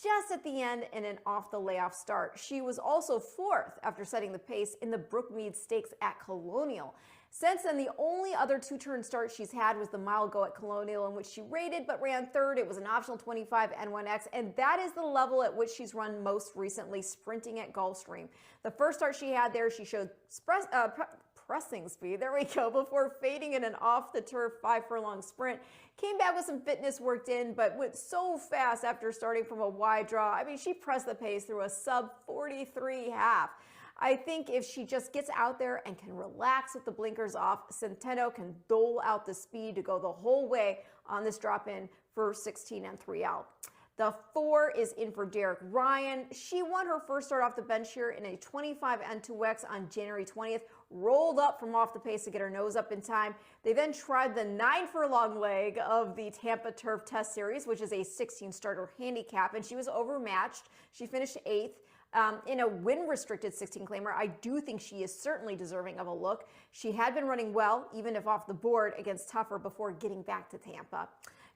just at the end in an off the layoff start. She was also 4th after setting the pace in the Brookmead Stakes at Colonial. Since then, the only other 2-turn start she's had was the mile go at Colonial, in which she rated but ran 3rd. It was an optional 25 N1X, and that is the level at which she's run most recently, sprinting at Gulfstream. The first start she had there, she showed pressing speed, there we go, before fading in an off-the-turf 5-furlong sprint. Came back with some fitness worked in, but went so fast after starting from a wide draw. I mean, she pressed the pace through a sub-43 half. I think if she just gets out there and can relax with the blinkers off, Centeno can dole out the speed to go the whole way on this drop-in for 16 and 3 out. The 4 is in for Derek Ryan. She won her first start off the bench here in a 25 N2X on January 20th, rolled up from off the pace to get her nose up in time. They then tried the 9-furlong leg of the Tampa Turf Test Series, which is a 16-starter handicap, and she was overmatched. She finished 8th. In a win-restricted 16-claimer, I do think she is certainly deserving of a look. She had been running well, even if off the board, against tougher before getting back to Tampa.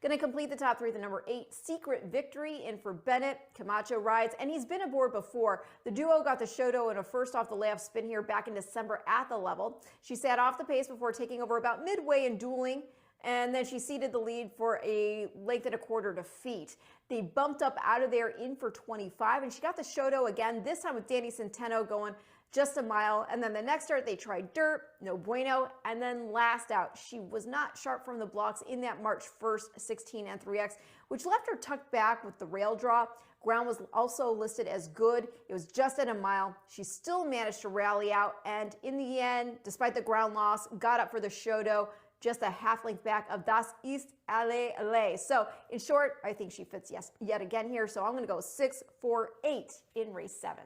Going to complete the top 3, the number 8, Secret Victory, in for Bennett. Camacho rides, and he's been aboard before. The duo got the show in a first off the layup spin here back in December at the level. She sat off the pace before taking over about midway and dueling, and then she ceded the lead for a length and a quarter defeat. They bumped up out of there in for 25, and she got the show again, this time with Danny Centeno going just a mile. And then the next start, they tried dirt, no bueno. And then last out, she was not sharp from the blocks in that March 1st 16 and 3X, which left her tucked back with the rail draw. Ground was also listed as good. It was just at a mile. She still managed to rally out, and in the end, despite the ground loss, got up for the show just a half length back of Das Ist Alle. So in short, I think she fits yet again here. So I'm going to go 6, 4, 8 in race 7.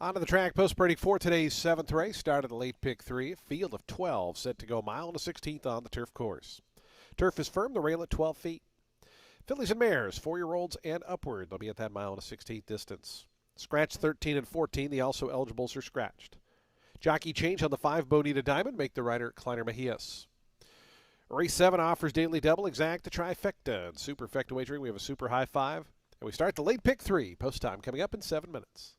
Onto the track, post birdie for today's seventh race. Started a late pick 3, a field of 12, set to go a mile and a 16th on the turf course. Turf is firm, the rail at 12 feet. Fillies and mares, 4-year-olds and upward. They'll be at that mile and a 16th distance. Scratch 13 and 14, the also eligibles are scratched. Jockey change on the 5 Bonita Diamond, make the rider Kleiner Mejias. Race 7 offers daily double, exact, a trifecta. And superfecta wagering, we have a super high 5. And we start the late pick 3, post time coming up in 7 minutes.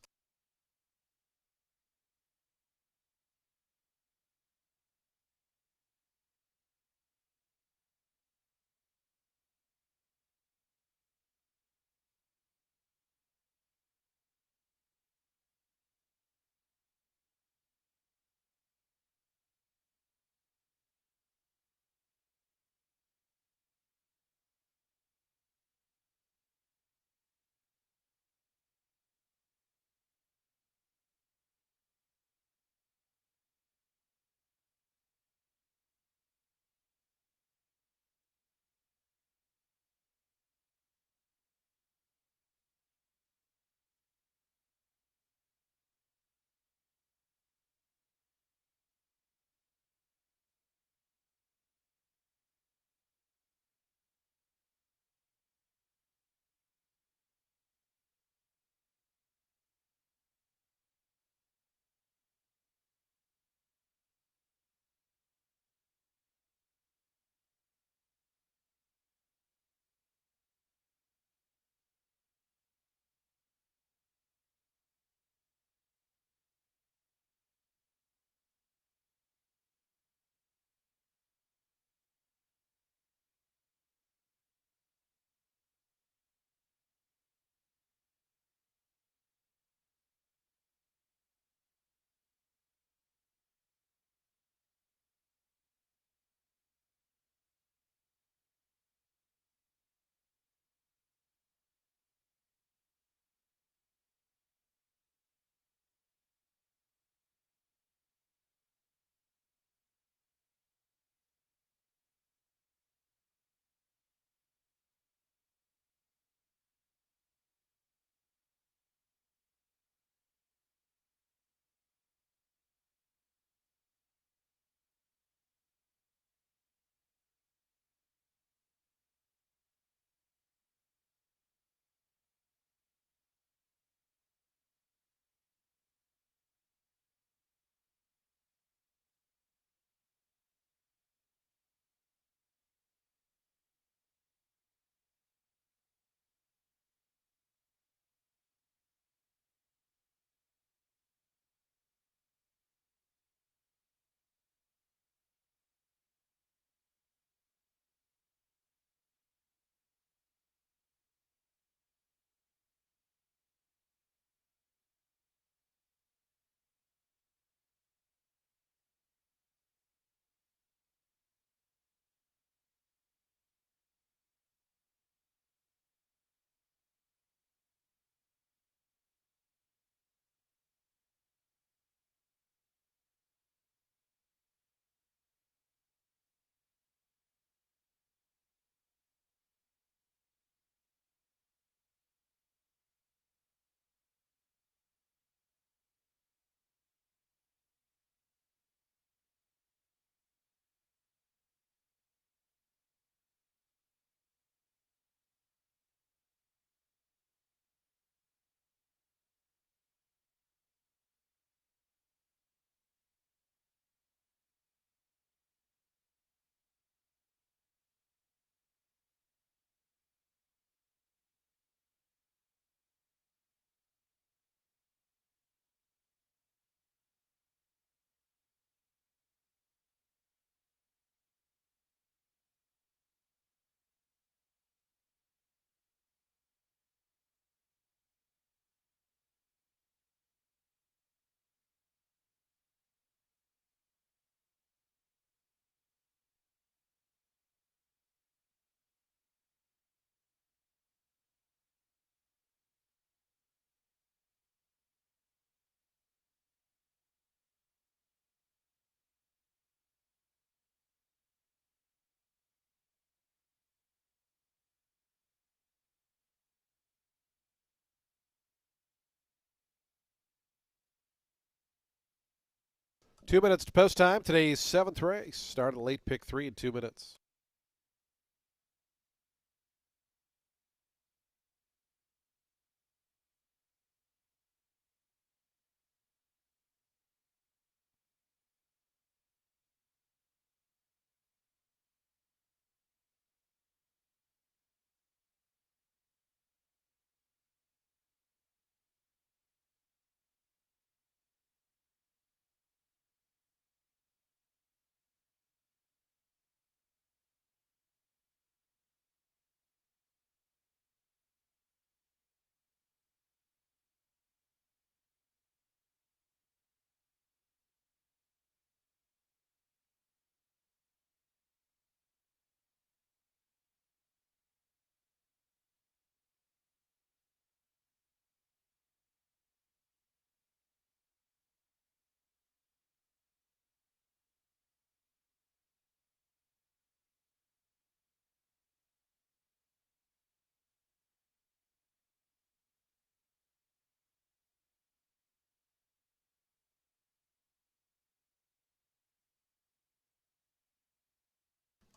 2 minutes to post time. Today's 7th race. Started late pick 3 in 2 minutes.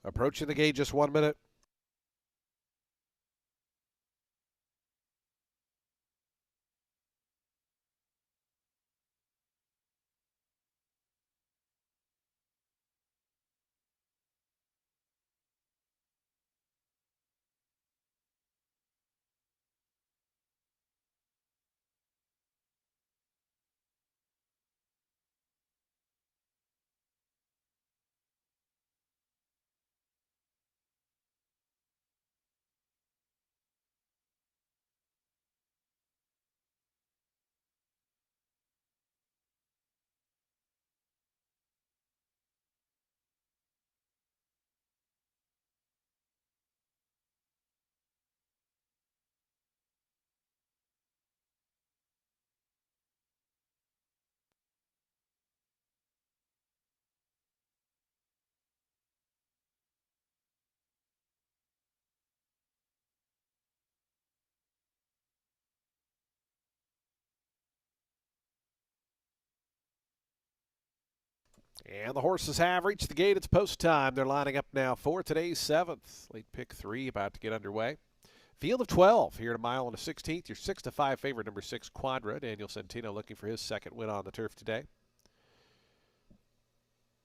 Approaching the gate, just 1 minute. And the horses have reached the gate. It's post time. They're lining up now for today's 7th. Late pick 3 about to get underway. Field of 12 here at a mile and a 16th. Your 6-5 favorite, number 6, Quadra. Daniel Centino looking for his second win on the turf today.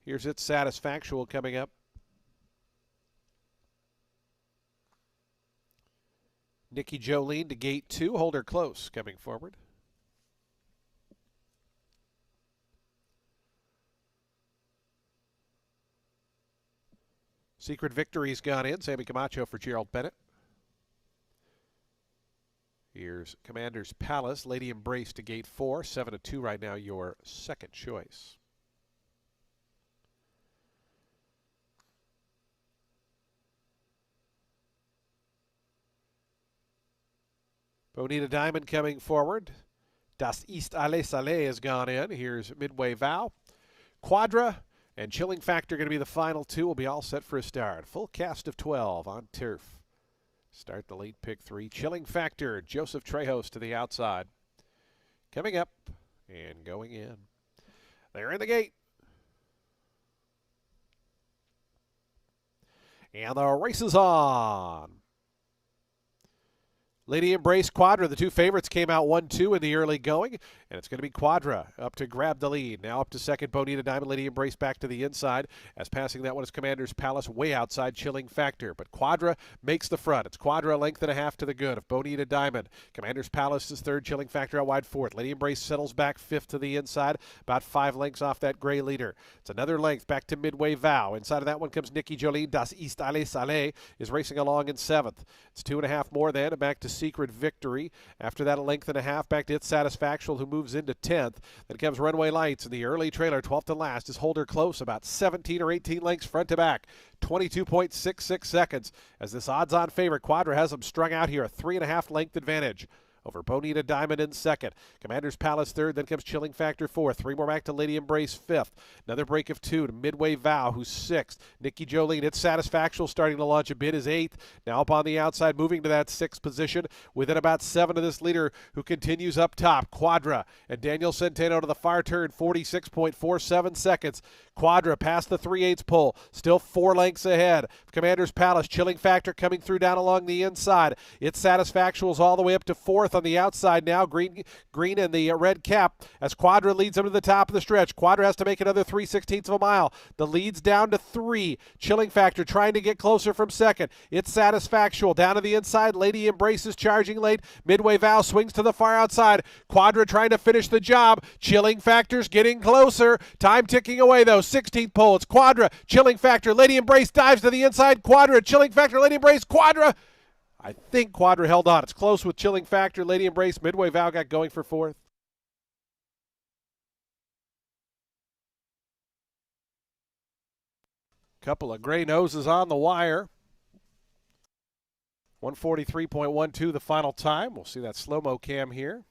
Here's its Satisfactual coming up. Nikki Jolene to gate 2. Hold her close coming forward. Secret Victory's gone in. Sammy Camacho for Gerald Bennett. Here's Commander's Palace. Lady Embrace to gate 4. 7-2 right now, your second choice. Bonita Diamond coming forward. Das Ist Alles Salé has gone in. Here's Midway Vow. Quadra and Chilling Factor going to be the final two. Will be all set for a start. Full cast of 12 on turf. Start the late pick 3. Chilling Factor, Joseph Trejos to the outside. Coming up and going in. They're in the gate. And the race is on. Lady Embrace, Quadra, the two favorites came out 1-2 in the early going, and it's going to be Quadra up to grab the lead. Now up to second, Bonita Diamond. Lady Embrace back to the inside. As passing that one is Commander's Palace, way outside, Chilling Factor. But Quadra makes the front. It's Quadra a length and a half to the good of Bonita Diamond. Commander's Palace is third, Chilling Factor out wide fourth. Lady Embrace settles back fifth to the inside, about 5 lengths off that gray leader. It's another length back to Midway Vow. Inside of that one comes Nikki Jolie. Das Ist Alles Salé is racing along in 7th. It's 2.5 more then, and back to Secret Victory. After that, a length and a half back to It's Satisfactual, who moves into 10th. Then comes Runway Lights in the early trailer. 12th and last is Hold Her Close, about 17 or 18 lengths front to back. 22.66 seconds as this odds-on favorite Quadra has them strung out here, a 3.5 length advantage over Bonita Diamond in second. Commander's Palace third, then comes Chilling Factor fourth. Three more back to Lady Embrace fifth. Another break of two to Midway Vow, who's sixth. Nikki Jolene, It's Satisfactual, starting to launch a bit, is eighth. Now up on the outside, moving to that sixth position within about seven of this leader who continues up top. Quadra and Daniel Centeno to the far turn, 46.47 seconds. Quadra past the 3/8 pole, still 4 lengths ahead. Commander's Palace, Chilling Factor coming through down along the inside. It's Satisfactual's all the way up to fourth on the outside now. Green and the red cap as Quadra leads him to the top of the stretch. Quadra has to make another 3/16 of a mile. The lead's down to 3. Chilling Factor trying to get closer from second. It's Satisfactual down to the inside. Lady Embraces charging late. Midway Vow swings to the far outside. Quadra trying to finish the job. Chilling Factor's getting closer. Time ticking away though. 16th pole. It's Quadra. Chilling Factor. Lady Embrace dives to the inside. Quadra. Chilling Factor. Lady Embrace. Quadra. I think Quadra held on. It's close with Chilling Factor. Lady Embrace. Midway Vow got going for fourth. Couple of gray noses on the wire. 143.12 the final time. We'll see that slow-mo cam here.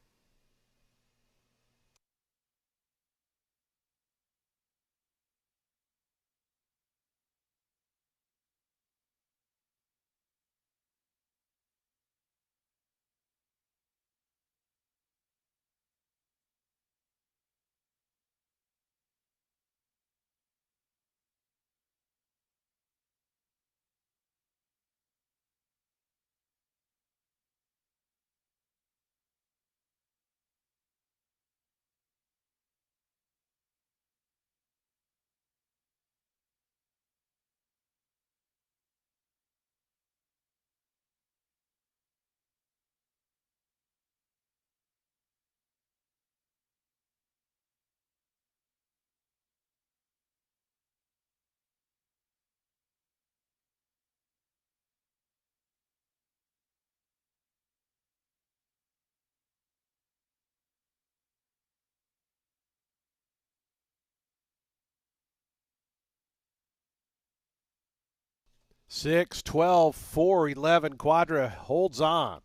Six, 12, 4, 11. Quadra holds on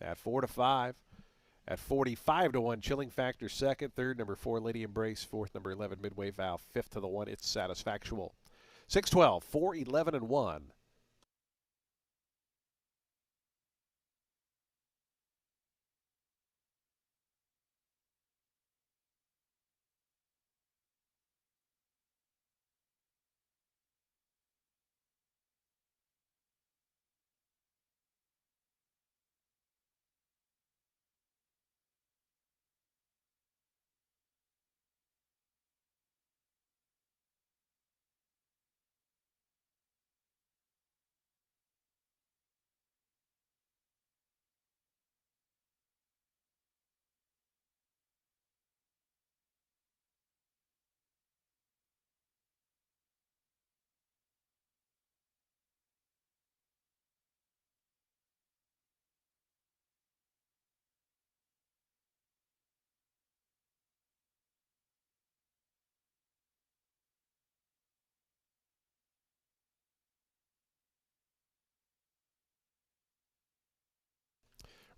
at 4-5. At 45-1, Chilling Factor second. Third, number 4, Lady Embrace. Fourth, number 11, Midway Vow. Fifth to the 1, It's Satisfactual. 6, 12, 4, 11, and 1.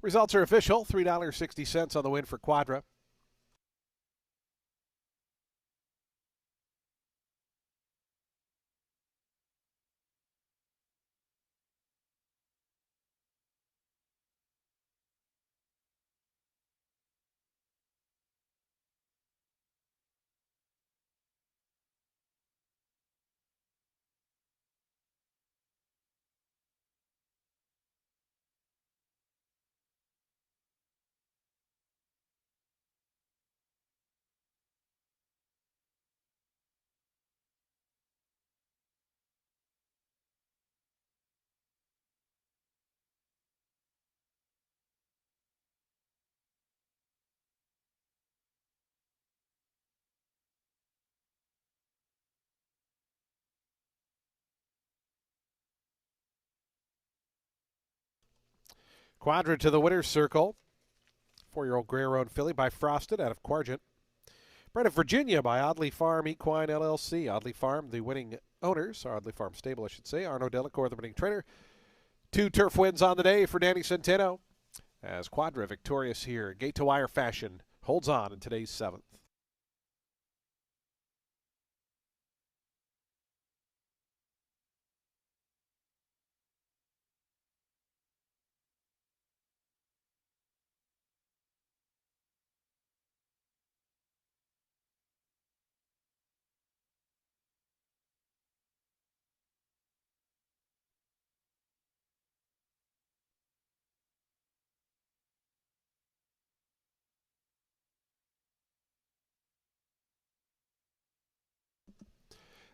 Results are official. $3.60 on the win for Quadra. Quadra to the winner's circle. 4-year-old Gray-Roan filly by Frosted out of Quargent. Bred of Virginia by Audley Farm Equine LLC. Audley Farm, the winning owners, or Audley Farm Stable, I should say. Arno Delacour, the winning trainer. 2 turf wins on the day for Danny Centeno. as Quadra victorious here. Gate to wire fashion holds on in today's 7th.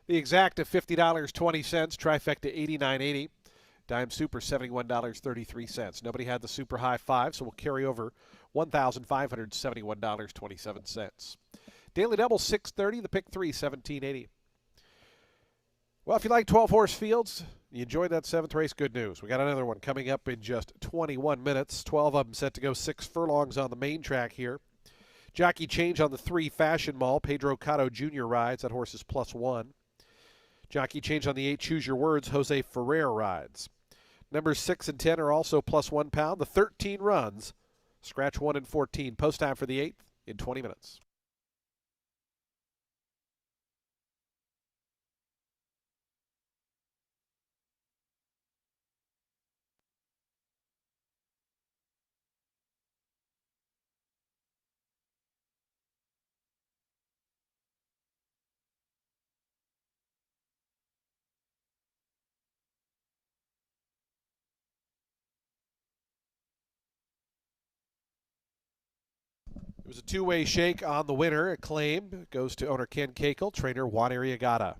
The exact of $50.20, trifecta $89.80. Dime Super $71.33. Nobody had the super high five, so we'll carry over $1,571.27. Daily double 630, the pick 3 1780. Well, if you like 12 horse fields, you enjoyed that 7th race, good news. We got another one coming up in just 21 minutes. 12 of them set to go 6 furlongs on the main track here. Jockey change on the 3 Fashion Mall. Pedro Cotto Jr. rides. That horse is +1. Jockey change on the 8 Choose Your Words. Jose Ferrer rides. Numbers 6 and 10 are also +1 pound. The 13 runs. Scratch 1 and 14. Post time for the 8th in 20 minutes. It was a two-way shake on the winner. Acclaim goes to owner Ken Kakel, trainer Juan Arriagada.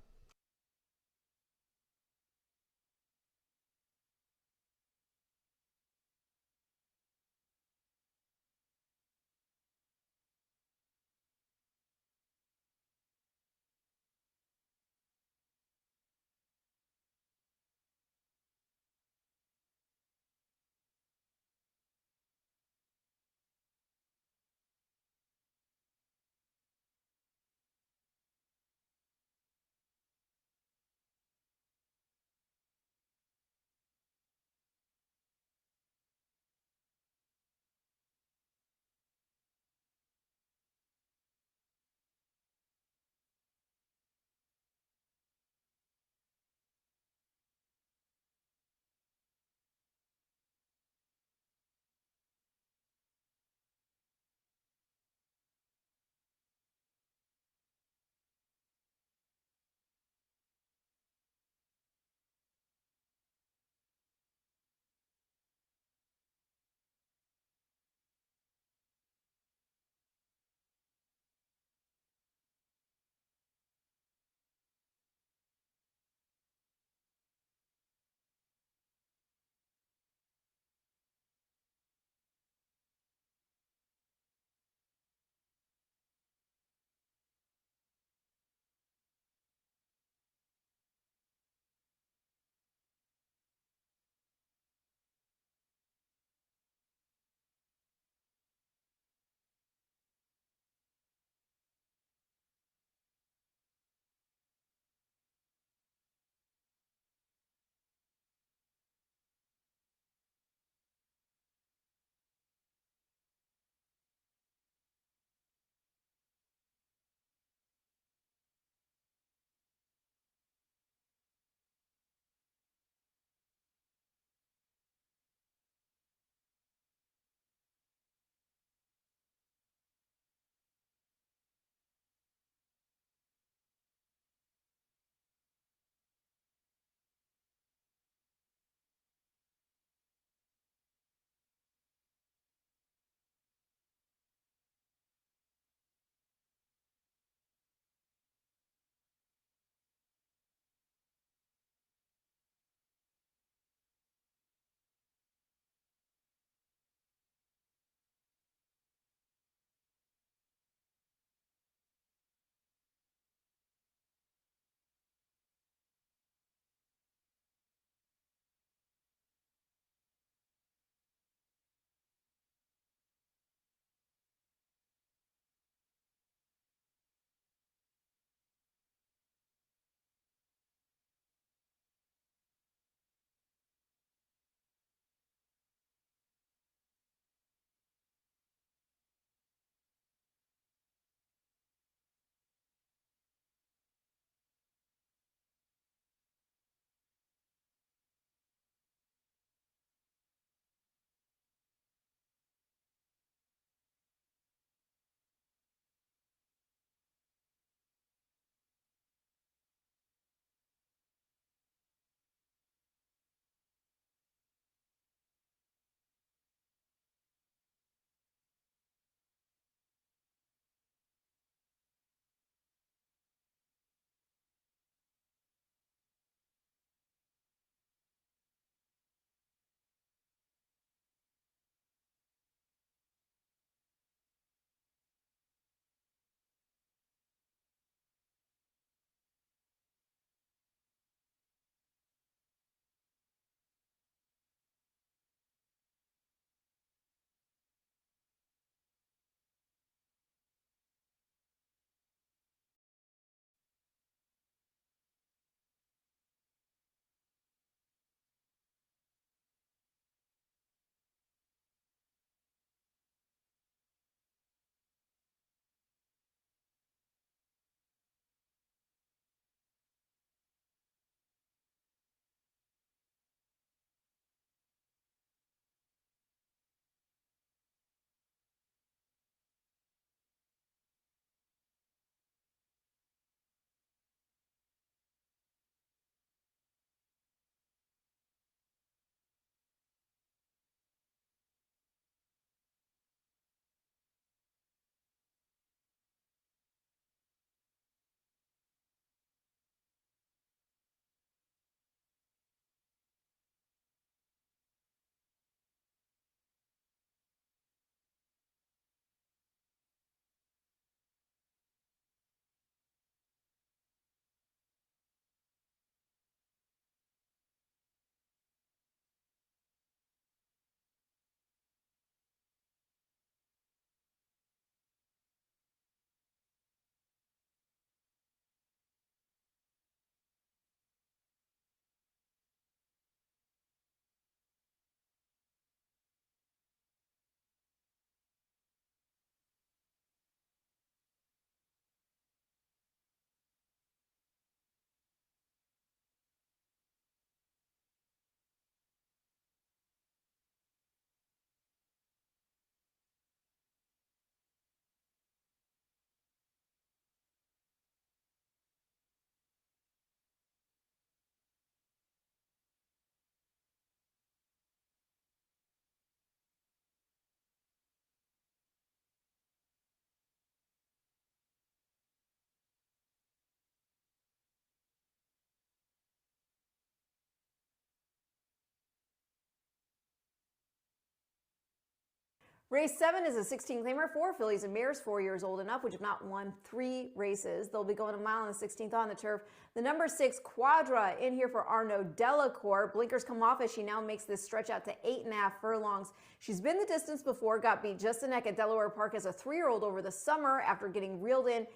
Race 7 is a 16 claimer for fillies and mares 4 years old and up, which have not won 3 races. They'll be going a mile on the 16th on the turf. The number 6 Quadra in here for Arnaud Delacour. Blinkers come off as she now makes this stretch out to 8.5 furlongs. She's been the distance before, got beat just a neck at Delaware Park as a 3-year-old over the summer after getting reeled in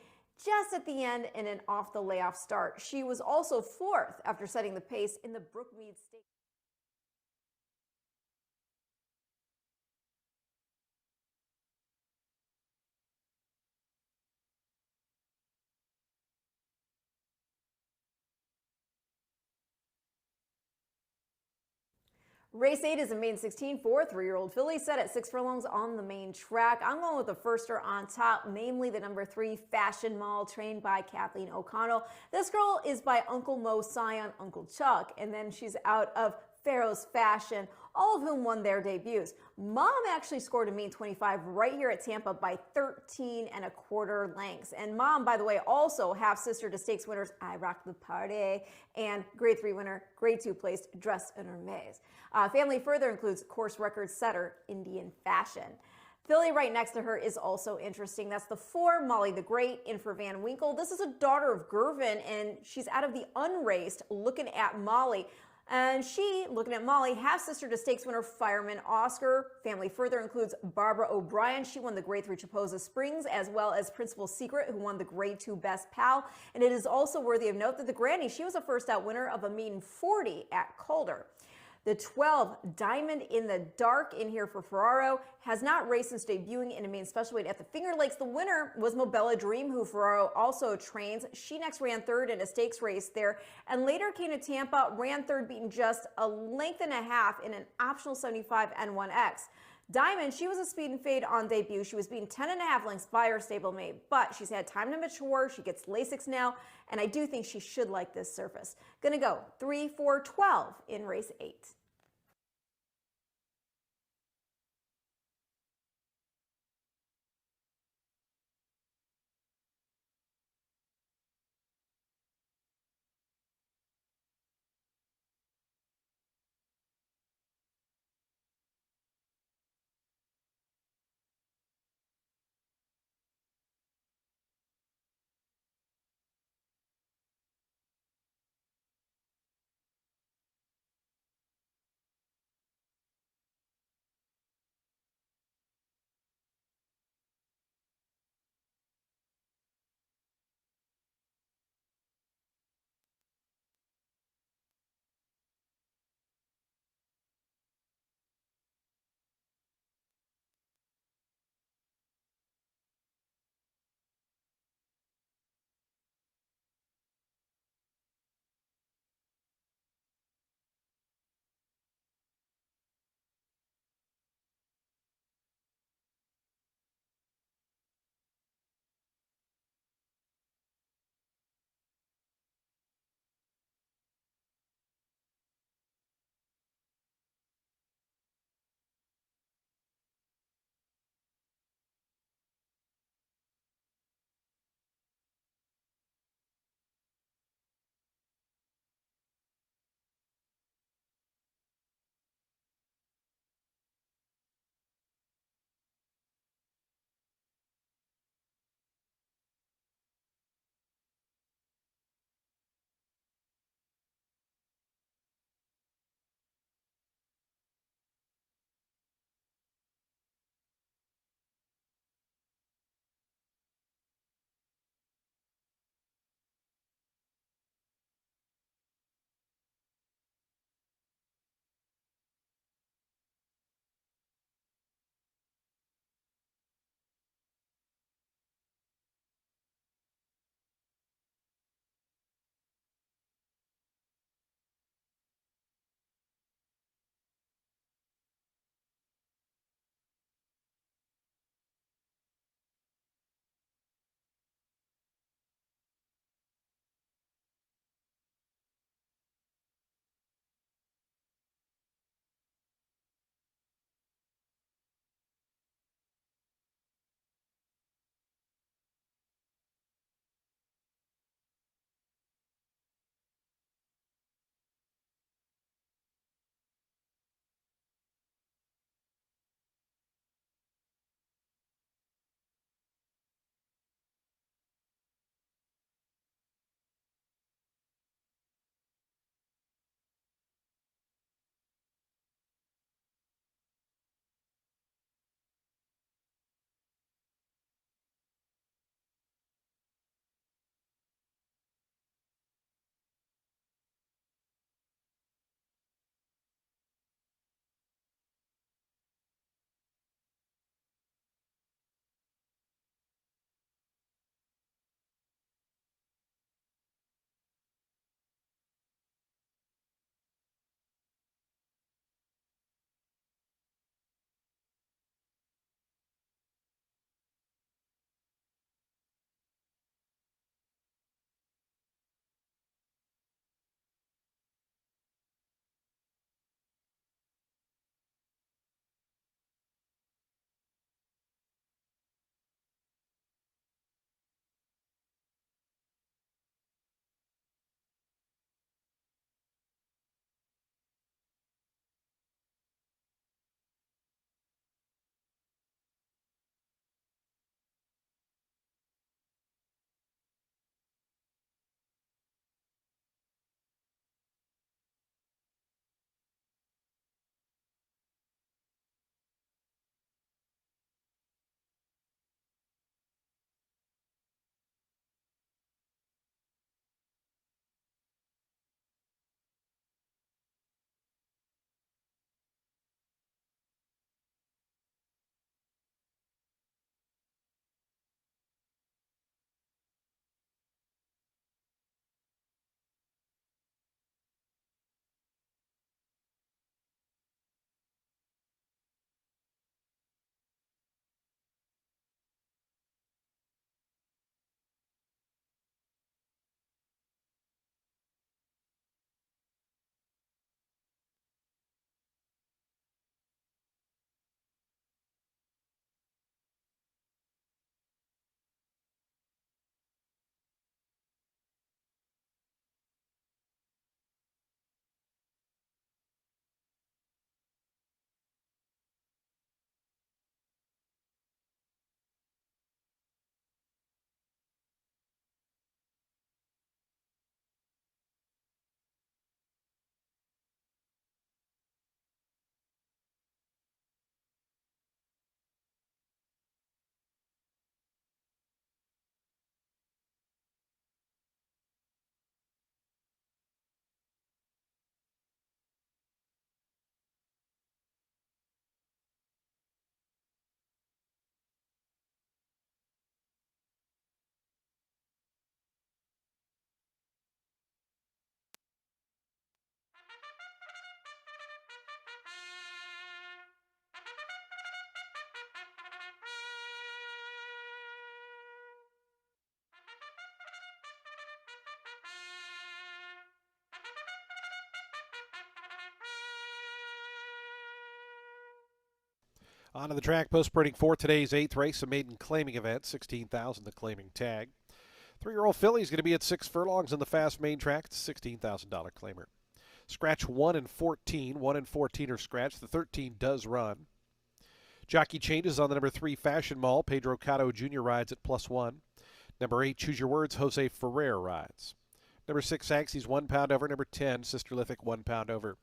just at the end in an off the layoff start. She was also 4th after setting the pace in the Brookmead Stakes. Race 8 is a main 16 for 3-year-old filly set at 6 furlongs on the main track. I'm going with the firster on top, namely the number 3 Fashion Mall, trained by Kathleen O'Connell. This girl is by Uncle Mo's scion, Uncle Chuck, and then she's out of Pharaoh's Fashion, all of whom won their debuts. Mom actually scored a mean 25 right here at Tampa by 13.25 lengths. And Mom, by the way, also half-sister to stakes winners I Rock the Party and Grade 3 winner, Grade 2 placed Dress in Hermes. Family further includes course record setter Indian Fashion. Filly right next to her is also interesting. That's the 4 Molly the Great in for Van Winkle. This is a daughter of Gervin, and she's out of the unraced looking at Molly. And she, looking at Molly, half-sister to stakes winner Fireman Oscar. Family further includes Barbara O'Brien. She won the Grade 3 Chipoza Springs, as well as Principal Secret, who won the Grade 2 Best Pal. And it is also worthy of note that the Granny, she was a first-out winner of a mean 40 at Calder. The 12 Diamond in the Dark in here for Ferraro has not raced since debuting in a main special weight at the Finger Lakes. The winner was Mobella Dream, who Ferraro also trains. She next ran 3rd in a stakes race there and later came to Tampa, ran 3rd, beaten just a length and a half in an optional 75 N1X. Diamond, she was a speed and fade on debut. She was beaten 10.5 lengths by her stablemate, but she's had time to mature. She gets Lasix now, and I do think she should like this surface. Gonna go 3, 4, 12 in race 8.
On to the track post sprinting for today's 8th race, a maiden claiming event, 16,000 the claiming tag. 3-year-old filly is going to be at 6 furlongs in the fast main track. It's a $16,000 claimer. Scratch 1 and 14. 1 and 14 are scratched. The 13 does run. Jockey changes on the number 3 Fashion Mall. Pedro Cotto Jr. rides at +1. Number 8, Choose Your Words, Jose Ferrer rides. Number 6, Axie's 1 pound over. Number 10, Sister Lithic 1 pound over.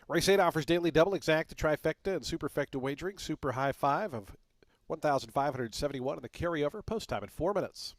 Race 8 offers daily double, exacta, trifecta, and superfecta wagering. Super high 5 of 1,571 in the carryover. Post time in 4 minutes.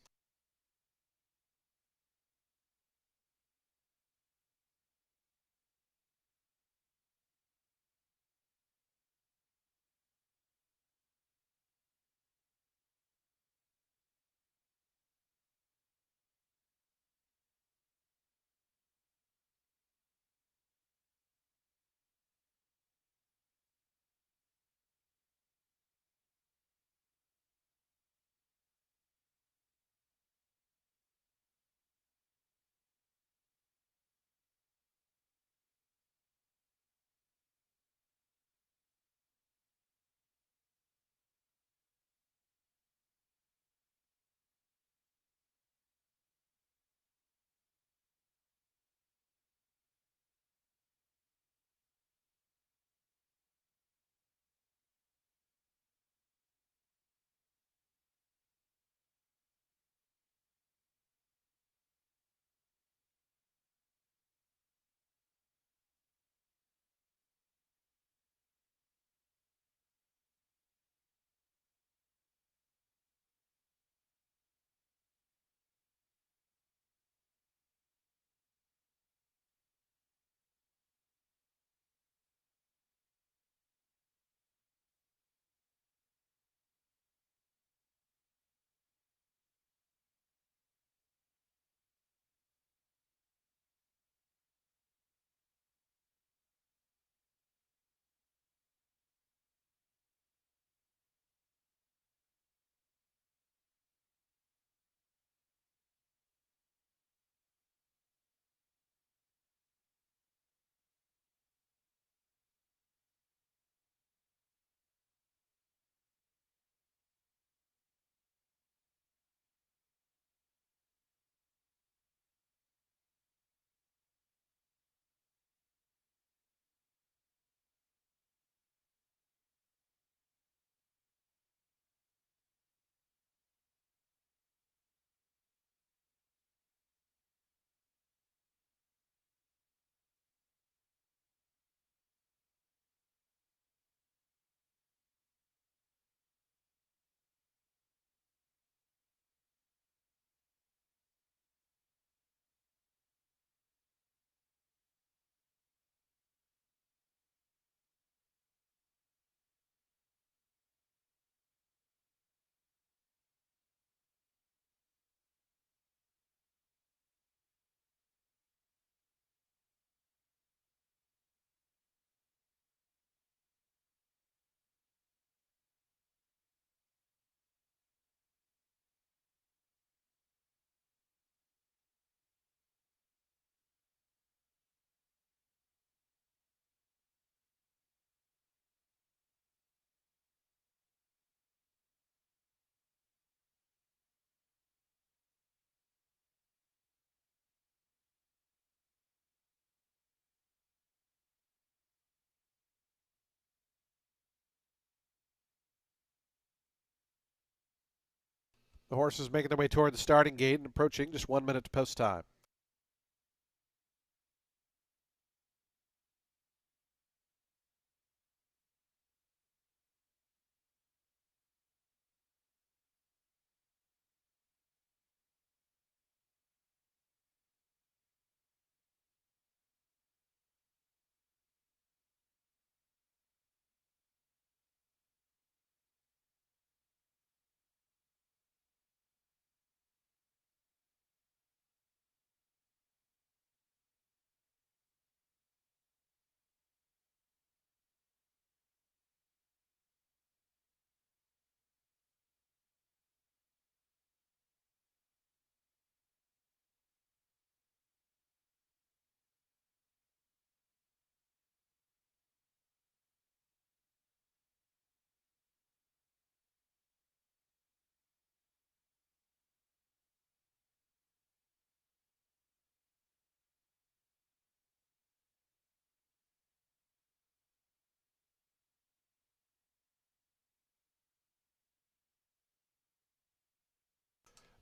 The horses making their way toward the starting gate and approaching just 1 minute to post time.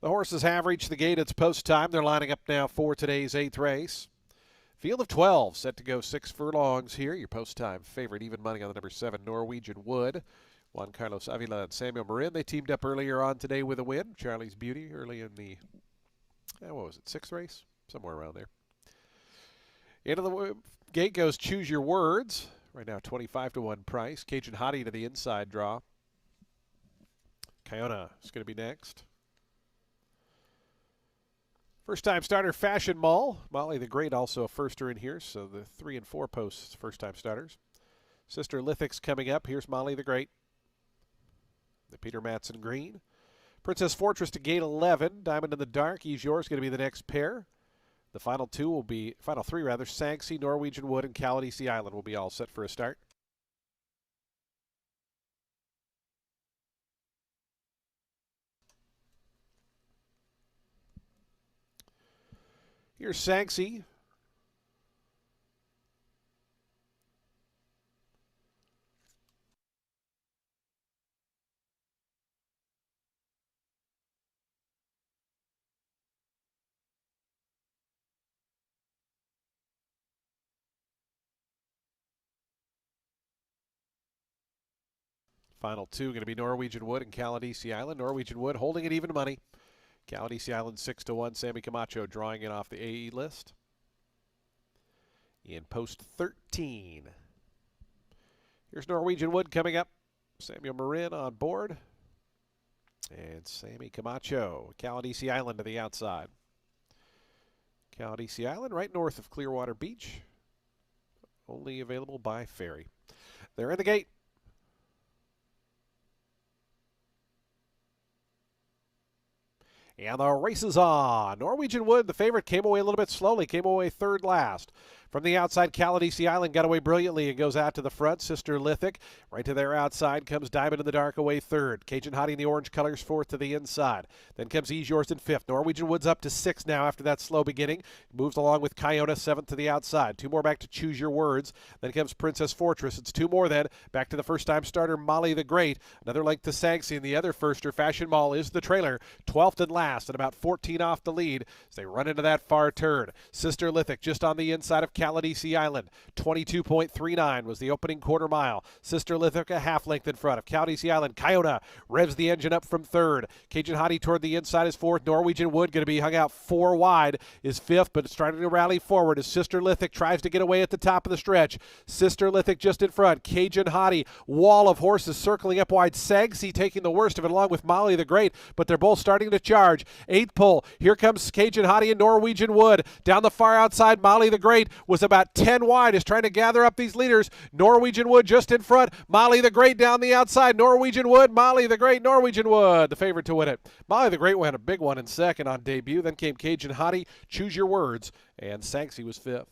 The horses have reached the gate. It's post time. They're lining up now for today's 8th race. Field of 12 set to go 6 furlongs here. Your post time favorite, even money on the number 7, Norwegian Wood. Juan Carlos Avila and Samuel Marin. They teamed up earlier on today with a win. Charlie's Beauty early in the, what was it, 6th race? Somewhere around there. Into the gate goes Choose Your Words. Right now 25 to 1 price. Cajun Hottie to the inside draw. Kiona is going to be next. First time starter, Fashion Mall. Molly the Great, also a firster in here, so the 3 and 4 posts, first time starters. Sister Lithic's coming up. Here's Molly the Great. The Peter Matson Green. Princess Fortress to gate 11. Diamond in the Dark. Ease Yours going to be the next pair. The final three rather. Sanxie, Norwegian Wood, and Caladisi Island will be all set for a start. Here's Sanxie. Final two going to be Norwegian Wood and Caladisi Island. Norwegian Wood holding it even money. Caladisi Island 6 to 1. Sammy Camacho drawing it off the AE list. In post 13. Here's Norwegian Wood coming up. Samuel Marin on board. And Sammy Camacho. Caladisi Island to the outside. Caladisi Island right north of Clearwater Beach. Only available by ferry. They're in the gate. And the race is on. Norwegian Wood, the favorite, came away a little bit slowly, came away third last. From the outside, Caladisi Island got away brilliantly and goes out to the front. Sister Lithic, right to their outside, comes Diamond in the Dark away third. Cajun Hottie in the orange colors fourth to the inside. Then comes Ease Yours in fifth. Norwegian Wood's up to sixth now after that slow beginning. Moves along with Kiona, seventh to the outside. Two more back to Choose Your Words. Then comes Princess Fortress. It's two more then. Back to the first-time starter, Molly the Great. Another length to Sanxie, and the other firster, Fashion Mall, is the trailer. 12th and last, and about 14 off the lead as they run into that far turn. Sister Lithic just on the inside of Caladisi Island. 22.39 was the opening quarter mile. Sister Lithic a half length in front of Caladisi Island. Kiona revs the engine up from third. Cajun Hottie toward the inside is fourth. Norwegian Wood going to be hung out four wide is fifth, but it's starting to rally forward as Sister Lithic tries to get away at the top of the stretch. Sister Lithic just in front. Cajun Hottie, wall of horses circling up wide. Sanxie taking the worst of it along with Molly the Great, but they're both starting to charge. Eighth pull. Here comes Cajun Hottie and Norwegian Wood. Down the far outside, Molly the Great was about 10 wide, is trying to gather up these leaders. Norwegian Wood just in front. Molly the Great down the outside. Norwegian Wood, Molly the Great, Norwegian Wood, the favorite to win it. Molly the Great went a big one in second on debut. Then came Cajun Hottie, Choose Your Words, and Sanxie was fifth.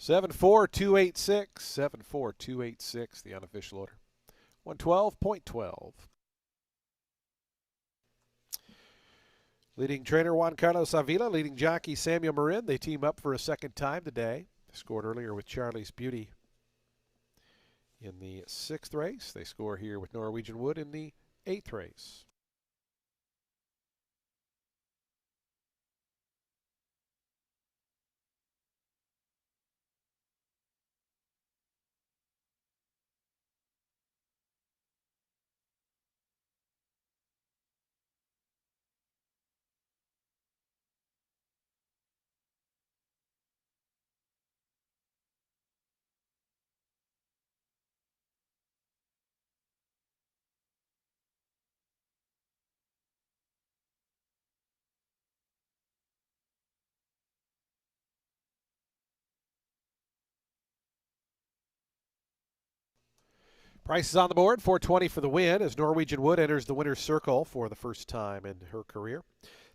74286, 74286, the unofficial order. 112.12. Leading trainer Juan Carlos Avila, leading jockey Samuel Marin. They team up for a second time today. They scored earlier with Charlie's Beauty in the 6th race. They score here with Norwegian Wood in the 8th race. Prices on the board, 420 for the win as Norwegian Wood enters the winner's circle for the first time in her career.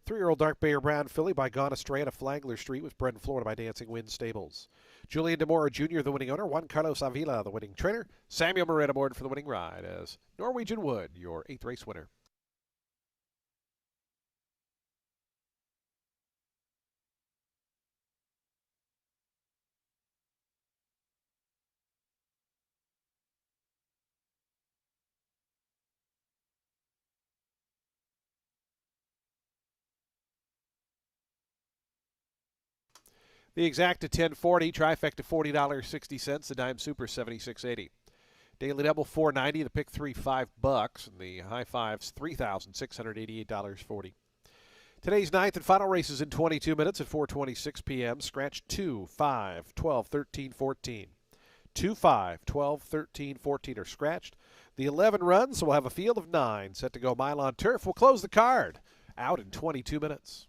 3-year-old Dark Bear Brown filly by Gone Astray at a Flagler Street was bred in Florida by Dancing Wind Stables. Julian DeMora Jr., the winning owner. Juan Carlos Avila, the winning trainer. Samuel Marin aboard for the winning ride as Norwegian Wood, your 8th race winner. The exact at 1040, trifecta $40.60, the dime super $76.80. Daily double $4.90, the pick three $5, and the high fives $3,688.40. Today's ninth and final races in 22 minutes at 4:26 p.m. Scratch 2, 5, 12, 13, 14. 2, 5, 12, 13, 14 are scratched. The 11 runs will have a field of 9 set to go mile on turf. We'll close the card out in 22 minutes.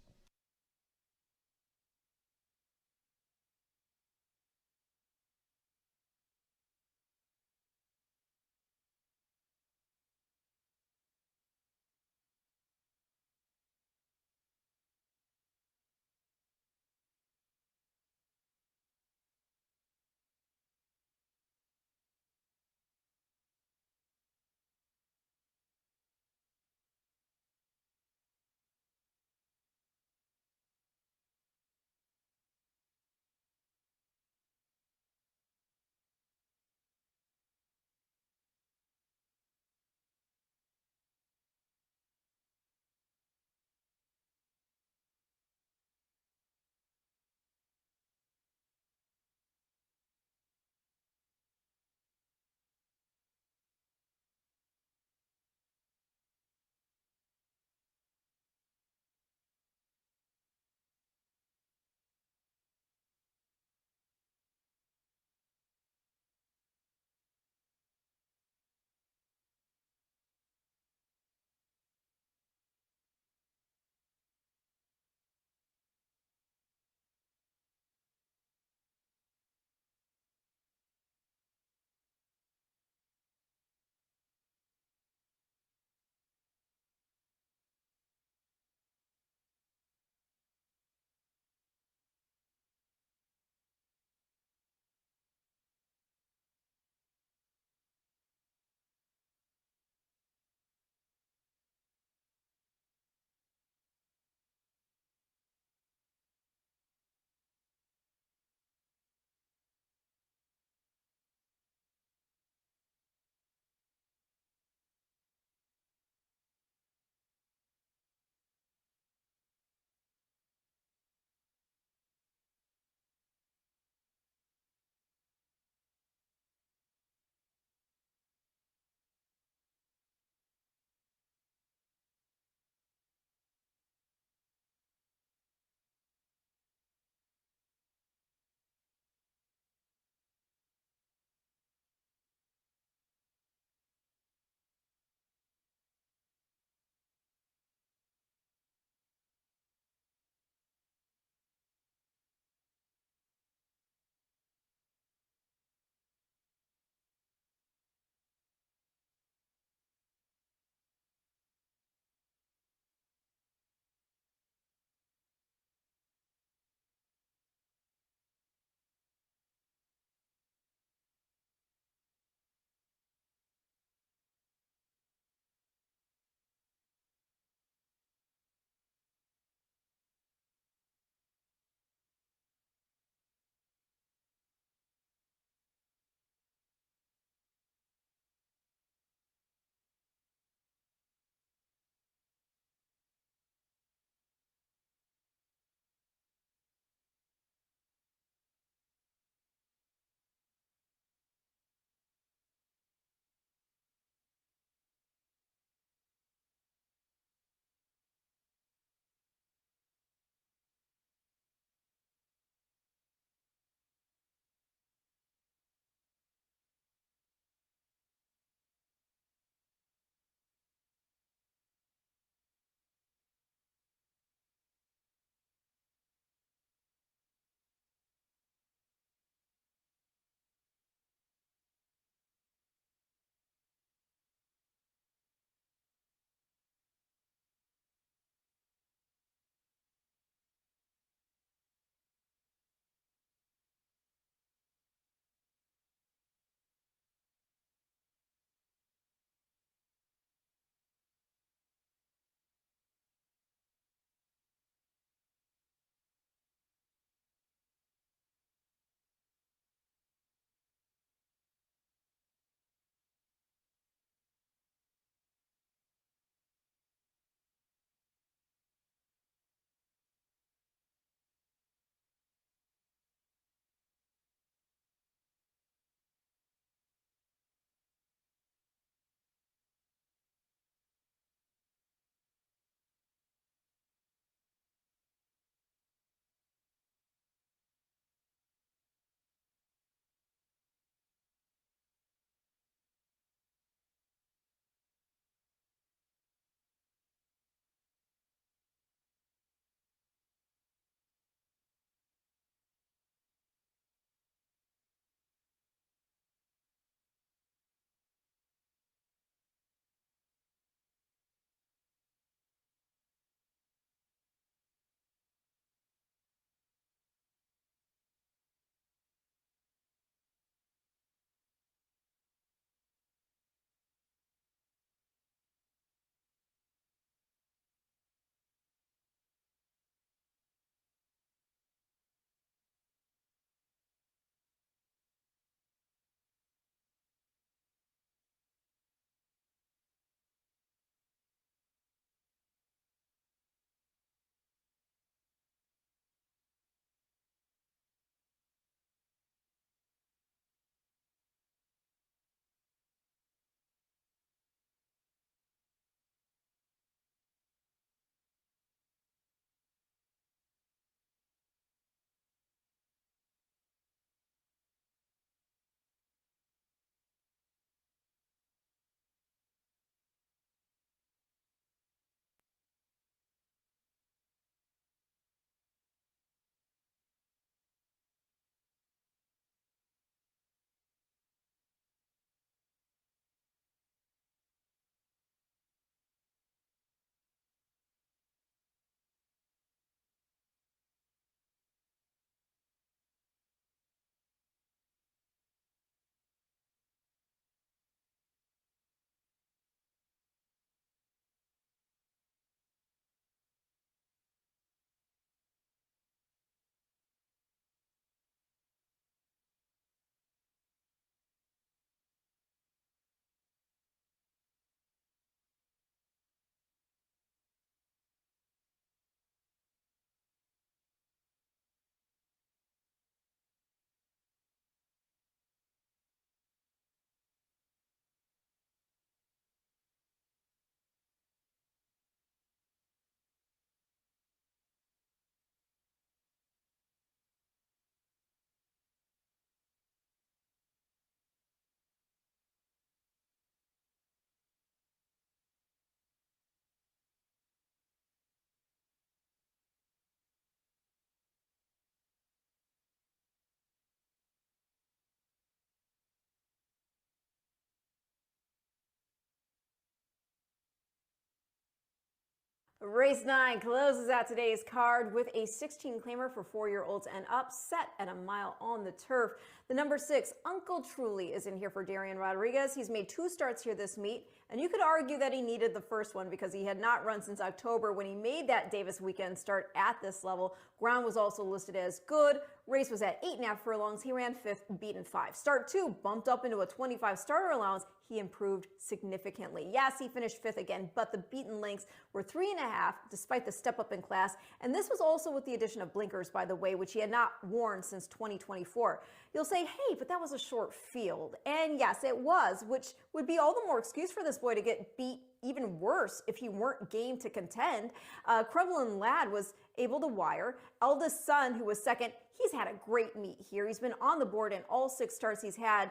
Race 9 closes out today's card with a 16 claimer for 4-year-olds and up, set at a mile on the turf. The number 6, Uncle Truly, is in here for Darian Rodriguez. He's made 2 starts here this meet, and you could argue that he needed the first one because he had not run since October when he made that Davis weekend start at this level. Ground was also listed as good. Race was at 8.5 furlongs. He ran 5th, beaten 5. Start 2 bumped up into a 25 starter allowance. He improved significantly. Yes, he finished 5th again, but the beaten lengths were 3.5 despite the step up in class. And this was also with the addition of blinkers, by the way, which he had not worn since 2024. You'll say, hey, but that was a short field. And yes, it was, which would be all the more excuse for this boy to get beat even worse if he weren't game to contend. Crumlin Lad was able to wire. Eldest Son, who was second, he's had a great meet here. He's been on the board in all 6 starts he's had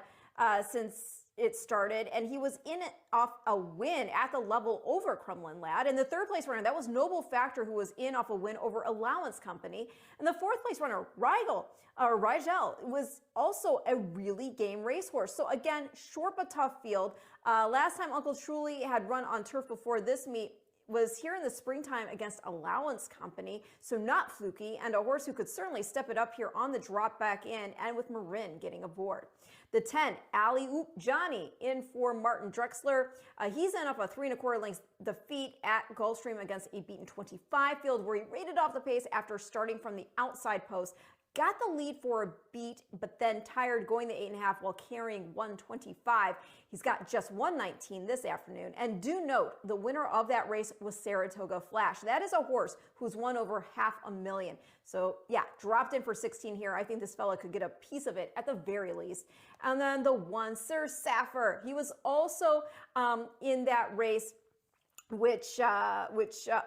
since it started, and he was in it off a win at the level over Crumlin Lad. And the 3rd place runner, that was Noble Factor, who was in off a win over Allowance Company. And the 4th place runner, Rigel, was also a really game racehorse. So again, short but tough field. Last time Uncle Truly had run on turf before this meet was here in the springtime against Allowance Company, so not fluky, and a horse who could certainly step it up here on the drop back in, and with Marin getting aboard. The 10, Alley Oop Johnny, in for Martin Drexler. He's in off a 3.25 lengths defeat at Gulfstream against a beaten 25 field, where he rated off the pace after starting from the outside post. Got the lead for a beat, but then tired going the 8.5 while carrying 125. He's got just 119 this afternoon. And do note, the winner of that race was Saratoga Flash. That is a horse who's won over $500,000. So yeah, dropped in for 16 here. I think this fella could get a piece of it at the very least. And then the 1, Sir Saffir. He was also in that race, which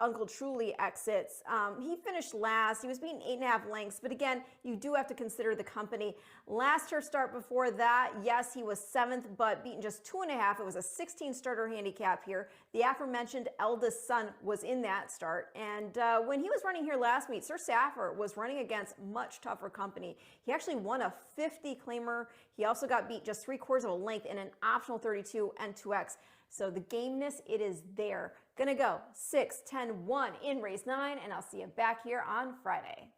Uncle Truly exits. He finished last. He was beaten 8.5 lengths, but again, you do have to consider the company. Last turf start before that, yes, he was 7th, but beaten just 2.5. It was a 16 starter handicap here. The aforementioned Eldest Son was in that start, and when he was running here last meet, Sir Saffir was running against much tougher company. He actually won a 50 claimer. He also got beat just 3/4 of a length in an optional 32 and 2X. So the gameness, it is there. Gonna go 6, 10, 1 in race 9, and I'll see you back here on Friday.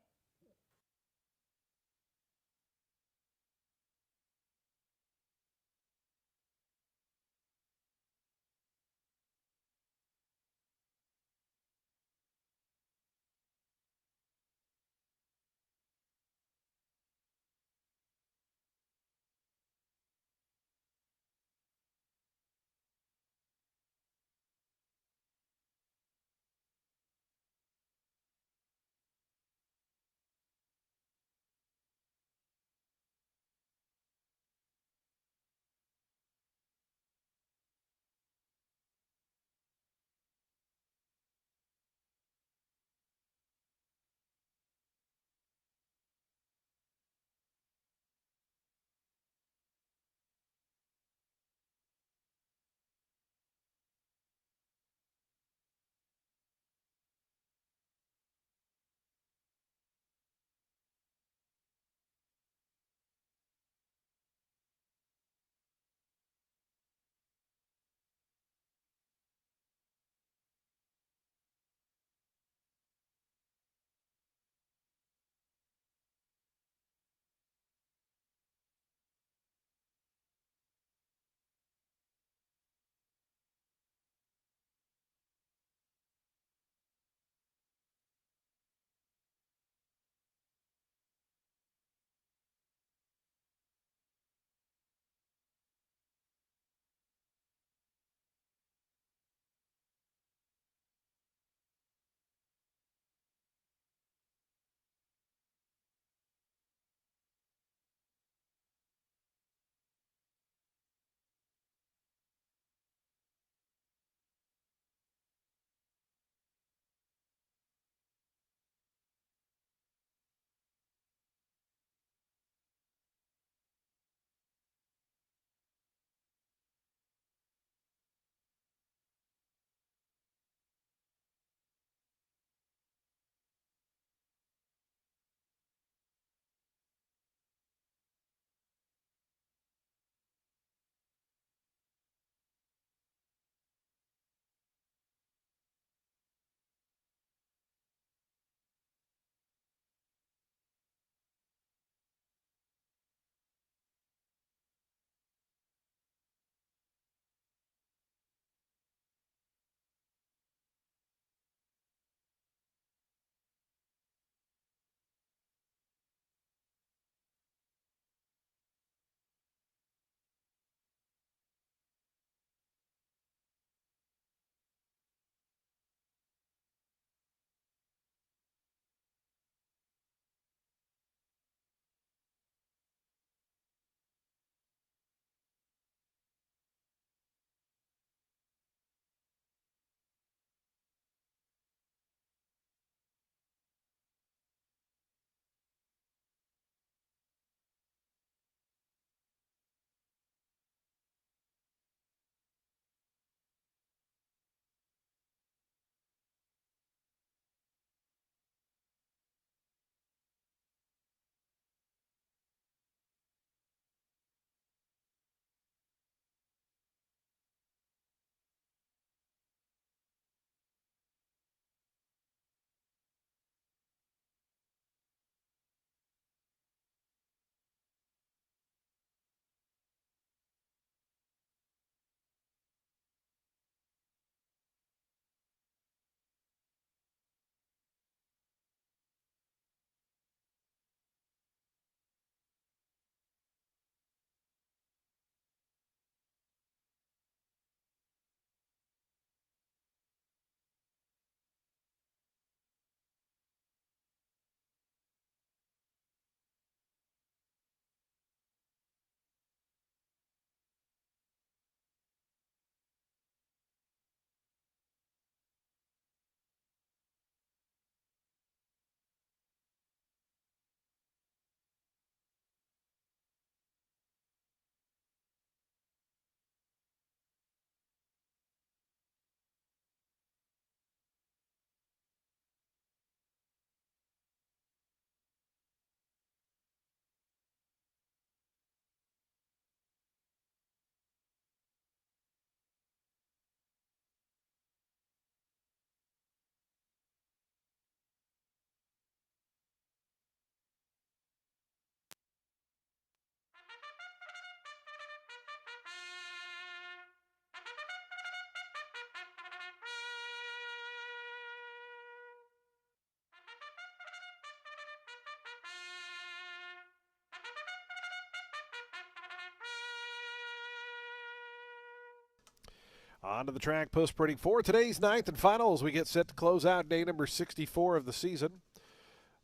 On to the track post printing for today's ninth and final as we get set to close out day number 64 of the season.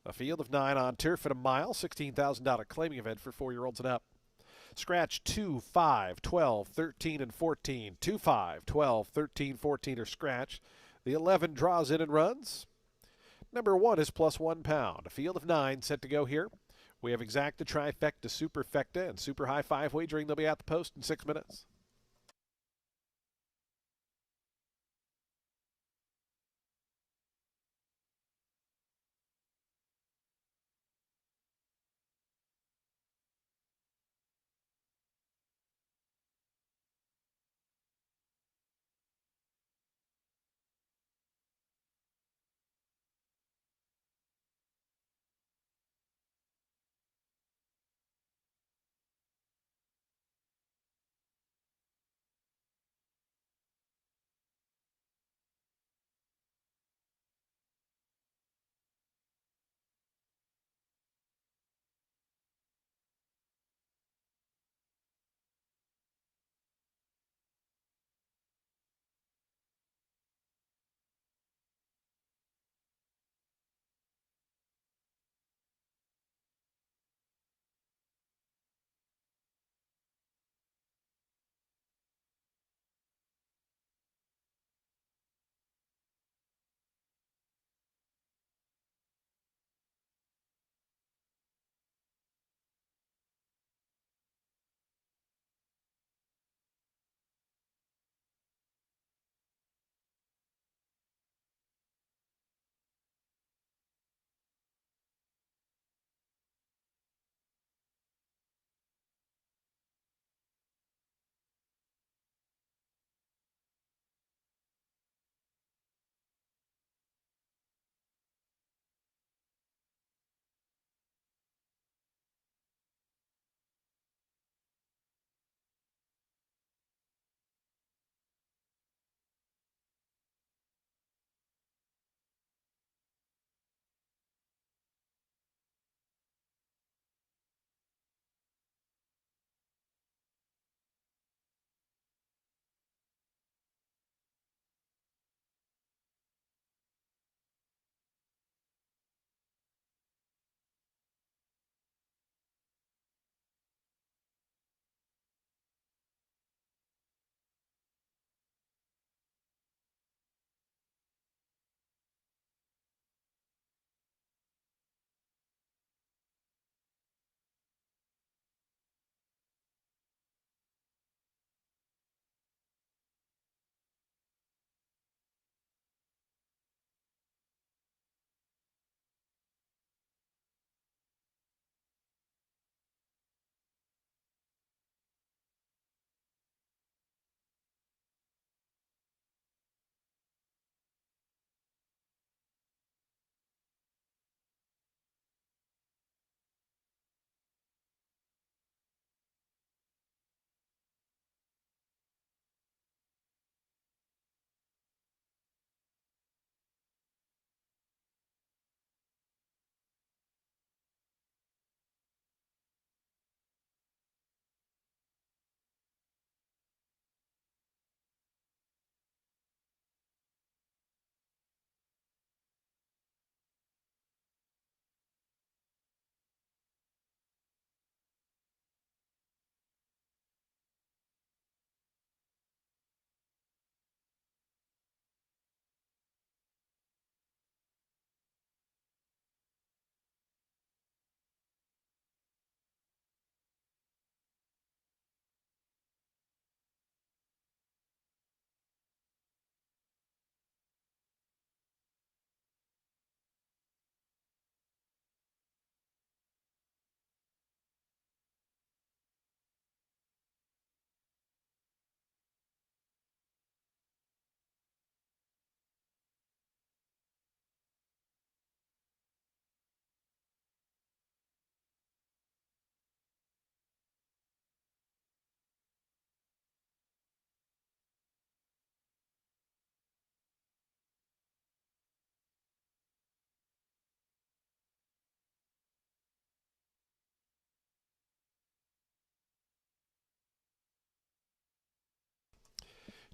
A field of 9 on turf at a mile, $16,000 claiming event for 4-year-olds and up. Scratch 2, 5, 12, 13, and 14. 2, 5, 12, 13, 14 are scratched. The 11 draws in and runs. Number 1 is plus £1. A field of 9 set to go here. We have exacta, trifecta, superfecta, and super high 5 wagering. They'll be at the post in 6 minutes.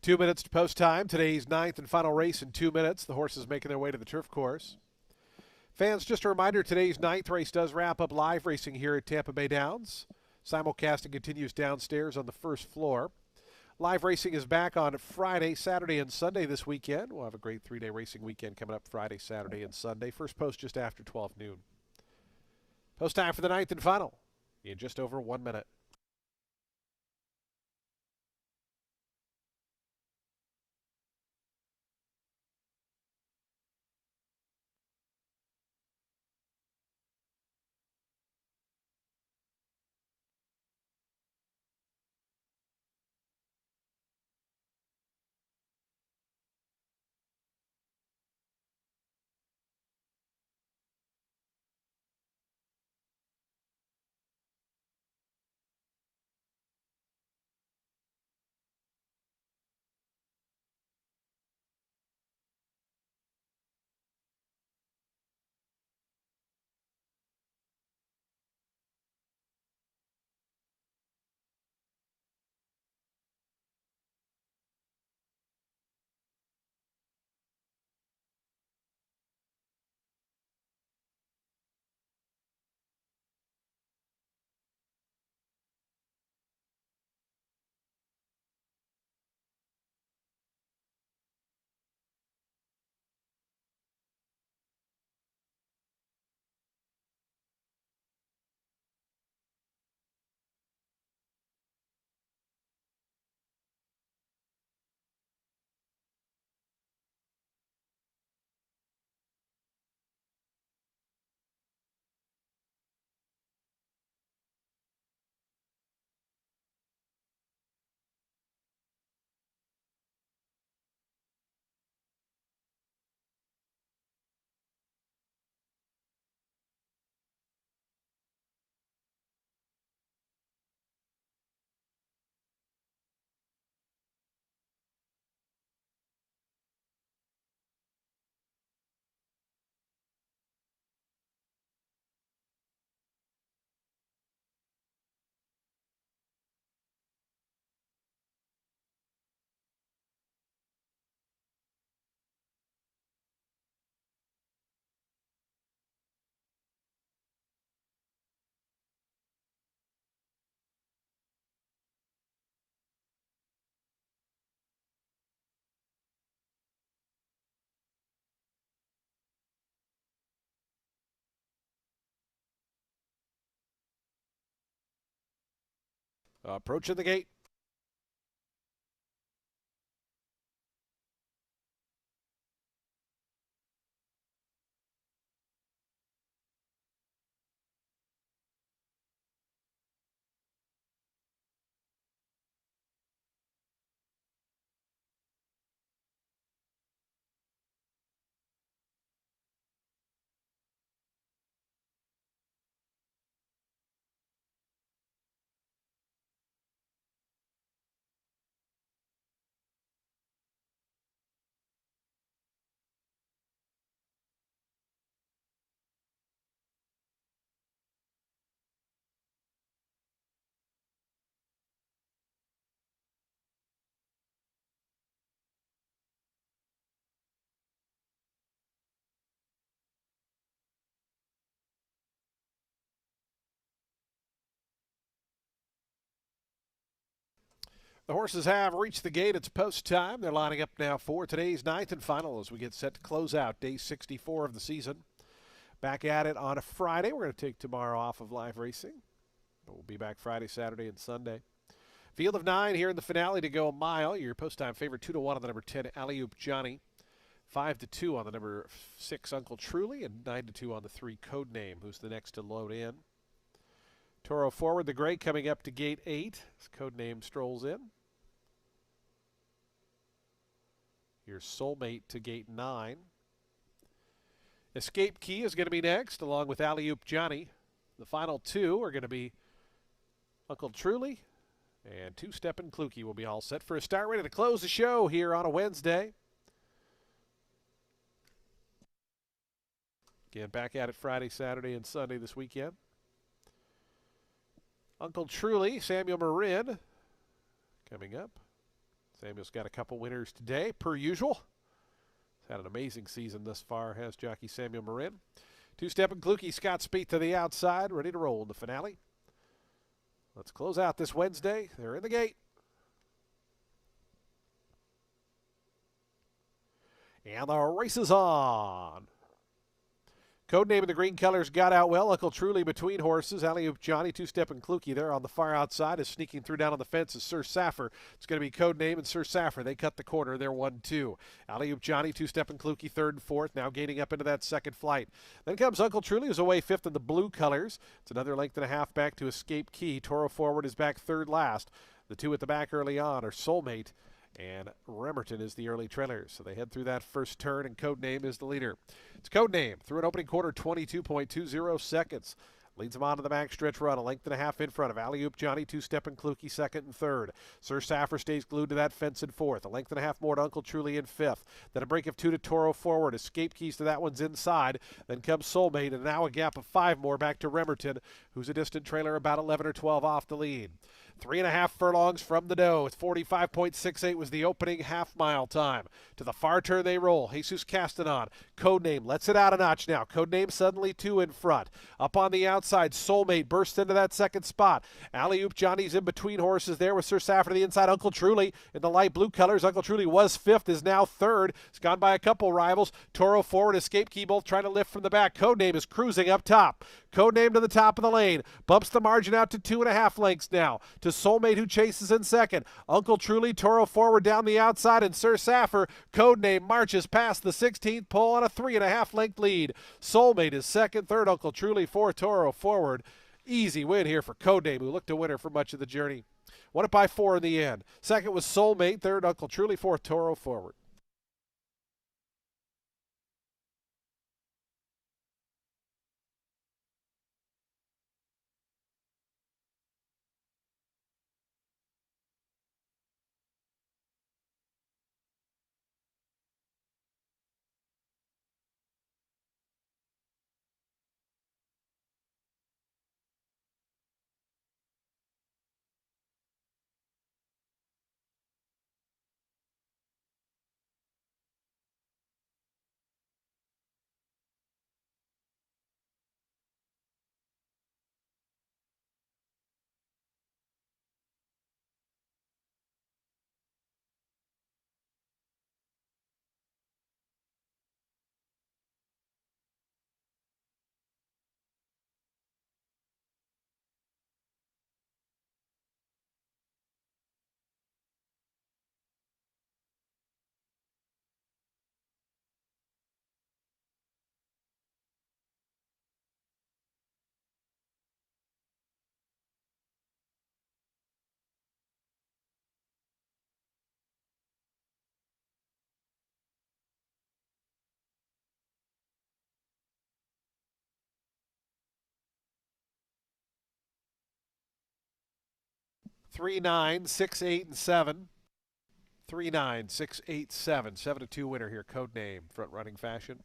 2 minutes to post time. Today's ninth and final race in 2 minutes. The horses making their way to the turf course. Fans, just a reminder, today's ninth race does wrap up live racing here at Tampa Bay Downs. Simulcasting continues downstairs on the first floor. Live racing is back on Friday, Saturday, and Sunday this weekend. We'll have a great three-day racing weekend coming up Friday, Saturday, and Sunday. First post just after 12 noon. Post time for the ninth and final in just over 1 minute. Approaching the gate. The horses have reached the gate. It's post time. They're lining up now for today's ninth and final as we get set to close out day 64 of the season. Back at it on a Friday. We're going to take tomorrow off of live racing. But we'll be back Friday, Saturday, and Sunday. Field of 9 here in the finale to go a mile. Your post time favorite 2-1 on the number 10, Alley Oop Johnny. 5-2 on the number 6, Uncle Truly. And 9-2 on the 3, Codename, who's the next to load in. Toro forward, the gray coming up to gate 8 as Codename strolls in. Your Soulmate to gate 9. Escape Key is going to be next, along with Alley Oop Johnny. The final 2 are going to be Uncle Truly and Two-Steppin' Klukie. Will be all set for a start, ready to close the show here on a Wednesday. Again, back at it Friday, Saturday, and Sunday this weekend. Uncle Truly, Samuel Marin, coming up. Samuel's got a couple winners today, per usual. He's had an amazing season thus far, has jockey Samuel Marin. Two-step and Kluke, Scott Speed to the outside, ready to roll in the finale. Let's close out this Wednesday. They're in the gate. And the race is on. Codename in the green colors got out well. Uncle Truly between horses. Alley-oop Johnny, two-step and Kluke there on the far outside is sneaking through down on the fence is Sir Saffer. It's going to be Codename and Sir Saffer. They cut the corner. They're 1-2. Alley-oop Johnny, two-step and Kluke third and fourth. Now gaining up into that second flight. Then comes Uncle Truly, who's away fifth in the blue colors. It's another length and a half back to Escape Key. Toro Forward is back third last. The two at the back early on are Soulmate and Remerton is the early trailer. So they head through that first turn, and Codename is the leader. It's Codename through an opening quarter, 22.20 seconds. Leads him on to the backstretch run, a length and a half in front of Alley-oop Johnny, two-step and Kluke second and third. Sir Saffer stays glued to that fence in fourth. A length and a half more to Uncle Truly in fifth. Then a break of two to Toro Forward. Escape Keys to that one's inside. Then comes Soulmate, and now a gap of five more back to Remerton, who's a distant trailer about 11 or 12 off the lead. 3.5 furlongs from the dough. It's 45.68 was the opening half-mile time. To the far turn they roll. Jesus Castanon. Codename lets it out a notch now. Codename suddenly two in front. Up on the outside, Soulmate bursts into that second spot. Alley-oop Johnny's in between horses there with Sir Saffer to the inside. Uncle Truly in the light blue colors. Uncle Truly was fifth, is now third. It's gone by a couple rivals. Toro Forward, Escape Key both trying to lift from the back. Codename is cruising up top. Codename to the top of the lane. Bumps the margin out to 2.5 lengths now. To Soulmate, who chases in second. Uncle Truly, Toro Forward down the outside, and Sir Saffer. Codename marches past the 16th pole on a 3.5 length lead. Soulmate is second, third Uncle Truly, fourth Toro Forward. Easy win here for Codename, who looked a winner for much of the journey. Won it by 4 in the end. Second was Soulmate, third Uncle Truly, fourth Toro Forward. Three, 9, 6, 8, and 7. 3, 9, 6, 8, 7. 7-2 winner here. Codename, front running fashion.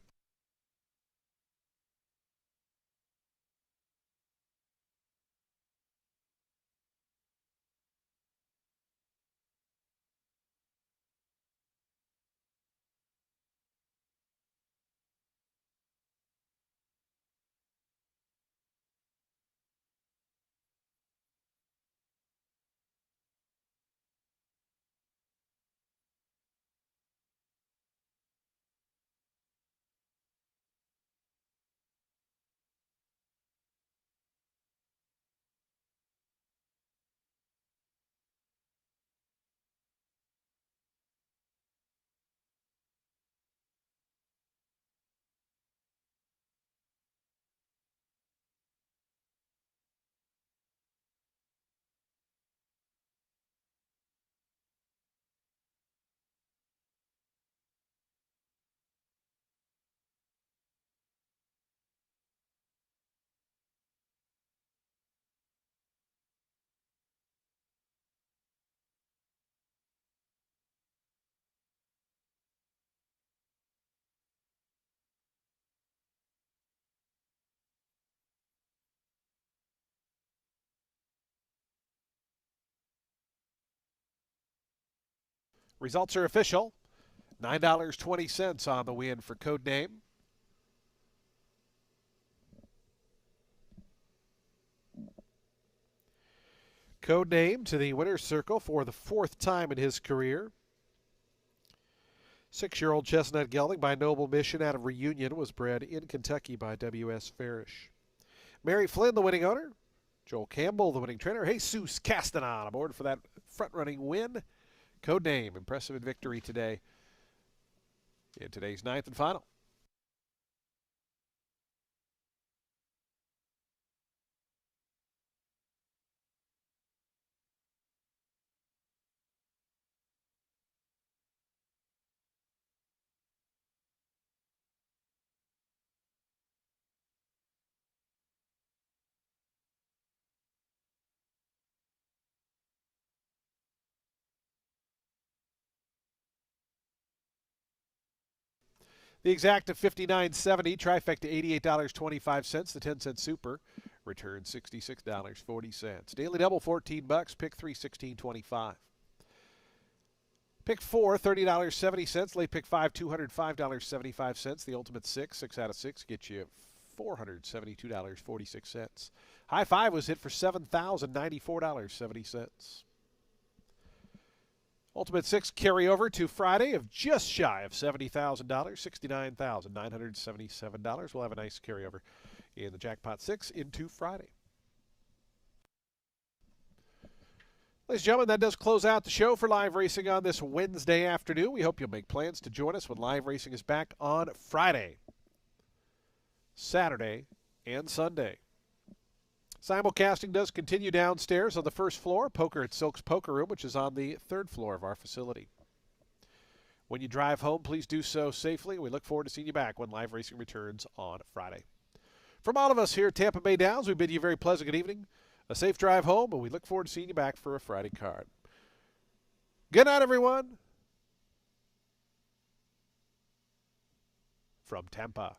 Results are official. $9.20 on the win for Code Name. Code Name to the winner's circle for the 4th time in his career. 6-year-old chestnut gelding by Noble Mission out of Reunion was bred in Kentucky by W.S. Farish. Mary Flynn, the winning owner. Joel Campbell, the winning trainer. Jesus Castanon aboard for that front-running win. Code Name, impressive in victory today in today's 9th and final. The exact of $59.70, trifecta $88.25, the 10-cent super return $66.40. Daily double $14, pick 3 $16.25. Pick 4 $30.70, late pick 5 $205.75. The ultimate 6 out of 6 gets you $472.46. High 5 was hit for $7,094.70. Ultimate 6 carryover to Friday of just shy of $70,000, $69,977. We'll have a nice carryover in the Jackpot 6 into Friday. Ladies and gentlemen, that does close out the show for live racing on this Wednesday afternoon. We hope you'll make plans to join us when live racing is back on Friday, Saturday, and Sunday. Simulcasting does continue downstairs on the first floor, Poker at Silk's Poker Room, which is on the 3rd floor of our facility. When you drive home, please do so safely. We look forward to seeing you back when live racing returns on Friday. From all of us here at Tampa Bay Downs, we bid you a very pleasant good evening, a safe drive home, and we look forward to seeing you back for a Friday card. Good night, everyone. From Tampa.